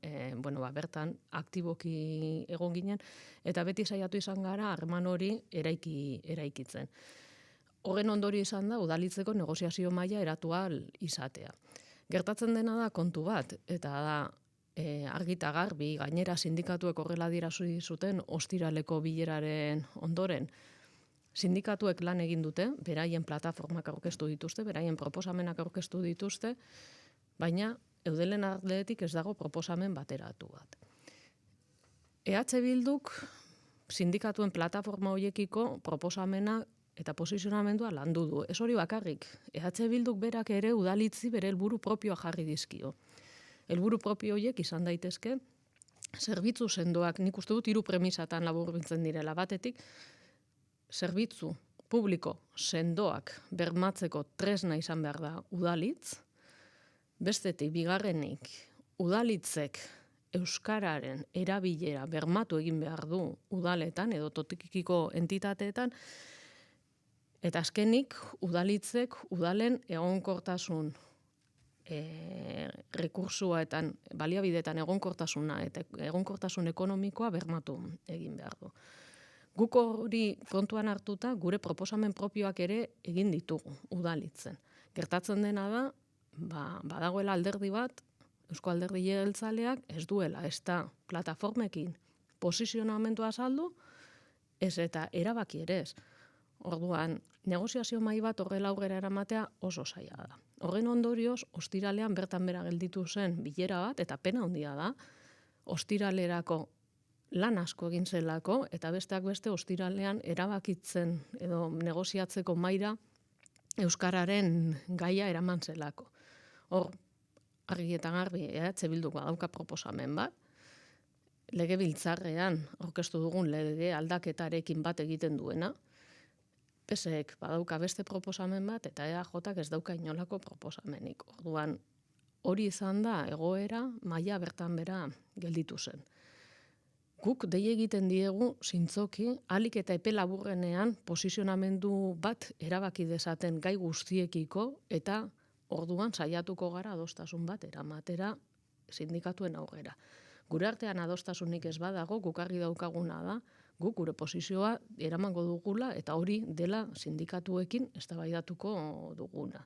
bertan aktiboki egon ginen eta beti saiatu izan gara harreman hori eraikitzen. Horren ondorio izan da udalitzeko negoziazio maila eratu ahal izatea. Gertatzen dena da kontu bat eta da argita garbi gainera sindikatuek horrela adierazi zuten ostiraleko bileraren ondoren. Sindikatuek lan egin dute, beraien plataformak aurkeztu dituzte, beraien proposamenak aurkeztu dituzte, baina eudelen aldetik ez dago proposamen bateratu bat. EH Bilduk sindikatuen plataforma horiekiko proposamena eta posizionamendua landu du. Ez hori bakarrik, EH Bilduk berak ere udalitzi bere helburu propioa jarri dizkio. Helburu propio horiek izan daitezke, zerbitzu sendoak, nik uste dut 3 premisatan laburbiltzen direla batetik, zerbitzu publiko sendoak bermatzeko tresna izan behar da udalitz, bestetik bigarrenik udalitzek euskararen erabilera bermatu egin behar du udaletan edo tokiko entitateetan, eta azkenik udalitzek udalen egonkortasun rekursuetan, baliabideetan egonkortasuna eta egonkortasun ekonomikoa bermatu egin behar du. Guk hori kontuan hartuta, gure proposamen propioak ere egin ditugu udalitzen. Gertatzen dena da, badagoela alderdi bat, Eusko Alderdi Jeltzaleak ez duela, ez da plataformekin posizionamendua azaldu, ez eta erabaki ere ez. Orduan, negoziazio mahai bat horrela aurrera eramatea oso zaila da. Horren ondorioz, ostiralean bertan bera gelditu zen bilera bat, eta pena handia da, ostiralerako lan asko egin zelako, eta besteak beste ostiralean erabakitzen edo negoziatzeko mahaira euskararen gaia eraman zelako. Hor, argi eta garbi, EH Bilduk badauka proposamen bat, legebiltzarrean aurkeztu dugun lege aldaketarekin bat egiten duena, PSek badauka beste proposamen bat, eta EAJak ez dauka inolako proposamenik. Orduan, hori izan da egoera maila bertan bera gelditu zen. Guk dei egiten diegu zintzoki, ahalik eta epe laburrenean posizionamendu bat erabaki dezaten gai guztiekiko eta orduan saiatuko gara adostasun bat eramatera sindikatuen aurrera. Gure artean adostasunik ez badago, guk argi daukaguna da, guk gure posizioa eramango dugula eta hori dela sindikatuekin eztabaidatuko duguna.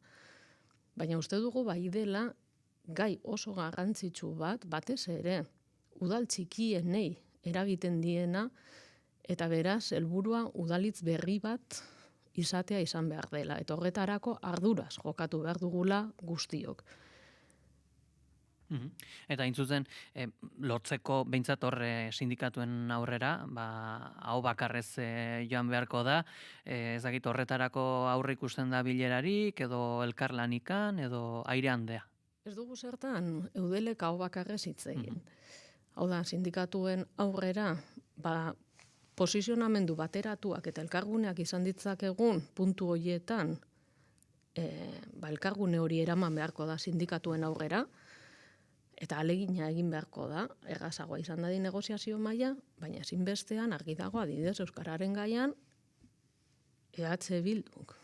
Baina uste dugu bai dela gai oso garrantzitsu bat, batez ere, udal txikienei eragiten diena, eta beraz, helburua udalitz berri bat izatea izan behar dela. Eta horretarako arduraz jokatu behar dugula guztiok. Eta intzuzen, lortzeko behintzat horre sindikatuen aurrera, hau bakarrez joan beharko da, ezagit horretarako aurre ikusten da bilerarik, edo elkarlanikan, edo airean dea. Ez dugu zertan, eudelek hau bakarrez hitz egin. Hau da, sindikatuen aurrera, posizionamendu bateratuak eta elkarguneak izan ditzakegun puntu horietan, elkargune hori eraman beharko da sindikatuen aurrera, eta alegina egin beharko da, errazagoa izan dadi negoziazio maila, baina ezinbestean argi dago adibidez Euskararen gaian EH Bilduk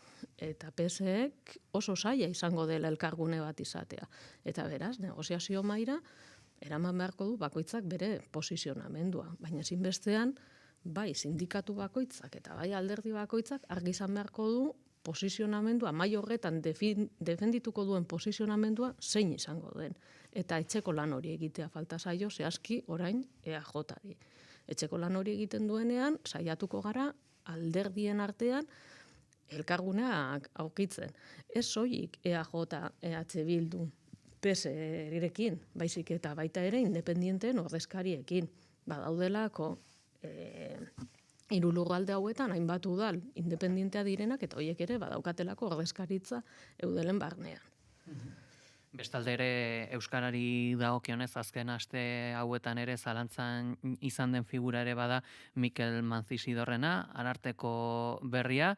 eta PSek oso zaila izango dela elkargune bat izatea. Eta beraz, negoziazio maila eraman beharko du bakoitzak bere posizionamendua, baina ezinbestean bai sindikatu bakoitzak eta bai alderdi bakoitzak argi izan beharko du posizionamendua, mai horretan defendituko duen posizionamendua zein izango den. Eta etxeko lan hori egitea falta zaio, zehazki orain EAJ-ari. Etxeko lan hori egiten duenean, saiatuko gara alderdien artean elkarguneak aurkitzen. Ez soilik EAJ, EH Bildu, PSrekin, baizik eta baita ere independienteen ordezkariekin. Badaudelako hiru lurralde hauetan hainbat udal independientea direnak eta horiek ere badaukatelako ordezkaritza eudelen barnean. Bestalde ere euskarari dagokionez azken aste hauetan ere zalantzan izan den figura ere bada Mikel Manzisidorrena, Ararteko berria,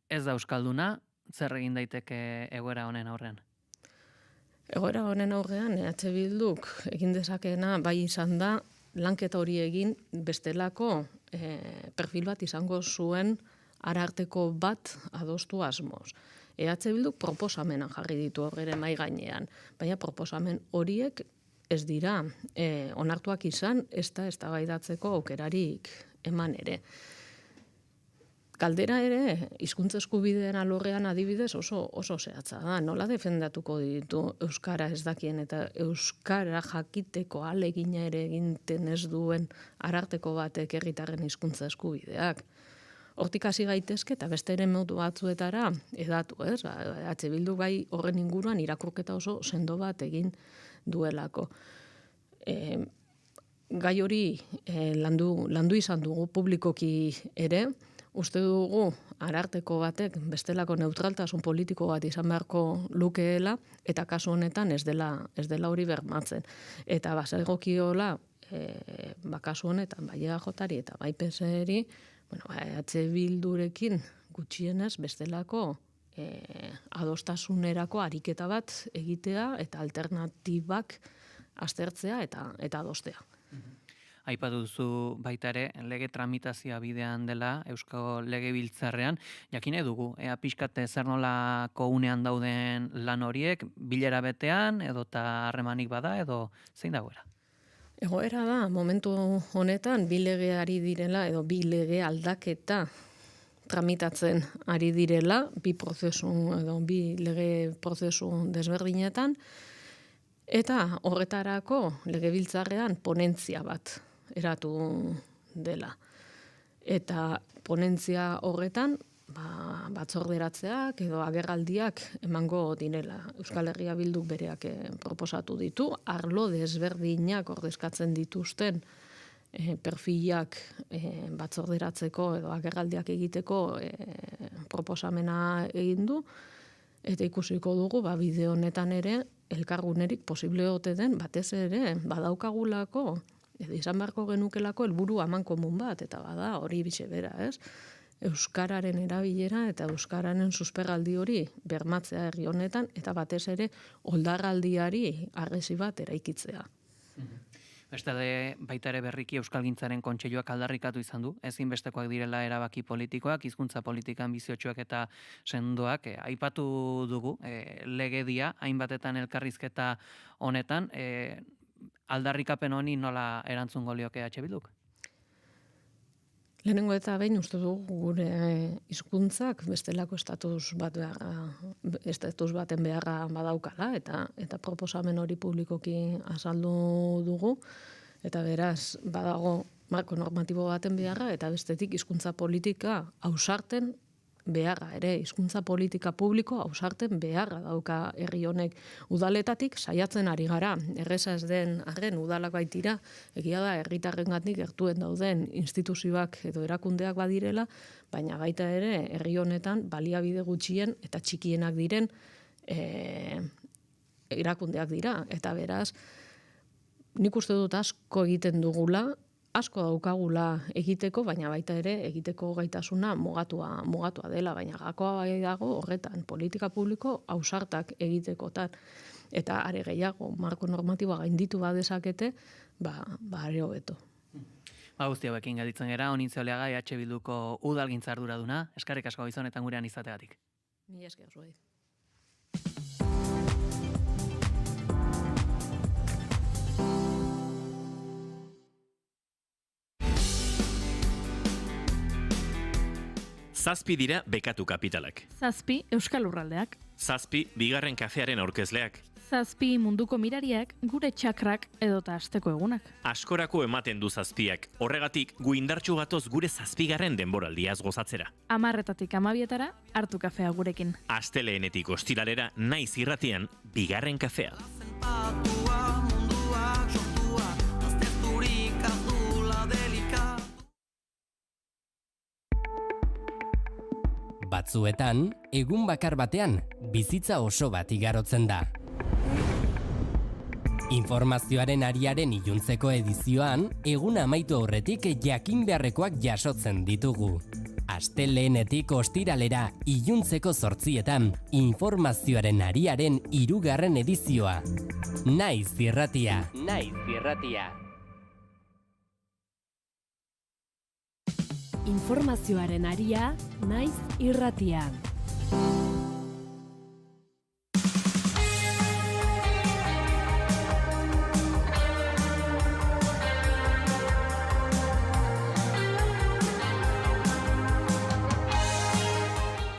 ez da euskalduna, zer egin daiteke egoera honen aurrean? Egoera honen aurrean EH Bilduk egin dezakeena bai izan da lanketa hori egin bestelako perfil bat izango zuen Ararteko bat adostu asmoz. EH Bilduk proposamena jarri ditu horre mai gainean, baina proposamen horiek ez dira onartuak izan, ez da eztabaidatzeko aukerarik eman ere. Galdera ere, hizkuntza eskubideen alorrean adibidez oso zehatza da. Nola defendatuko ditu euskara ez dakien eta euskara jakiteko ahalegina ere egiten ez duen Ararteko batek herritarren hizkuntza eskubideak. Hortik hasi gaitezke eta beste ere modu batzuetara edatu, ez? EH Bildu bai horren inguruan irakurketa oso sendo bat egin duelako. Gai hori landu izan dugu publikoki ere, uste dugu Ararteko batek bestelako neutraltasun politiko bat izan beharko lukeela eta kasu honetan ez dela hori bermatzen. Eta bazegokiola kasu honetan bai EAJ-ari eta bai PSeri EH Bildurekin gutxienez bestelako adostasunerako ariketa bat egitea eta alternatibak aztertzea eta adostea. Aipatu duzu baita ere lege tramitazioa bidean dela Eusko Legebiltzarrean, jakine dugu, ea pixkat zer nolako unean dauden lan horiek, bilera betean edo eta harremanik bada edo zein dagoera? Egoera da, momentu honetan bi lege ari direla edo bi lege aldaketa tramitatzen ari direla, bi lege prozesu desberdinetan, eta horretarako legebiltzarrean ponentzia bat eratu dela. Eta ponentzia horretan batzorderatzeak edo agerraldiak emango direla. Euskal Herria Bilduk bereak proposatu ditu, arlo desberdinak ordezkatzen dituzten perfilak batzorderatzeko edo agerraldiak egiteko proposamena egin du, eta ikusiko dugu bide honetan ere elkargunerik posible ote den batez ere badaukagulako edo izan beharko genukelako helburu amankomun bat, eta bada hori bixe bera, ez? euskararen erabilera eta euskararen susperraldi hori bermatzea herri honetan eta batez ere oldarraldiari harresi bat eraikitzea. Bestalde, baita ere berriki Euskalgintzaren Kontseiluak aldarrikatu izan du, ezinbestekoak direla erabaki politikoak, hizkuntza politika anbiziotsuak eta sendoak. Aipatu dugu, legedia, hainbatetan elkarrizketa honetan, aldarrikapen honi nola erantzungo lioke Bilduk? Lehenengo eta behin uste dugu gure hizkuntzak bestelako estatus baten beharra badaukala eta proposamen hori publikoki azaldu dugu eta beraz badago marko normatibo baten beharra eta bestetik hizkuntza politika ausarten beharra ere, hizkuntza politika publiko ausarten beharra dauka herri honek. Udaletatik saiatzen ari gara, erreza ez den arren udalak baitira, egia da herritarrengatik gertuen dauden instituzioak edo erakundeak badirela, baina baita ere herri honetan baliabide gutxien eta txikienak diren erakundeak dira. Eta beraz, nik uste dut asko egiten dugula, asko daukagula egiteko, baina baita ere egiteko gaitasuna mugatua dela, baina gakoa bai dago horretan, politika publiko ausartak egitekotan. Eta are gehiago, marko normatiboa gainditu badezakete, are hobeto. Guzti hauekin gelditzen gera, Onintze Oleaga, Bilduko udalgintza arduraduna, eskerrik asko gizonetan gurean izategatik. Ni esker zuei. Zazpi dira bekatu kapitalak. Zazpi Euskal Lurraldeak. Zazpi bigarren kafearen aurkezleak. Zazpi munduko mirariak, gure txakrak edota asteko egunak. Askorako ematen du zazpiak, horregatik gu indartsu gatoz gure zazpigarren denboraldiaz gozatzera. 10:00 12:00 hartu kafea gurekin. Asteleenetik ostiralera naiz irratian bigarren kafea. Batzuetan, egun bakar batean, bizitza oso bat igarotzen da. Informazioaren ariaren iluntzeko edizioan, egun amaitu aurretik jakin beharrekoak jasotzen ditugu. Asteleenetik ostiralera iluntzeko 8:00 informazioaren ariaren 3. edizioa. Naiz irratia. Naiz irratia. Informazioaren aria, naiz irratia.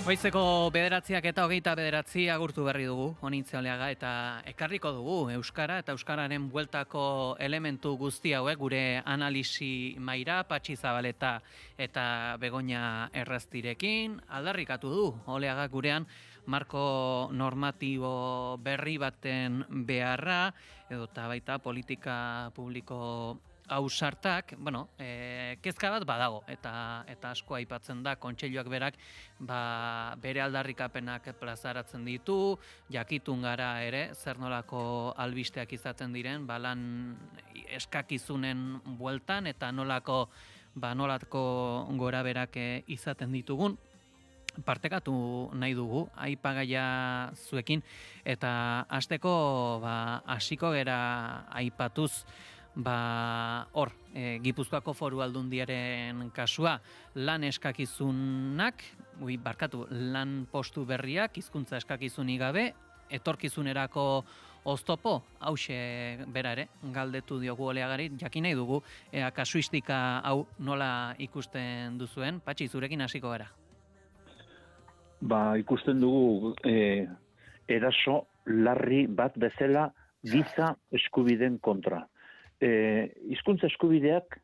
Goizeko 9:00 eta 29 agurtu berri dugu, Onintze Oleaga, eta ekarriko dugu Euskara eta Euskararen bueltako elementu guzti hauek gure analisi maira, Patxi Zabaleta eta Begoña Erraztirekin, aldarrikatu du Oleaga gurean marko normatibo berri baten beharra, edota baita politika publiko ausartak, kezka bat badago, eta asko aipatzen da, kontseiluak berak bere aldarrikapenak plazaratzen ditu, jakitun gara ere, zer nolako albisteak izaten diren, lan eskakizunen bueltan, eta nolako gora berak izaten ditugun. Partekatu nahi dugu, aipagaia zuekin, eta hasteko hasiko gera aipatuz, Gipuzkoako Foru Aldundiaren kasua, lan eskakizunak, lan postu berriak, hizkuntza eskakizunik gabe, etorkizunerako oztopo, hause bera ere, galdetu diogu Oleagari, jakin nahi dugu, kasuistika hau nola ikusten duzuen, Patxi, zurekin hasiko gara. Ikusten dugu eraso larri bat bezala giza eskubideen kontra. Hizkuntza eskubideak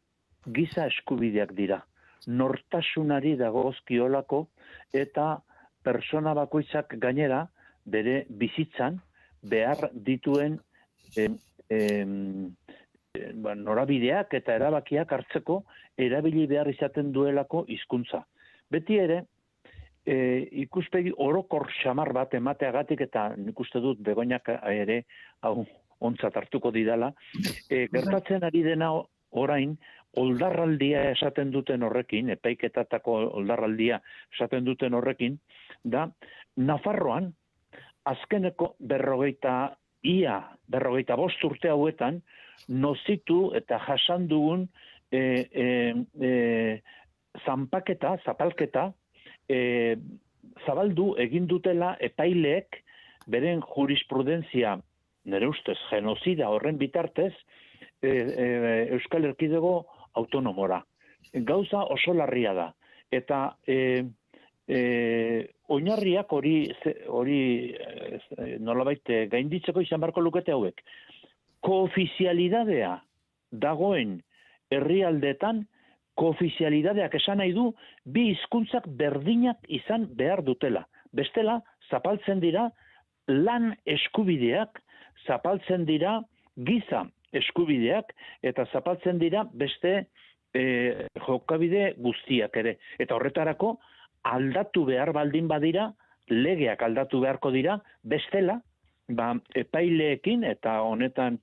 giza eskubideak dira. Nortasunari dagozkiolako eta persona bakoitzak gainera bere bizitzan behar dituen norabideak eta erabakiak hartzeko erabili behar izaten duelako hizkuntza. Beti ere, ikuspegi orokor xamar bat emateagatik, eta nik uste dut Begoñak ere hau ontzat hartuko didala, gertatzen ari dena orain oldarraldia esaten duten horrekin, epaiketatako oldarraldia esaten duten horrekin, da Nafarroan azkeneko 45 urte hauetan nozitu eta jasan dugun zapalketa, zabaldu egin dutela epaileek beren jurisprudentzia, nire ustez, genozida horren bitartez, Euskal Erkidego autonomora. Gauza oso larria da. Eta oinarriak hori nolabait gainditzeko izan barko lukete hauek. Koofizialidadea dagoen herrialdeetan, koofizialidadeak esan nahi du bi hizkuntzak berdinak izan behar dutela. Bestela, zapaltzen dira lan eskubideak, zapaltzen dira giza eskubideak, eta zapaltzen dira beste jokabide guztiak ere. Eta horretarako aldatu behar baldin badira, legeak aldatu beharko dira, bestela, epaileekin eta honetan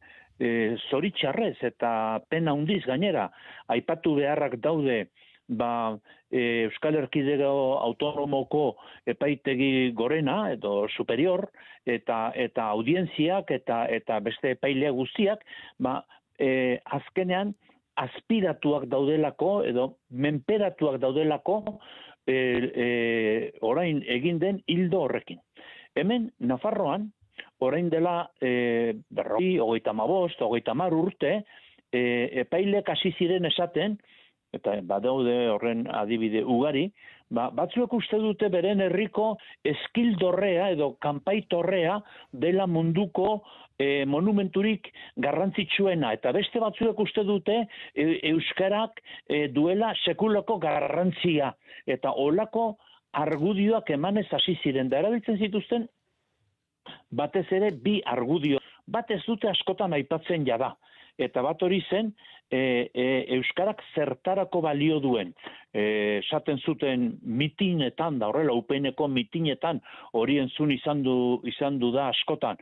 zoritxarrez eta pena handiz gainera, aipatu beharrak daude Euskal Erkidego autonomoko epaitegi gorena edo superior eta audientziak eta beste epaile guztiak, azkenean azpiratuak daudelako edo menperatuak daudelako orain egin den hildo horrekin. Hemen, Nafarroan, orain dela 40, 35, 30 urte, epailek hasi ziren esaten, eta badaude horren adibide ugari, batzuek uste dute beren herriko eskildorrea edo kanpaitorrea dela munduko monumenturik garrantzitsuena, eta beste batzuek uste dute euskarak duela sekulako garrantzia, eta olako argudioak emanez hasi ziren, da erabiltzen zituzten batez ere bi argudio, bat ez dute askotan aipatzen jada, eta bat hori zen euskarak zertarako balio duen. Esaten zuten mitinetan, da horrela UPN-eko mitinetan hori entzun izan du da askotan.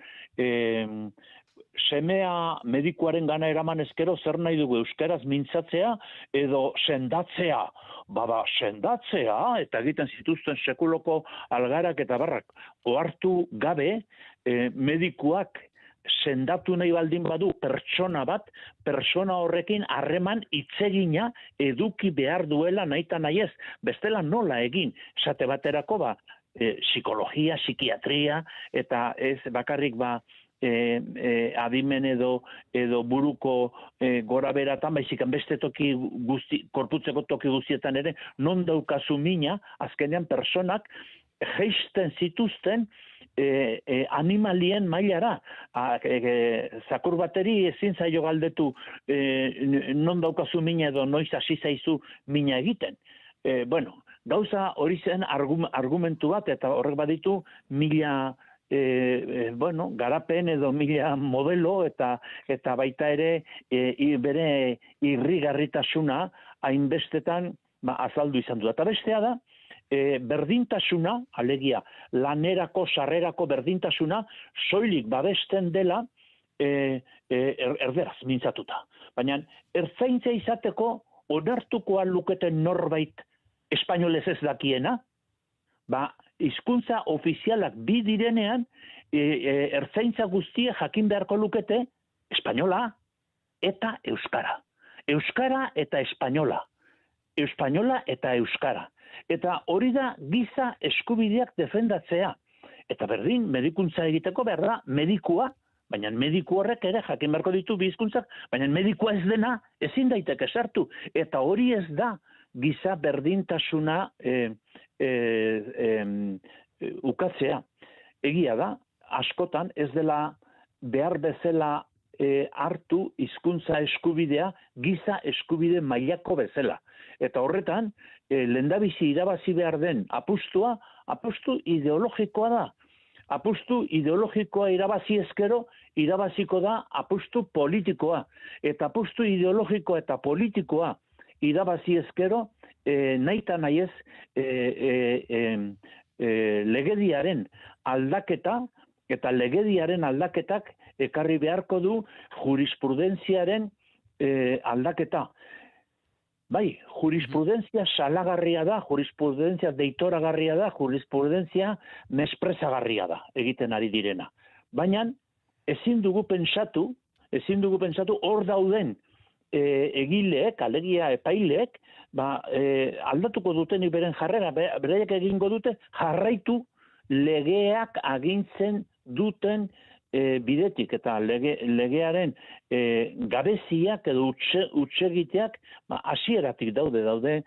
Semea medikuaren gana eraman ezkero zer nahi dugu euskaraz mintzatzea edo sendatzea. Sendatzea, eta egiten zituzten sekuloko algarak eta barrak ohartu gabe medikuak sendatu nahi baldin badu pertsona bat, pertsona horrekin harreman hitzegina eduki behar duela nahita nahi ez. Bestela nola egin, esate baterako psikologia, psikiatria, eta ez bakarrik adimen edo buruko gora beratan, baizik beste toki korputzeko toki guztietan ere, non daukazu mina, azkenean personak geisten zituzten animalien mailara. Zakur bateri ezin zaio galdetu non daukazu mina edo noiz hasi zaizu mina egiten. Gauza hori zen argumentu bat, eta horrek baditu 1000 garapen edo 1000 modelo eta baita ere bere irrigarritasuna hainbestetan azaldu izan du. Eta bestea da, berdintasuna, alegia, lanerako, sarrerako berdintasuna, soilik babesten dela erderaz mintzatuta. Baina, ertzaintza izateko onartuko luketen norbait espainolez ez dakiena, hizkuntza ofizialak bi direnean, ertzaintza guztie jakin beharko lukete espainola eta euskara. Euskara eta espainola. Espainola eta euskara. Eta hori da giza eskubideak defendatzea. Eta berdin, medikuntza egiteko behar da medikua, baina mediku horrek ere jakin beharko ditu bi hizkuntzak, baina medikua ez dena ezin daiteke sartu. Eta hori ez da giza berdintasuna ukatzea. Egia da, askotan ez dela behar bezala hartu hizkuntza eskubidea giza eskubide mailako bezala. Eta horretan, lehendabizi irabazi behar den apustua, apustu ideologikoa da. Apustu ideologikoa irabazi ezkero, irabaziko da apustu politikoa. Eta apustu ideologikoa eta politikoa irabazi ezkero, nahita nahiez legediaren aldaketa, eta legediaren aldaketak ekarri beharko du jurisprudentziaren aldaketa. Bai, jurisprudentzia salagarria da, jurisprudentzia deitoragarria da, jurisprudentzia mesprezagarria da, egiten ari direna. Baina, ezin dugu pentsatu hor dauden egileek, alegia epaileek, aldatuko dutenik beren jarrera, beraiek egingo dute jarraitu legeak agintzen duten bidetik eta legearen gabeziak edo utsegiteak hasieratik daude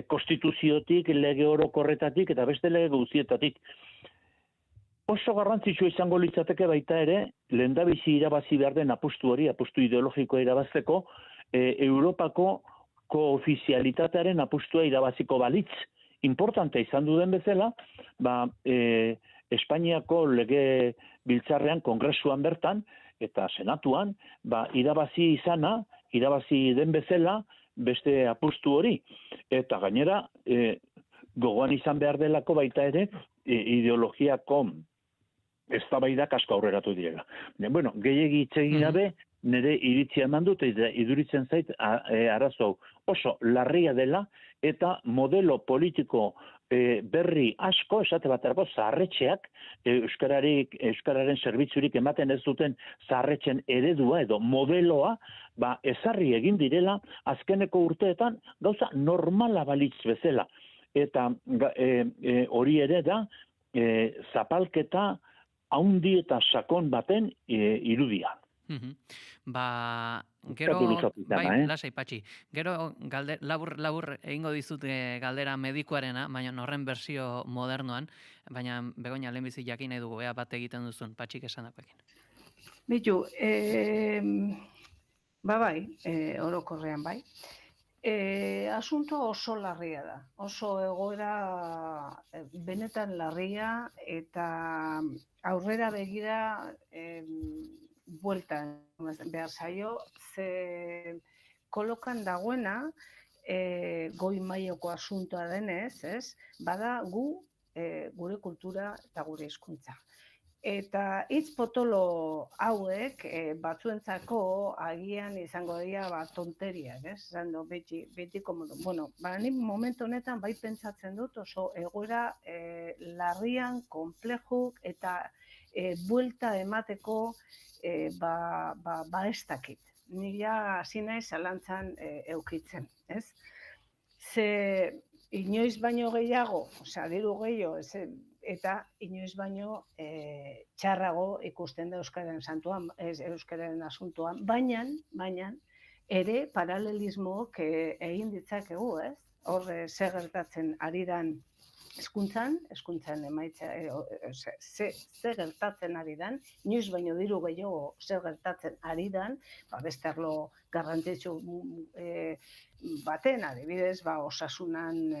konstituziotik, lege orokorretatik eta beste lege guztietatik. Oso garrantzitsua izango litzateke baita ere, lehendabizi irabazi behar den apustu ideologikoa irabazteko, Europako koofizialitatearen apustua irabaziko balitz. Importante izan duden bezala, Espainiako lege biltzarrean, kongresuan bertan, eta senatuan, irabazi den bezala, beste apustu hori. Eta gainera, gogoan izan behar delako baita ere, ideologiako eztabaidak asko aurreratu direla. Bueno, gehiegi hitz egin gabe, nire iritzia eman dut, eta iduritzen zait arazo hau oso larria dela, eta modelo politiko berri asko, esate baterako zaharretxeak, euskararen zerbitzurik ematen ez duten zaharretxen eredua edo modeloa, ezarri egin direla, azkeneko urteetan gauza normala balitz bezala. Eta hori ere da, zapalketa haundi eta sakon baten irudia. Gero, lasai patxi, gero labur egingo dizut galdera medikuarena, baina horren bersio modernoan, baina Begoña lehenbizi jakin nahi dugu, bat egiten duzun, patxik esan dakoekin. Bitu, orokorrean bai. Asunto oso larria da, oso egoera benetan larria eta aurrera begira bueltan behar zaio, ze kolokan dagoena goi mailako asuntoa denez, bada gure kultura eta gure hizkuntza. Eta hitz potolo hauek batzuentzako agian izango dira tonteriak, beti komodo. Bueno, ni momentu honetan bai pentsatzen dut oso egoera larrian, konpleju eta buelta emateko ez dakit. Nira hasi naiz zalantzan eukitzen, ez? Ze inoiz baino gehiago, diru gehiago, eta inoiz baino txarrago ikusten da euskararen asuntoan, baina ere paralelismoak egin ditzakegu, ez? Hor zer gertatzen ari dan hezkuntzan emaitza, zer gertatzen ari dan, inoiz baino diru gehiago zer gertatzen ari dan, beste arlo garrantzitsu baten, adibidez, osasunan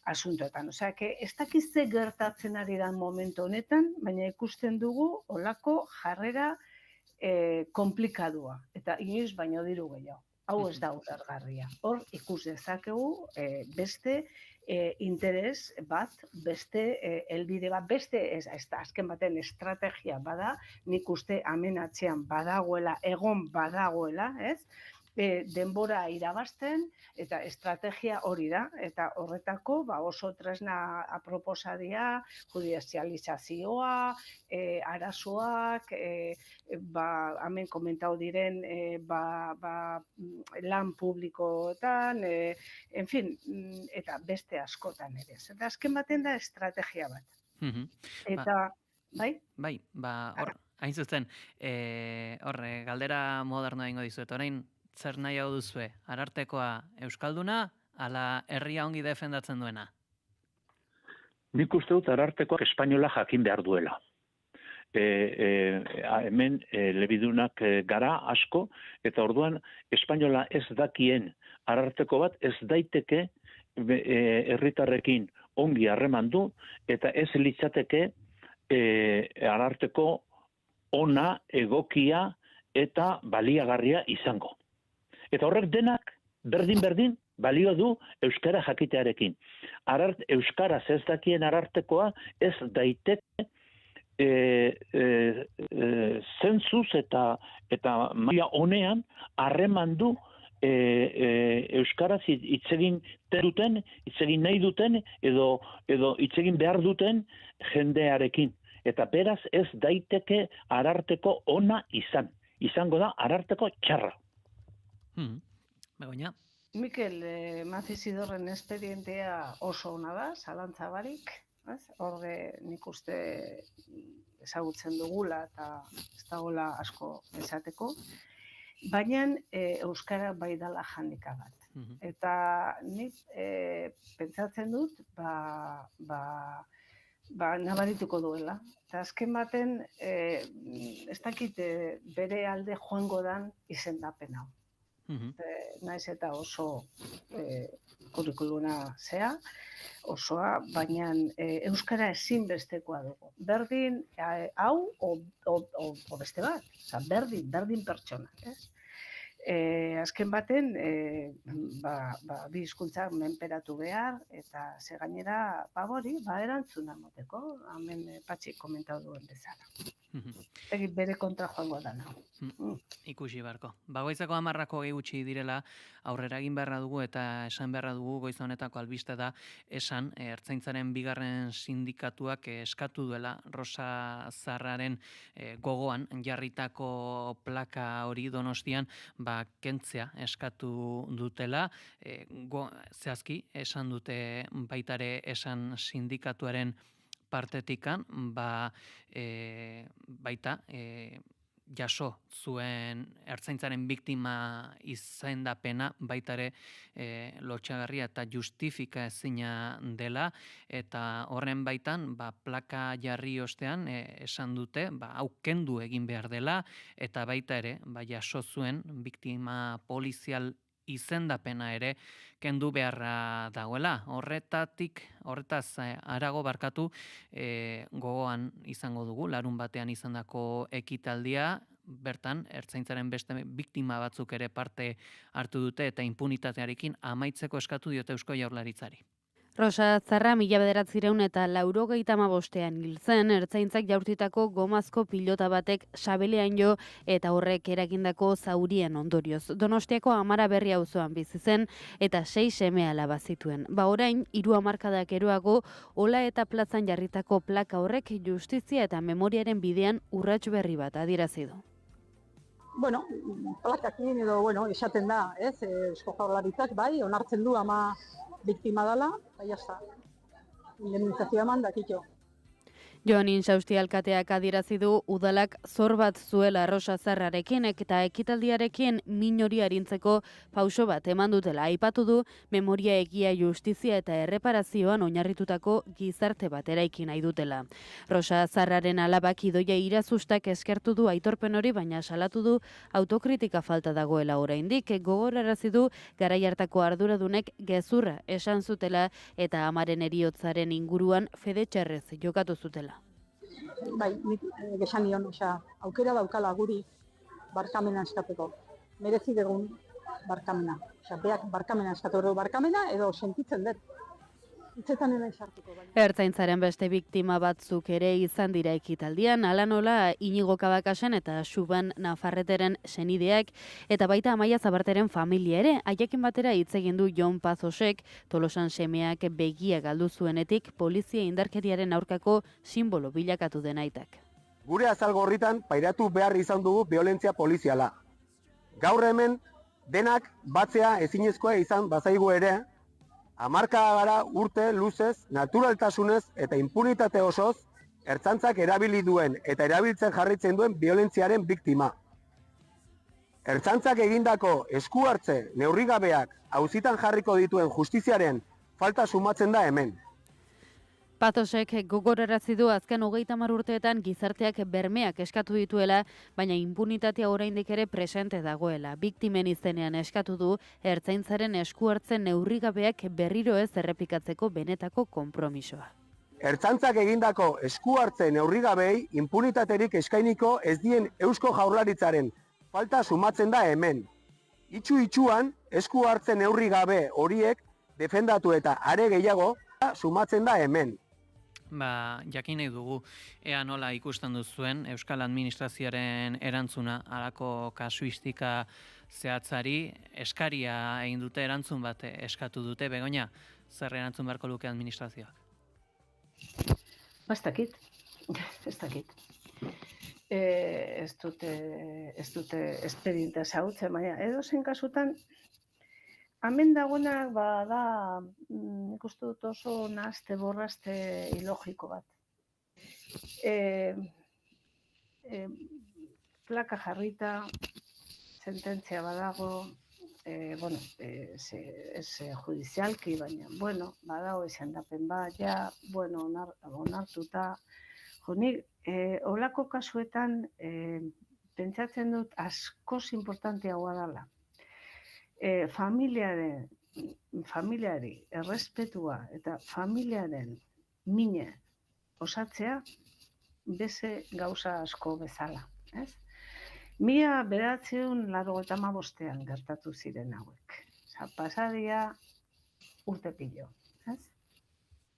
asuntoetan. Osea, ez dakiz ze gertatzen ari dan momentu honetan, baina ikusten dugu olako jarrera komplikadua, eta inoiz baino diru gehiago. Hau ez da ulergarria. Hor ikus dezakegu beste interes bat, beste helbide bat, beste azken baten estrategia bada, nik uste amenatzean badagoela, egon badagoela, ez? Denbora irabazten eta estrategia hori da, eta horretako oso tresna aproposadia, judizializazioa, arazoak, hemen komentau diren lan publikoetan, en fin, eta beste askotan ere. Eta azken baten da estrategia bat. Eta, bai? Bai, hain zuzen, galdera modernoa ingo dizuet, orain, zer nahi hau duzue, Arartekoa euskalduna, ala herria ongi defendatzen duena? Nik uste dut Arartekoak espainola jakin behar duela. Hemen lebidunak gara asko, eta orduan espainola ez dakien Ararteko bat ez daiteke herritarrekin ongi harremandu, eta ez litzateke Ararteko ona, egokia eta baliagarria izango. Eta horrek denak, berdin, balio du euskara jakitearekin. Euskaraz ez dakien Arartekoa ez daiteke zentzuz eta maila honean harremandu euskaraz hitz egin duten, hitz egin nahi duten, edo hitz egin behar duten jendearekin. Eta beraz ez daiteke Ararteko ona izan. Izango da Ararteko txarra. Begoña? Mikel Mazizidorren espedientea oso ona da, zalantza barik. Horre nik uste ezagutzen dugula eta ez dagoela asko esateko. Baina euskara bai dala handika bat. Eta nik pentsatzen dut, nabarituko duela. Eta azken baten, ez dakit bere alde joango dan izendapen hau. Naiz eta oso kurikuluna zea, osoa, baina euskara ezinbestekoa dugu. Berdin hau o beste bat, berdin pertsona. Azken baten, bi hizkuntzak menperatu behar, eta ze gainera, erantzuna moteko, hemen Patxik komentau duen bezala. Egin bere kontra joango dana. Ikusi barko. Goizeko 10 gutxi direla aurrera egin beharra dugu eta esan beharra dugu goiz honetako albiste da esan Ertzaintzaren 2. sindikatuak eskatu duela Rosa Zarraren gogoan jarritako plaka hori Donostian kentzea eskatu dutela. Zehazki esan dute baitare esan sindikatuaren partetikan, baita jaso zuen Ertzaintzaren biktima izendapena baitare lotxagarria eta justifika ezina dela, eta horren baitan plaka jarri ostean esan dute hau kendu egin behar dela, eta baita ere jaso zuen biktima polizial izendapena ere kendu beharra dagoela. Horretaz harago barkatu gogoan izango dugu, larun batean izandako ekitaldia, bertan Ertzaintzaren beste biktima batzuk ere parte hartu dute eta impunitatearekin amaitzeko eskatu diote Eusko Jaurlaritzari. Rosa Zarra 1995ean hil zen, Ertzaintzak jaurtitako gomazko pilota batek sabelean jo eta horrek eragindako zaurien ondorioz. Donostiako Amara Berri auzoan bizi zen eta 6 seme-alaba zituen. Orain 3 hamarkadak geroago Ola eta plazan jarritako plaka horrek justizia eta memoriaren bidean urrats berri bat adierazi du. Plakakin edo, esaten da, Eusko Jaurlaritzak onartzen du ama biktima dela, jazta, indemnizazioa eman dakitxo. Jon Insausti alkateak adierazi du udalak zor bat zuela Rosa Zarrarekin eta ekitaldiarekin min hori arintzeko pauso bat eman dutela. Aipatu du memoria, egia, justizia eta erreparazioan oinarritutako gizarte bat eraiki nahi dutela. Rosa Zarraren alabak Idoia Irazustak eskertu du aitorpen hori, baina salatu du autokritika falta dagoela oraindik. Gogorarazi du garai hartako arduradunek gezurra esan zutela eta amaren heriotzaren inguruan fede txarrez jokatu zutela. Nik gesan nion, aukera daukala guri barkamena eskateko. Merezi dugun barkamena. Beak barkamena eskatu barkamena edo sentitzen dut. Itzetan ere esartuko. Ertzaintzaren beste biktima batzuk ere izan dira ekitaldian, hala nola Inigo Kabakasen eta Xuban Nafarreteren senideak eta baita Amaia Zabarteren familia ere. Haiekin batera hitz egin du Jon Pazosek, Tolosan semeak begia galdu zuenetik polizia indarkeriaren aurkako simbolo bilakatu den aitak. Gure azalgorritan pairatu behar izan dugu violentzia poliziala. Gaur hemen denak batzea ezinezkoa izan bazaigu ere, hamarka gara urte luzez, naturaltasunez eta impunitate osoz Ertzaintzak erabili duen eta erabiltzen jarritzen duen violentziaren biktima. Ertzaintzak egindako esku hartze neurrigabeak auzitan jarriko dituen justiziaren falta sumatzen da hemen. Patosek gogorarazi du azken 30 urteetan gizarteak bermeak eskatu dituela, baina impunitatea oraindik ere presente dagoela. Biktimen izenean eskatu du Ertzaintzaren esku hartzen neurrigabeak berriro ez errepikatzeko benetako konpromisoa. Ertzaintzak egindako esku hartze neurrigabei impunitaterik eskainiko ez dien Eusko Jaurlaritzaren falta sumatzen da hemen. Itxu-itxuan esku hartze neurrigabe horiek defendatu eta are gehiago sumatzen da hemen. jakin nahi dugu, ea nola ikusten duzuen Euskal Administrazioaren erantzuna halako kasuistika zehatzari, eskaria egin dute, erantzun bat eskatu dute, Begoña, zer erantzun beharko luke administrazioak? Ez dakit. Ez dute espedientea ezagutzen, baina edozein kasutan, hemen dagoenak da, nik uste dut oso nahazte borrazte ilogiko bat. Plaka jarrita, sententzia badago, ez judizialki, baina, badago izendapen bat, onartuta. Nik, holako kasuetan, pentsatzen dut askoz importanteagoa dela. Familiari errespetua eta familiaren mine osatzea beste gauza asko bezala. 1985 gertatu ziren hauek. Pasadia urte pilo.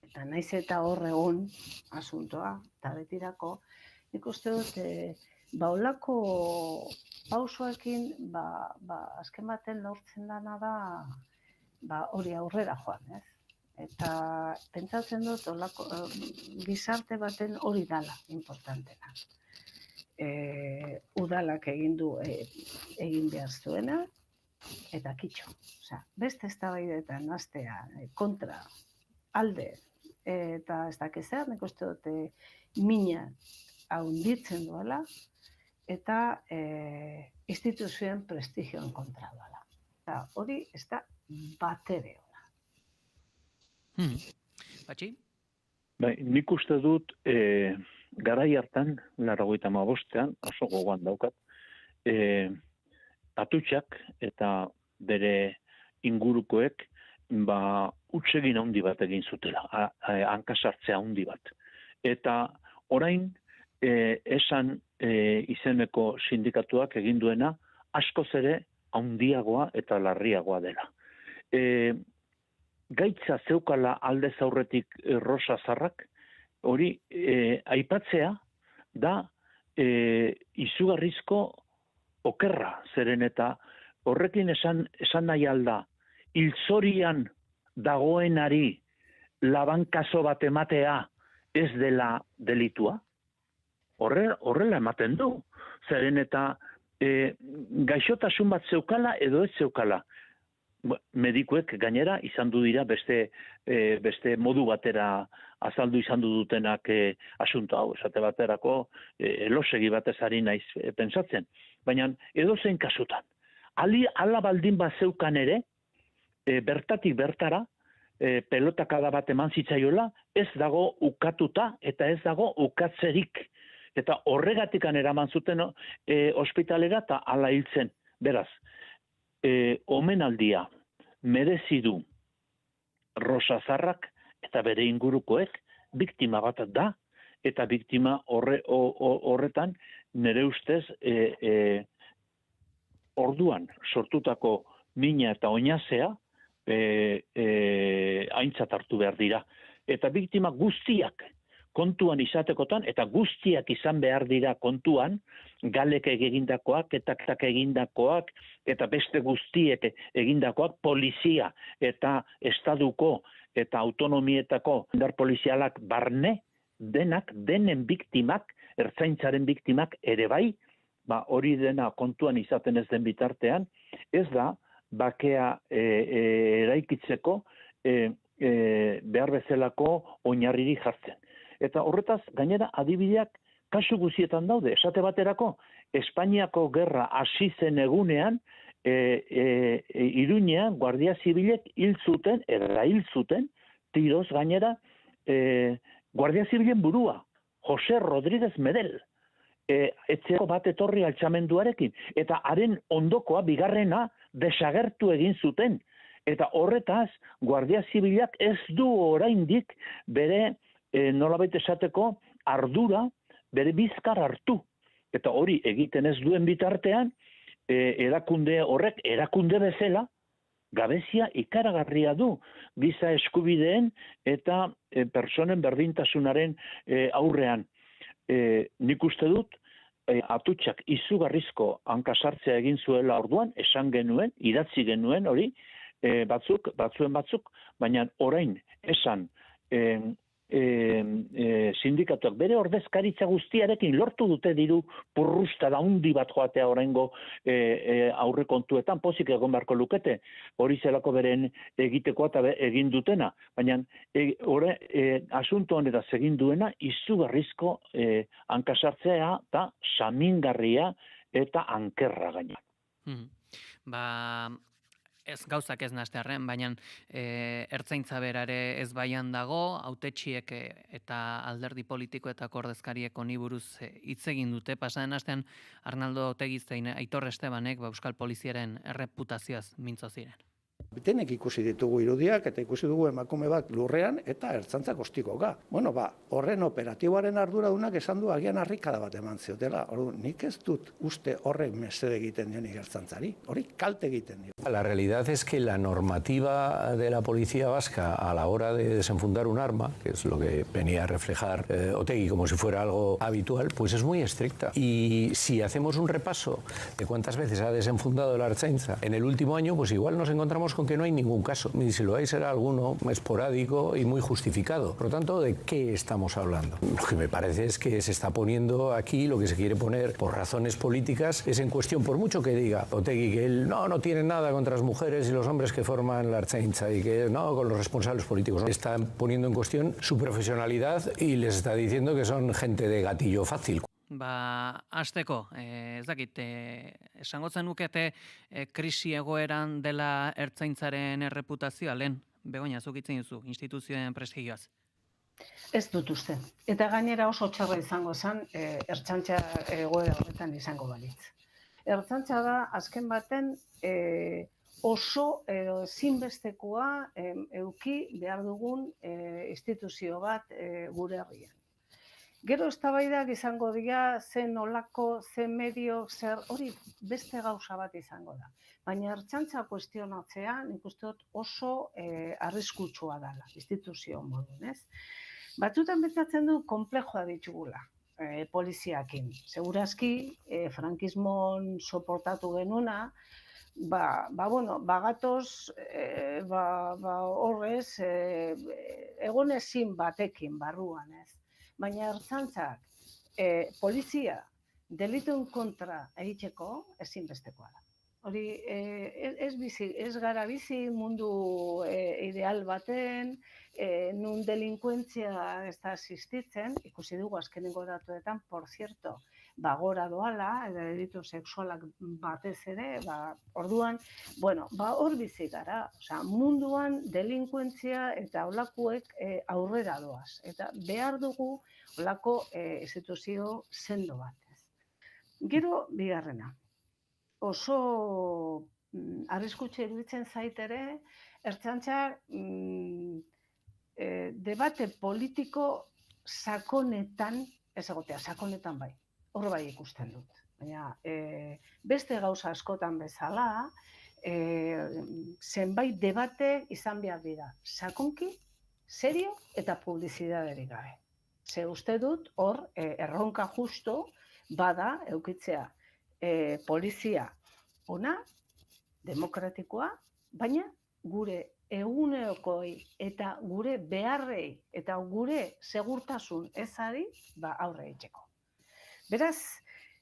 Eta naiz eta hor egon asuntoa, eta betirako, nik uste dut, holako pausoekin, azken baten lortzen dana da, hori aurrera joan, ez? Eta pentsatzen dut, gizarte baten hori dala, importantena. Udalak egin behar zuena, eta kitxo. Beste eztabaidetan hastea, kontra, alde, eta ez dakizean, nik uste dut, mina haunditzen duela, eta instituzioen prestigioen kontra duela. Eta hori ez da batere ona. Patxi? Nik uste dut, garai hartan, 85ean, oso gogoan daukat, atutxak eta bere ingurukoek, utsegin handi bat egin zutela, hankasartzea handi bat. Eta orain, esan izeneko sindikatuak egin duena, askoz ere handiagoa eta larriagoa dela. Gaitza zeukala aldez aurretik Rosa Zarrak, hori aipatzea da izugarrizko okerra, zeren eta horrekin esan nahi alda, hilzorian dagoenari labankazo bat ematea ez dela delitua. Horrela ematen du. Zeren eta gaixotasun bat zeukala edo ez zeukala. Medikuek gainera izan du dira beste modu batera azaldu izan dutenak asunto hau. Esate baterako elosegi batez ari naiz pentsatzen. Baina edozein kasutan. Hala baldin bat zeukan ere, bertatik bertara, pelotakada bat eman zitzaiola, ez dago ukatuta eta ez dago ukatzerik. Eta horregatikan eraman zuten ospitalera eta hala hiltzen. Beraz, omenaldia merezi du Rosa Zarrak eta bere ingurukoek biktima bat da, eta biktima horretan nire ustez orduan sortutako mina eta oinazea aintzat hartu behar dira. Eta biktima guztiak kontuan izatekotan, eta guztiak izan behar dira kontuan, galek egindakoak, etak egindakoak, eta beste guztiek egindakoak, polizia eta estaduko eta autonomietako indar polizialak barne, denen biktimak, ertzaintzaren biktimak ere bai, hori dena kontuan izaten ez den bitartean, ez da, bakea eraikitzeko behar bezalako oinarriri jartzen. Eta horretaz, gainera, adibideak kasu guztietan daude. Esate baterako, Espainiako gerra hasi zen egunean, Iruñean, Guardia Zibilek hil zuten, tiroz gainera, Guardia Zibilen burua, Jose Rodríguez Medel, etzeko bat etorri altxamenduarekin, eta haren ondokoa, bigarrena, desagertu egin zuten. Eta horretaz, Guardia Zibilak ez du oraindik bere nolabait esateko ardura bere bizkar hartu. Eta hori egiten ez duen bitartean, erakunde horrek, erakunde bezala, gabezia ikaragarria du giza eskubideen eta pertsonen berdintasunaren aurrean. Nik uste dut, atutxak izugarrizko hankasartzea egin zuela orduan, esan genuen, idatzi genuen hori, batzuen batzuk, baina orain esan sindikatuak bere ordezkaritza guztiarekin lortu dute diru purrusta da hundi bat joatea oraingo aurrekontuetan, pozik egon beharko lukete, hori zelako beren egitekoa eta egin dutena, baina asunto honetaz egin duena izugarrizko hankasartzea eta samingarria eta ankerra gaina. Ez gauzak ez nastearren, baina ertzaintza berare ez baian dago, hautetxiek eta alderdi politikoetako ordezkariek honi buruz hitz egin dute. Pasaden astean Arnaldo Otegi zein Aitor Estebanek Euskal Poliziaren erreputazioaz mintzo ziren. Denek ikusi ditugu irudiak eta ikusi dugu emakume bat lurrean eta ertzantza kostikoka. Horren operatiboaren arduradunak esan du agian harrikada bat eman ziotela. Nik ez dut uste horrek mesede egiten dionik ertzantzari, hori kalte egiten dio. La realidad es que la normativa de la policía vasca a la hora de desenfundar un arma, que es lo que venía a reflejar Otegi como si fuera algo habitual, pues es muy estricta. Y si hacemos un repaso de cuántas veces ha desenfundado la Ertzaintza en el último año, pues igual nos encontramos con que no hay ningún caso. Y si lo hay será alguno esporádico y muy justificado. Por lo tanto, ¿de qué estamos hablando? Lo que me parece es que se está poniendo aquí, lo que se quiere poner por razones políticas, es en cuestión, por mucho que diga Otegi que él no tiene nada contra las mujeres y los hombres que forman la Ertzaintza y que no con los responsables políticos. Están poniendo en cuestión su profesionalidad y les está diciendo que son gente de gatillo fácil. Hasteko, ez dakit, esango zenukete krisi egoeran dela ertzaintzaren erreputazioa, lehen, Begoña, zuk hitz egin duzu, instituzioen prestigioaz. Ez dut uste. Eta gainera oso txarra izango zen, ertzaintza egoera horretan izango balitz. Ertzaintza da, azken baten, oso ezinbestekoa eduki behar dugun instituzio bat gure herrian. Gero eztabaidak izango dira, ze nolako, ze medio, zer, hori beste gauza bat izango da. Baina ertzaintza kuestionatzea, nik uste dut oso arriskutsua dela, instituzio modun, ez? Batzutan pentsatzen du konplexua ditugula poliziakin. Segurazki, frankismon soportatu genuna, bagatoz horrez, egon ezin batekin barruan, ez? Baina ertzaintzak polizia delituen kontra egiteko ezinbestekoa da. Hori ez gara bizi mundu ideal baten, nun delinkuentzia ez da existitzen, ikusi dugu azkenengo datuetan, por cierto, gora doala, delitu sexualak batez ere, orduan, hor bizi gara, munduan delinkuentzia eta holakoek aurrera doaz, eta behar dugu holako instituzio sendo bat. Gero, bigarrena, oso arriskutsu iruditzen zait ere, ertzaintza debate politiko sakonetan, ez egotea, sakonetan bai, hor bai ikusten dut. Baina beste gauza askotan bezala, zenbait debate izan behar dira, sakonki, serio eta publizidaderik gabe. Ze uste dut, hor erronka justo bada eukitzea polizia ona, demokratikoa, baina gure egunerokoi eta gure beharrei eta gure segurtasun ezari aurre egiteko. Beraz,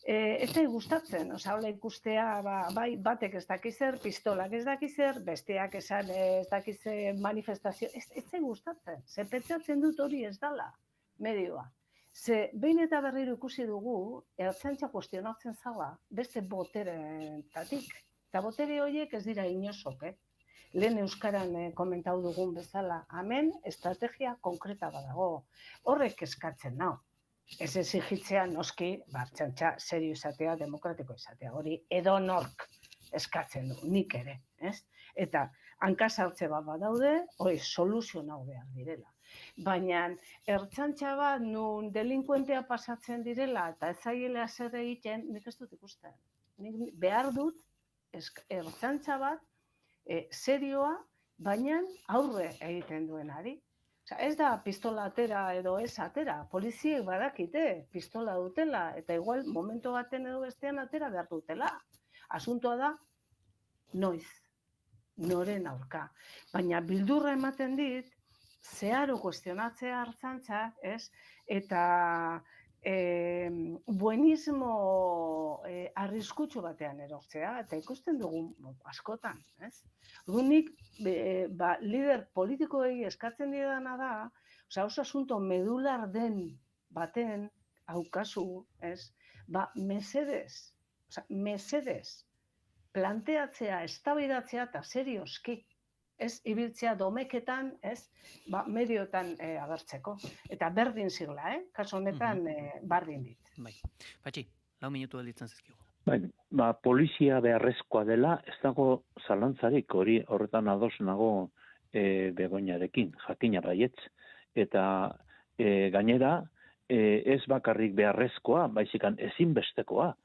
ez da gustatzen, hola ikustea, bai batek ez dakizer, pistolak ez dakizer, besteak esan ez dakizer manifestazio, ez da gustatzen, ze pentsatzen dut hori ez dala medioa. Ze behin eta berriro ikusi dugu, ertzaintza kuestionatzen zala beste boteretatik, eta botere horiek ez dira inosok, lehen euskaran komentau dugun bezala, hemen estrategia konkreta badago, horrek eskatzen nau. Ez exigitzea noski, ertzaintza serio izatea, demokratiko izatea, hori edo nork eskatzen du, nik ere, ez? Eta hankasartze bat badaude, hori soluzionau behar direla. Baina ertzaintza bat nun delinkuentea pasatzen direla eta ez zaiela zer egiten, nik ez dut ikusten. Nik behar dut ertzaintza bat serioa, baina aurre egiten duenari. Osea, ez da pistola atera edo ez atera, poliziek badakite pistola dutela, eta igual momentu baten edo bestean atera behar dutela. Asuntoa da, noiz, noren aurka. Baina bildurra ematen dit, zeharo kuestionatzea Ertzaintzak, ez? Eta buenismo arriskutsu batean erortzea, eta ikusten dugu askotan, ez? Nik lider politikoei eskatzen didana da, oso asunto medular den baten haukazu, ez? Mesedez, planteatzea, eztabaidatzea eta serioski, ez ibiltzea domeketan, ez, medioetan agertzeko. Eta berdin zirla, kasu honetan bardin dit. Bai, Patxi, 4 minutu gelditzen zizkigu. Polizia beharrezkoa dela, ez dago zalantzarik, horretan ados nago Begoñarekin, jakina baietz. Eta gainera, ez bakarrik beharrezkoa, baizikan ezinbestekoa.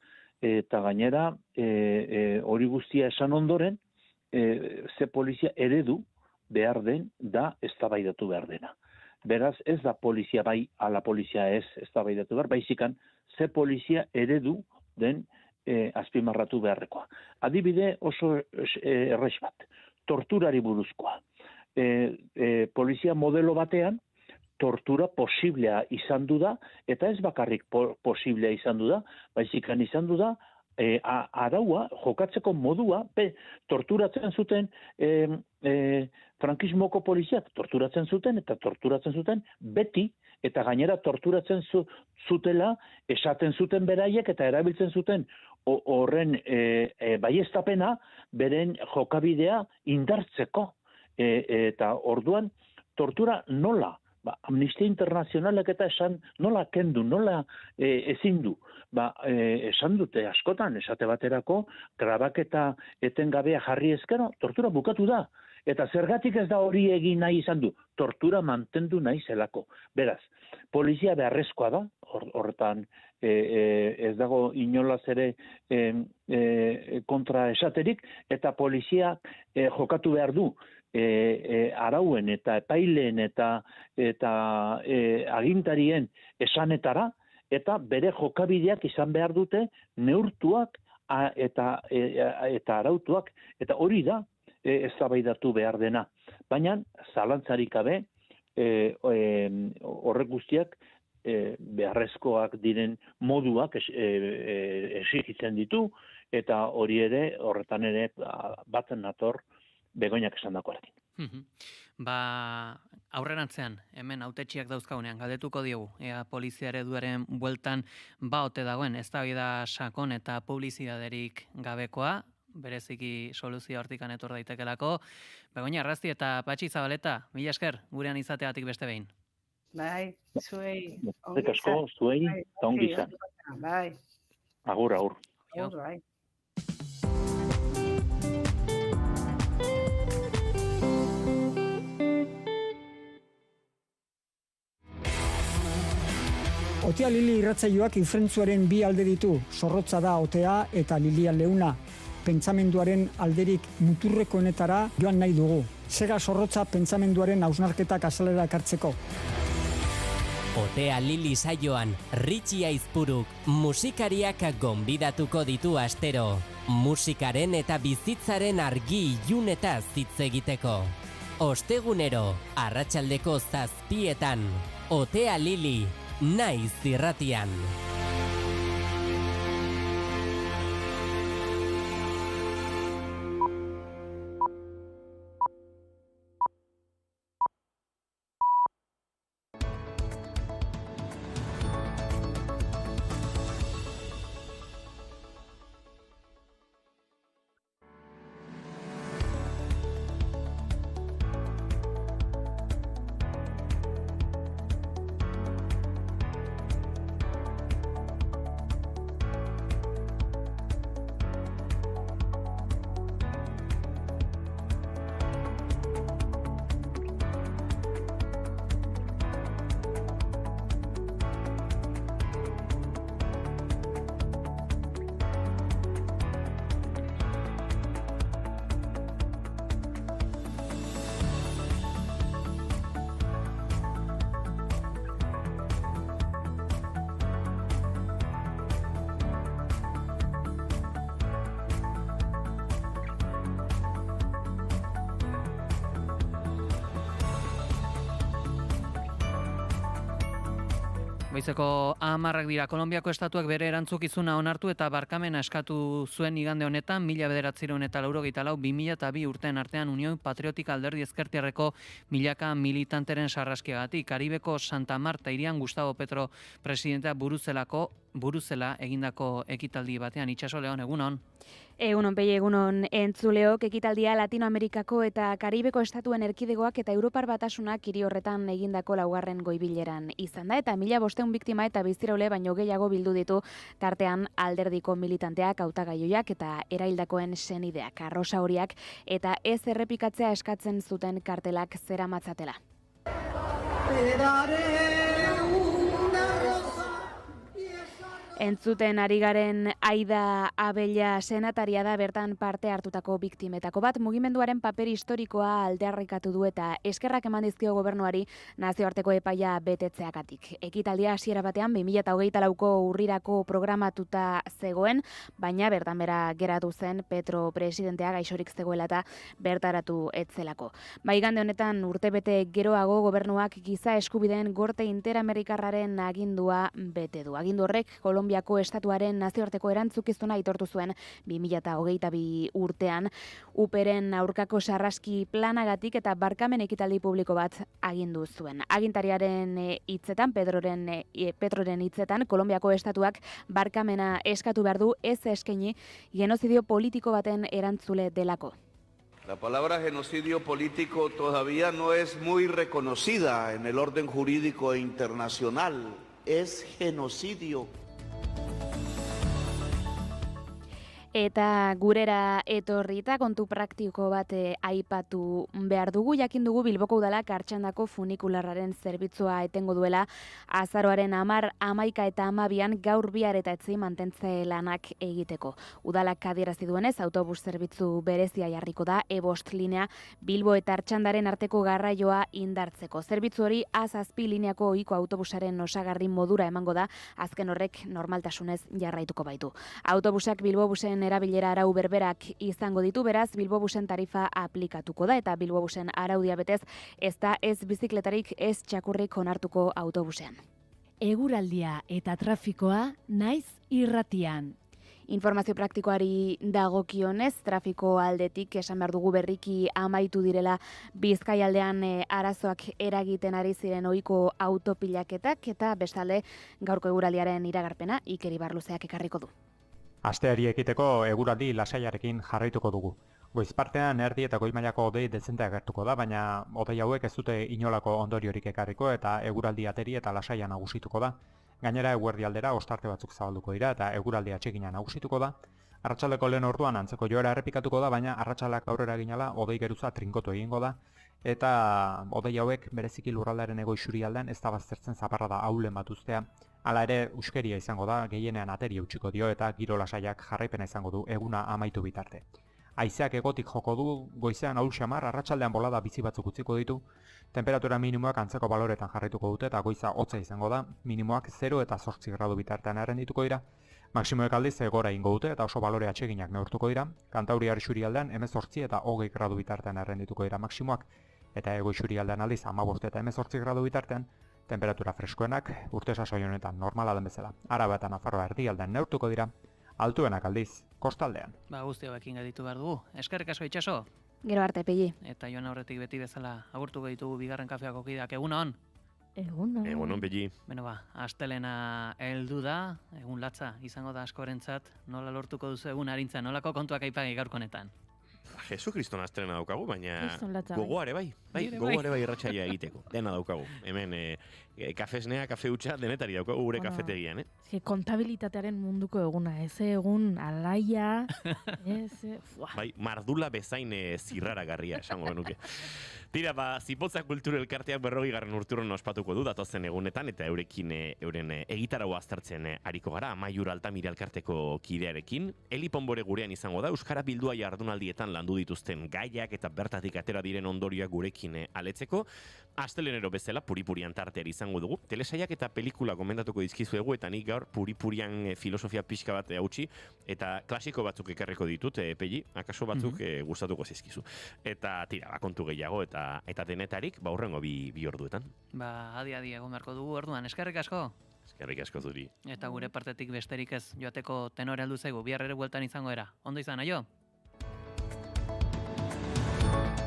Eta gainera, hori guztia esan ondoren, ze polizia eredu behar den da eztabaidatu behar dena. Beraz, ez da polizia bai, ala polizia ez eztabaidatu behar, baizikan ze polizia eredu den azpimarratu beharrekoa. Adibide oso errex bat, torturari buruzkoa. Polizia modelo batean, tortura posiblea izan du da, eta ez bakarrik posiblea izan du da, baizikan izan du da, araua, jokatzeko modua, torturatzen zuten frankismoko poliziak, torturatzen zuten beti, eta gainera torturatzen zutela, esaten zuten beraiek, eta erabiltzen zuten horren baiestapena, beren jokabidea indartzeko. Eta orduan, tortura nola? Amnistia Internazionalek eta esan nola kendu, nola ezin du. Esan dute askotan, esate baterako, grabaketa etengabea jarri ezkero, tortura bukatu da. Eta zergatik ez da hori egin nahi izan du, tortura mantendu nahi zelako. Beraz, polizia beharrezkoa da, horretan ez dago inolaz ere kontra esaterik, eta polizia jokatu behar du. Arauen eta epaileen eta agintarien esanetara, eta bere jokabideak izan behar dute neurtuak eta arautuak, eta hori da eztabaidatu behar dena. Baina, zalantzarik gabe, horrek guztiak beharrezkoak diren moduak exigitzen ditu, eta hori ere, horretan ere, batzen nator, Begoñak esan dakoarekin. Aurrerantzean, hemen hautetxiak dauzkaunean, galdetuko diogu, ea polizia ereduaren bueltan ote dagoen, eztabaida sakon eta publizitaterik gabekoa, bereziki soluzio hortikan etor daitekelako. Begoña Arrasti eta Patxi Zabaleta, mila esker, gurean izateatik beste behin. Bai, zuei. Eta asko, zuei, eta ongi izan. Bai. Agur. Agur, bai. Otea Lili irratsaioak infrentzuaren bi alde ditu, zorrotza da Otea eta Lilia Leuna. Pentsamenduaren alderik muturrekoenetara joan nahi dugu. Sega zorrotza pentsamenduaren hausnarketak azalera ekartzeko. Otea Lili saioan, Ritxi Aizpuruk musikariak gonbidatuko ditu astero. Musikaren eta bizitzaren argi ilunetaz hitz egiteko. Ostegunero, arratsaldeko 7:00, Otea Lili, Naiz irratian. Goizeko 10 dira. Kolonbiako estatuak bere erantzukizuna onartu eta barkamena eskatu zuen igande honetan 1984 2002 urteen artean Unión Patriotika Alderdi Ezkertiarreko milaka militanteren sarraskiagatik. Karibeko Santa Marta hirian Gustavo Petro presidentea buruzela egindako ekitaldi batean. Itxaso Leon, egunon. Egunon Pei, egunon entzuleok, ekitaldia Latinoamerikako eta Karibeko estatuen erkidegoak eta Europar Batasunak hiri horretan egindako laugarren goibileran izan da, eta 1500 biktima eta biziraule baino gehiago bildu ditu tartean alderdiko militanteak, hautagaioiak eta eraildakoen senideak, arrosa horiak eta ez errepikatzea eskatzen zuten kartelak zeramatzatela. Entzuten ari garen Aida Abella senataria da bertan parte hartutako biktimetako bat, mugimenduaren paper historikoa aldarrikatu du eta eskerrak eman dizkio gobernuari nazioarteko epaia betetzeagatik. Ekitaldia hasiera batean 2024ko urrirako programatuta zegoen, baina bertan bera geratu zen Petro presidentea gaixorik zegoela eta bertaratu etzelako. Igande honetan urtebete geroago gobernuak giza eskubideen Gorte Interamerikarraren agindua bete du. Agindu horrek Kolonbiako estatuaren nazioarteko erantzukizuna aitortu zuen 2022 urtean UPeren aurkako sarraski planagatik eta barkamen ekitaldi publiko bat agindu zuen. Agintariaren hitzetan, Petroren hitzetan, Kolonbiako estatuak barkamena eskatu behar du ez eskaini genozidio politiko baten erantzule delako. La palabra genocidio político todavía no es muy reconocida en el orden jurídico internacional. Es genocidio. Eta gurera etorri eta kontu praktiko bat aipatu behar dugu, jakin dugu Bilboko udalak Artxandako funikularraren zerbitzua etengo duela azaroaren 10, 11 eta 12 gaur bihar eta etzei mantentze lanak egiteko. Udalak adierazi duenez, autobus zerbitzu berezia jarriko da E5 linea Bilbo eta Artxandaren arteko garraioa indartzeko. Zerbitzu hori A7 lineako ohiko autobusaren osagarri modura emango da, azken horrek normaltasunez jarraituko baitu. Autobusak Bilbobusen erabilera arau berberak izango ditu, beraz Bilbobusen tarifa aplikatuko da eta Bilbobusen araudia betez ez da ez bizikletarik ez txakurrik onartuko autobusean. Eguraldia eta trafikoa naiz irratian. Informazio praktikoari dagokionez, trafiko aldetik esan behar dugu berriki amaitu direla Bizkaialdean arazoak eragiten ari ziren ohiko autopilaketak eta bestalde gaurko eguraldiaren iragarpena Iker Ibarluzeak ekarriko du. Asteari ekiteko eguraldi lasaiarekin jarraituko dugu. Goizpartean erdi eta goi mailako hodei dezente agertuko da, baina hodei hauek ez dute inolako ondoriorik ekarriko eta eguraldi ateri eta lasaia nagusituko da. Gainera eguerdi aldera ostarte batzuk zabalduko dira eta eguraldi atsegina nagusituko da. Arratsaldeko lehen orduan antzeko joera errepikatuko da, baina arratsalak aurrera ginala hodei geruza trinkotu egingo da eta hodei hauek bereziki lurraldearen hego isurialdean ez da baztertzen zaparrada ahulen bat uztea. Hala ere, uskeria izango da, gehienean ateri utziko dio eta giro lasaiak jarraipena izango du eguna amaitu bitarte. Haizeak egotik joko du, goizean ahul xamar, arratsaldean bolada bizi batzuk utziko ditu, temperatura minimoak antzeko baloretan jarraituko dute eta goiza hotza izango da, minimoak 0 eta 8 gradu bitartean errendituko dira, maksimoek aldiz gora ingo dute eta oso balore atseginak neurtuko dira, Kantauriar isurialdean 18 eta 20 gradu bitartean errendituko dira maksimoak, eta hego isurialdean aldiz 15 eta 18 gradu bitartean, temperatura freskoenak urte sasoi honetan normala den bezala. Araba eta Nafarroa erdialdean neurtuko dira, altuenak aldiz kostaldean. Guzti hauekin gaditu behar dugu. Eskerrik asko Itxaso. Gero arte, Pegi. Eta joan aurretik beti bezala agurtuko ditugu bigarren kafeako kideak. Egunon. Egunon. Egunon, Pegi. Beno astelena heldu da, egun latza izango da askorentzat. Nola lortuko duzu egun arintza, nolako kontuak aipagai gaurko honetan? Jesukriston astrena daukagu, baina gogoare bai. Gogoare bai irratsaia egiteko. Dena daukagu. Hemen kafesnea, kafe hutsa, denetari daukagu gure kafetegian, Kontabilitatearen munduko eguna, ez egun alaia, Bai, mardula bezain zirraragarria, esango genuke. Tira, Zipotza Kultur Elkarteak 40. urteurren ospatuko du datozen egunetan eta eurekin euren egitarau aztertzen ariko gara, Amaiur Altamira Elkarteko kidearekin. Eli Ponbore gurean izango da, Euskara Bildua jardunaldietan landu dituzten gaiak eta bertatik atera diren ondorioak gurekin aletzeko. Astelenero bezala puripurian tarteari izango dugu. Telesaiak eta pelikula gomendatuko dizkizuegu eta nik gaur puripurian filosofia pixka bat hautsi eta klasiko batzuk ekarriko ditut, Pegi, akaso batzuk gustatuko zizkizu. Eta tira, kontu gehiago eta denetarik, hurrengo bi orduetan. Adi egon beharko dugu orduan, eskerrik asko. Eskerrik asko zuri. Eta gure partetik besterik ez, joateko tenore heldu zaigu, bihar ere bueltan izango era. Ondo izan, aio?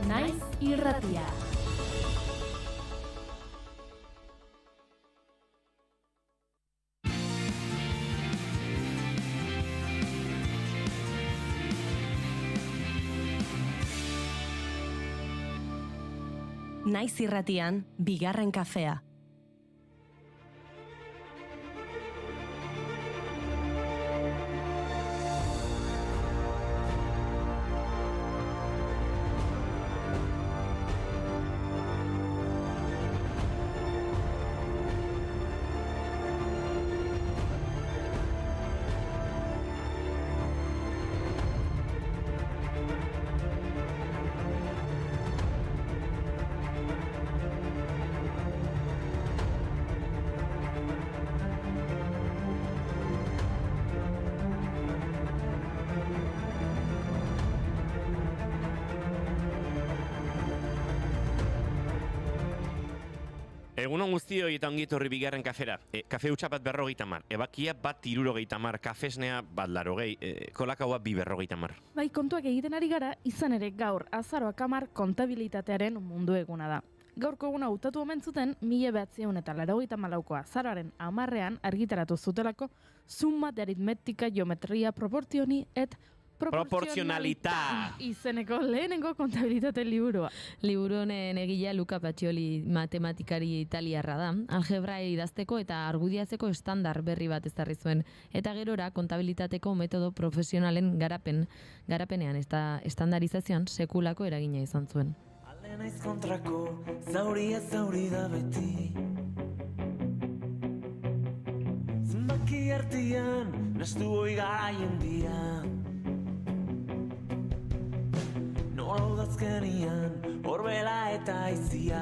Naiz irratia. Naiz irratian, bigarren kafea. Egunon guztioi eta ongi etorri bigarren kafera. Kafe hutsa bat 50, ebakia bat 70, kafesnea bat 80, kolakaua 250. Bai, kontuak egiten ari gara, izan ere gaur azaroak 10 kontabilitatearen mundu eguna da. Gaurko eguna hautatu omen zuten 1984ko azaroaren 10ean argitaratu zutelako Summa de aritmetica, geometria, proporzioni et Proporzionalita izeneko lehenengo kontabilitate liburua. Liburu honen egilea Luca Pacioli matematikari italiarra da. Algebra idazteko eta argudiatzeko estandar berri bat ezarri zuen. Eta gerora kontabilitateko metodo profesionalen garapenean eta estandarizazioan sekulako eragina izan zuen. Alde naiz kontrako, zauri da beti. Zenbaki artean, nastu hoi garaien dia. Nola udazkenian, horbela eta aizia.